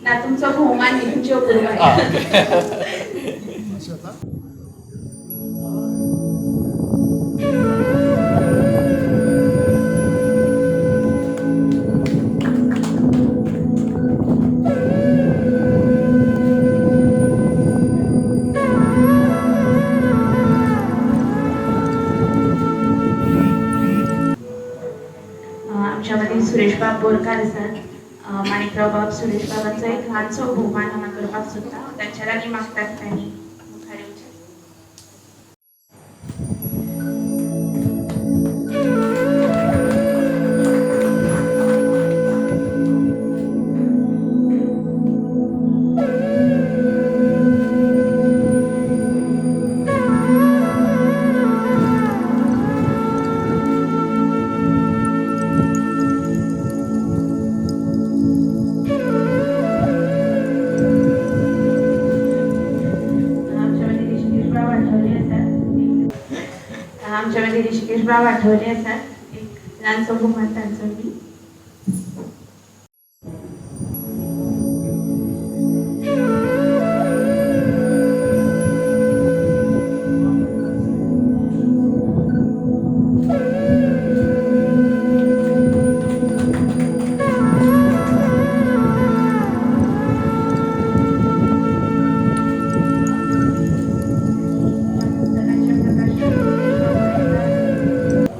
ना तुमचो भोवमान तुमच्यो कुरबाय. अशें जाता. आमच्या मध्ये सुरेश बाब बोरकार आसात. माणिकराव बाब सुरेश बाबांचो एक ल्हानसो भोवमान हांगा करपाक सोदता. तांच्या लागीं मागतात तांणी मुखार येवचें. आमच्यामध्ये ऋषिकेश बाब आठवले असतात. एक ल्हानसो भोवमान तांचो बी.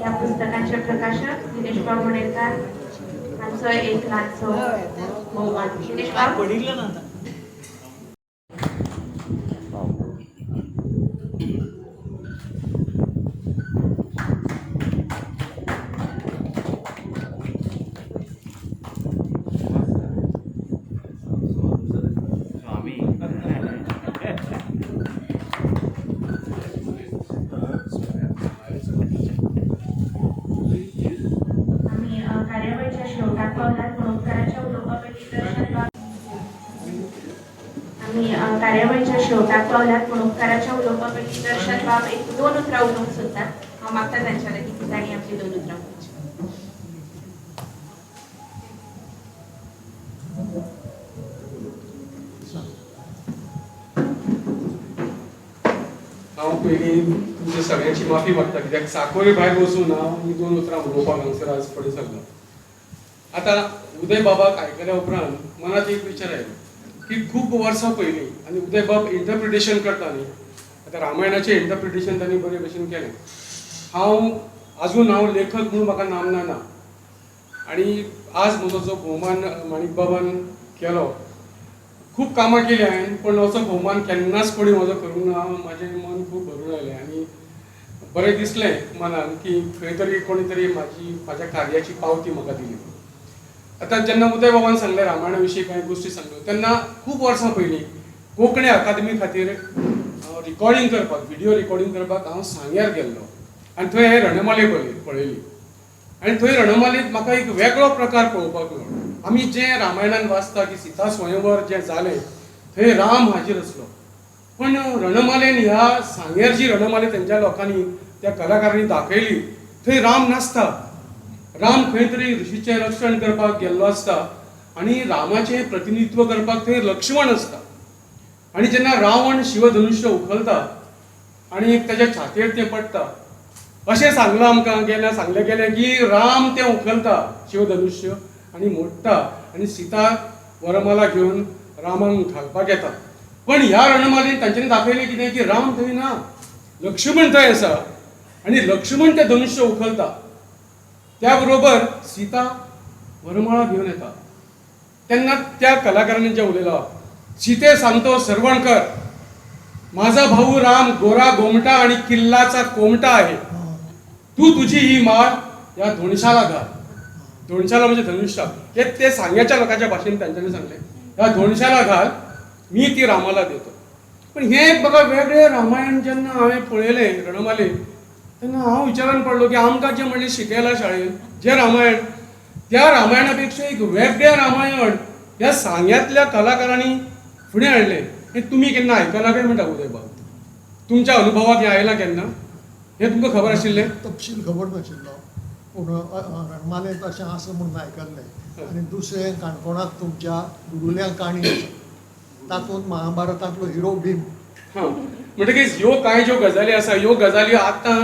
या पुस्तकाचे प्रकाशक दिनेश बाब वणेरकार हांचो एक ल्हानसो भोवमान. दिनेश बाब पडिल्लें ना आतां. कार्यावळीच्या श्लोकात पावलात म्हणून उपकाराच्या उलोपापैकी दर्शन आम्ही कार्यावळीच्या श्लोकात पावलात म्हणून उपकाराच्या उलोपापैकी दर्शन बाब एक दोन उतरां उलोवंक सोदतात. हांव मागता तांच्यानी की तांणी आपली दोन उतरां म्हणची. हांव पयलीं तुमच्या सगळ्यांची माफी मागता कित्याक साकोरे भायर वचून हांव ही दोन उतरां उलोवपाक हांगसर आज फुडें सरलो. आतां उदय बाबाक आयकल्या उपरांत मनात एक विचार आयलो की खूब वर्सां पयलीं आनी उदय बाब इंटरप्रिटेशन करता न्ही, आतां रामायणाचें इंटरप्रिटेशन तांणी बरे भशेन केलें. हांव लेखक म्हणून म्हाका नामना ना आनी आज म्हजो जो भोवमान माणिक बाबान केलो, खूब कामां केली हांवें, पण असो भोवमान केन्नाच कोणी म्हजो करूंक ना. म्हाजें मन खूब भरून आयलें आनी बरें दिसलें मनान की खंय तरी कोणी तरी म्हाज्या कार्याची पावती म्हाका दिली. आतां जेन्ना उदय बाबान सांगलें रामायणा विशीं कांय गोश्टी सांगल्यो तेन्ना खूब वर्सां पयलीं कोंकणी अकादेमी खातीर रिकॉर्डिंग करपाक, व्हिडिओ रिकॉर्डिंग करपाक हांव सांग्यार गेल्लो आनी थंय रणमाले पळयली आनी थंय रणमालेंत म्हाका एक वेगळो प्रकार पळोवपाक मेळ्ळो. आमी जें रामायणान वाचता की सीता स्वयंवर जें जालें थंय राम हाजीर आसलो, पण रणमालेन ह्या सांग्यार जी रणमाले तेंच्या लोकांनी त्या कलाकारांनी दाखयली थंय राम नासता. राम खंय तरी ऋषीचें रक्षण करपाक गेल्लो आसता आनी रामाचें प्रतिनिधित्व करपाक थंय लक्ष्मण आसता. आनी जेन्ना रावण शिवधनुश्य उखलता आनी ताच्या छातयेर तें पडटा अशें सांगलां आमकां सांगलें गेलें की राम तें उखलता शिवधनुश्य आनी मोडटा आनी सीता वरमाला घेवन रामाक घालपाक येता. पण ह्या रणमालेन तांच्यांनी दाखयलें कितें की राम थंय ना, लक्ष्मण थंय आसा आनी लक्ष्मण तें धनुश्य उखलता. त्या बरोबर सीता वरमाळा घेवन येता. तेन्ना त्या कलाकारांनी जें उलयलां, सीते सांगतो सरवण कर, माझा भाऊ राम गोरा गोमटा आणि किल्लाचा कोमटा आहे. तू तुझी ही माळ या धोणशाला घाल. धोणशाला म्हणजे धनुष्य. हे ते सांग्याच्या लोकांच्या भाषेने त्यांच्यानी सांगले, या धोणशाला घाल, मी ती रामाला देतो. पण हे बघा वेगळे रामायण जेन्ना हांवें पळयलें रणमाले तेन्ना हांव विचारान पडलो की आमकां जें म्हणजे शिकयलां शाळेंत जें रामायण, त्या रामायणापेक्षा एक वेगळें रामायण ह्या सांग्यातल्या कलाकारांनी फुडें हाडलें. हें तुमी केन्ना आयकलां काय म्हणटा उदय बाब? तुमच्या अनुभवाक हें आयलां केन्ना? हें तुमकां खबर आशिल्लें? तपशील खबर नाशिल्लो, पूण रणमाले तशें आसा म्हणून आयकल्लें. आनी दुसरें काणकोणांत तुमच्या दुडुल्या काणी आसा, तातूंत महाभारतांतलो हिरो भीम. हां, म्हणटकीच ह्यो कांय ज्यो गजाली आसा ह्यो गजाली आतां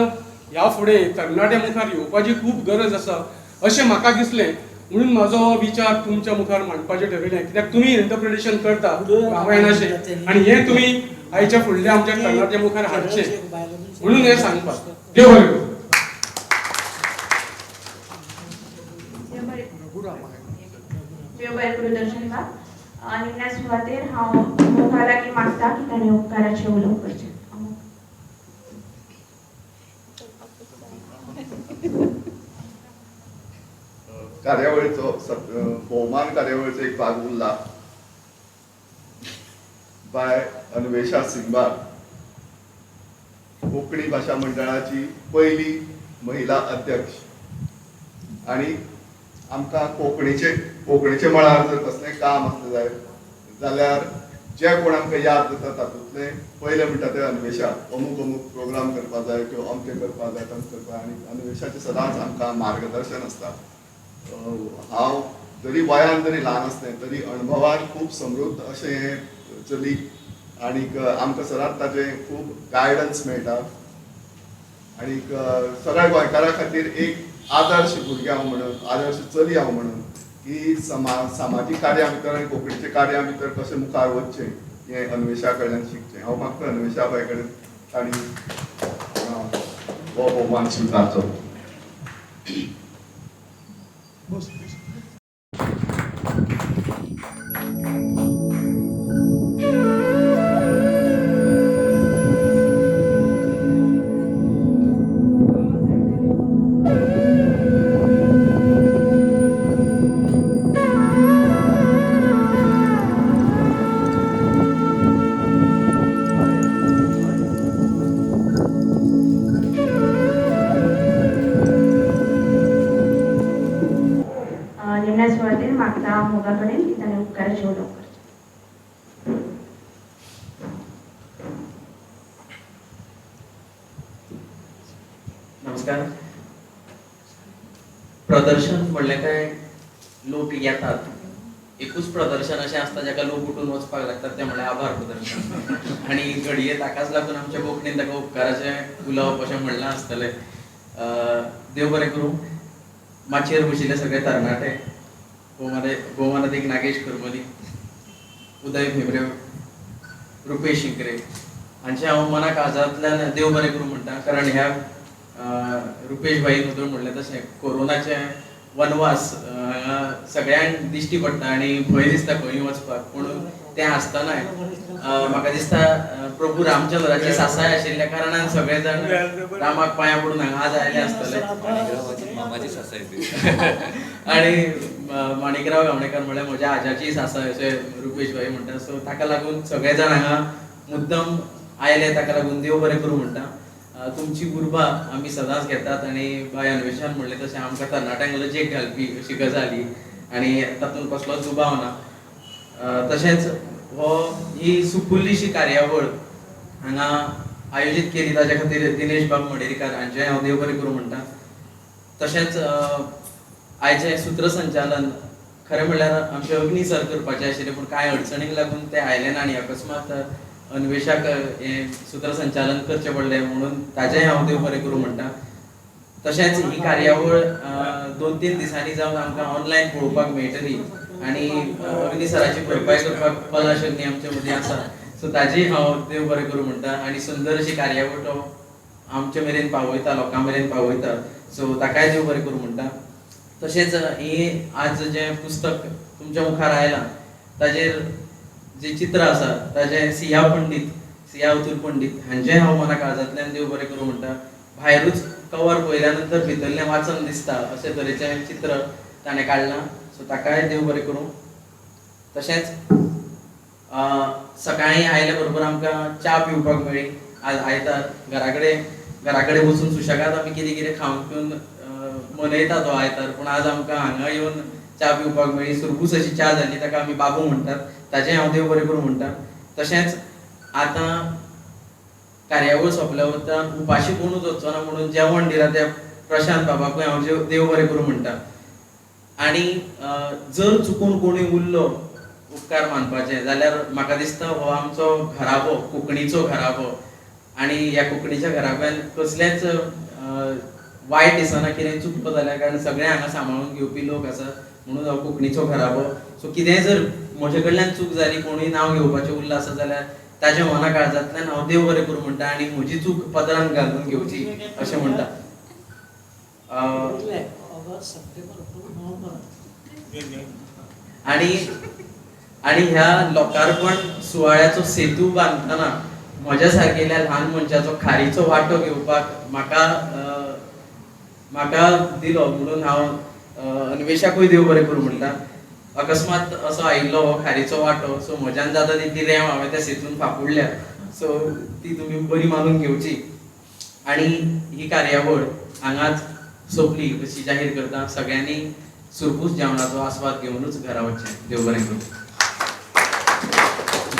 ह्या फुडें तरणाट्या मुखार येवपाची खूब गरज आसा अशें म्हाका दिसलें. म्हणून म्हाजो विचार तुमच्या मुखार मांडपाचें ठरयलें, कित्याक तुमी इंटरप्रिटेशन करता रामायणाचें आनी हें तुमी आयच्या फुडल्या आमच्या तरणाट्या मुखार हाडचें म्हणून हें सांगपाक. देव बरें करूं. देव बरें करूं दर्शन बाब. निमण्या सुवातेर हांव मुखार लागीं मागता की ताणें उपकाराचें उलोवप करचें. कार्यावळीचो भोवमान कार्यावळीचो एक भाग उरला. बाय अन्वेषा सिंगबार, कोंकणी भाशा मंडळाची पहिली महिला अध्यक्ष. आणि आमकां कोंकणीचे मळार जर कसलें काम आसलें जाल्यार जे कोण आमकां याद जाता तातूंतले पयले म्हणटा ते अन्वेषा. अमूक प्रोग्राम करपा जाय किंवा अमकें करपा जाय तमकें करपा, आनी अन्वेषाचें सदांच आमकां मार्गदर्शन आसता. हांव जरी वयान जरी ल्हान आसलें तरी अणभवान खूब समृद्ध अशें हें चली आनीक आमकां सदांच ताजें खूब गायडन्स मेळटा. आनीक सगळ्या गोंयकारां खातीर एक आदर्श भुरगे हांव म्हणून, आदर्श चली हांव म्हणून की सामाजीक कार्यां भितर आनी कोंकणीच्या कार्यां भितर कशें मुखार वचचें हें अन्वेषा कडल्यान शिकचें. हांव मागता अन्वेषा बाय कडेन ताणी हो भोवमान स्विकारचो. निमण्या सुवातेर मागता मोगा कडेन की ताणें उपकाराची उलोवप करचें. नमस्कार. प्रदर्शन म्हणलें काय लोक येतात. एकूच प्रदर्शन अशें आसता जाका लोक उठून वचपाक लागतात तें म्हणल्यार आभार प्रदर्शन. आनी घडये ताकाच लागून आमच्या कोंकणीन ताका उपकाराचें उलोवप अशें म्हणलां आसतलें. देव बरें करूं. माचयेर बशिल्ले सगळे तरणाटे, भोवमानादीक नागेश करमली, उदय भेंब्रे, रुपेश शिंकरे हांचे हांव मना काळजांतल्यान देव बरें करूं म्हणटा. कारण ह्या रुपेश भाई मधून म्हणलें तशें कोरोनाचे वनवास हांगा सगळ्यांक दिश्टी पडटा आनी भंय दिसता खंय वचपाक. पूण तें आसतनाय म्हाका दिसता प्रभू रामचंद्राची सासाय आशिल्ल्या कारणान सगळे जाण रामाक पांयां पडून हांगा आज आयले आसतले. मामाची सासाय आणि माणिकराव गावणेकर म्हळ्यार म्हज्या आज्याची सासाय अशें रुपेश भाई म्हणटा. सो ताका लागून सगळे जाण हांगा मुद्दम आयले, ताका लागून देव बरें करूं म्हणटा. तुमची उर्बा आमी सदांच घेतात आनी बाय अन्वेषण म्हणलें तशें आमकां तरणाट्यांक लजेक घालपी अशी गजाली आनी तातूंत कसलोच दुबाव ना. तशेंच ही सुकुल्लीशी कार्यावळ हांगा आयोजीत केली ताचे खातीर दिनेश बाब मडेरकार हांचें हांव देव बरें करूं म्हणटा. तशेंच आयचें सूत्रसंचालन खरें म्हणल्यार आमचें अग्नी सर करपाचें आशिल्लें, पूण कांय अडचणींक लागून तें आयलें ना आनी अकस्मात अन्वेशाक हें सूत्रसंचालन करचें पडलें, म्हणून ताचेंय हांव देव बरें करूं म्हणटा. तशेंच ही कार्यावळ 2-3 दिसांनी जावन आमकां ऑनलायन पळोवपाक मेळटली आनी अग्नी सराची भरपाय करपाक पलाशग्नी आमचे मदीं आसा. सो ताजेय हांव देव बरें करूं म्हणटा आनी सुंदर अशी कार्यावळ तो आमचे मेरेन पावयता, लोकां मेरेन पावयता. सो ताकाय देव बरें करूं म्हणटा. तशेंच ही आज जें पुस्तक तुमच्या मुखार आयलां ताजेर जे चित्र आसा ताजें सिया अतुल पंडीत हांचें हांव मना काळजांतल्यान देव बरें करूं म्हणटा. भायरूच कवर पळयल्या नंतर भितरलें वाचन दिसता अशें तरेचें चित्र ताणें काडलां. सो ताकाय देव बरें करूं. तशेंच सकाळीं आयल्या बरोबर आमकां च्या पिवपाक मेळ्ळी. आज आयतार घरा कडेन वचून सुशेगाद आमी कितें कितें खावन पिवन मनयता तो आयतार, पूण आज आमकां हांगा येवन च्या पिवपाक मेळ्ळी. सुरबूस अशी च्या जाली, ताका आमी बाबू म्हणटात. ताचें हांव देव बरें करूं म्हणटा. तशेंच आतां कार्यावळ सोंपल्या उपरांत उपाशी कोणूच वचचो ना म्हणून जेवण दिलां त्या प्रशांत बाबाकूय हांव देव बरें करूं म्हणटा. आनी जर चुकून कोणूय उरलो उपकार मानपाचें जाल्यार म्हाका दिसता हो आमचो घराबो, कोंकणीचो घराबो आनी ह्या कोंकणीच्या घराब्यान कसलेंच वायट दिसना कितें चुकता जाल्यार, कारण सगळे हांगा सांबाळून घेवपी लोक आसा म्हणून हो कोंकणीचो घराबो. सो कितेंय जर म्हजे कडल्यान चूक जाली, कोणूय नांव घेवपाचें उरलें आसा जाल्यार ताच्या मना काळजांतल्यान हांव देव बरें करूं म्हणटा आनी म्हजी चूक पदरान घालून घेवची अशें म्हणटा. आनी ह्या लोकार्पण सुवाळ्याचो सेतू बांदतना म्हज्या सारकेल्या ल्हान मनशाचो खारीचो वांटो घेवपाक म्हाका दिलो म्हणून हांव अन्वेशाकूय देव बरें करूं म्हणटा. अकस्मात असो आयिल्लो हो खारीचो वांटो, सो म्हज्यान जाता तितली रेंव हांवें त्या सेतून फाफुडल्या. सो ती तुमी बरी मानून घेवची आनी ही कार्यावळ हांगाच सोंपली अशी जाहीर करता. सगळ्यांनी सुरबूस जेवणाचो आस्वाद घेवनूच घरा वचचें. देव बरें करूं.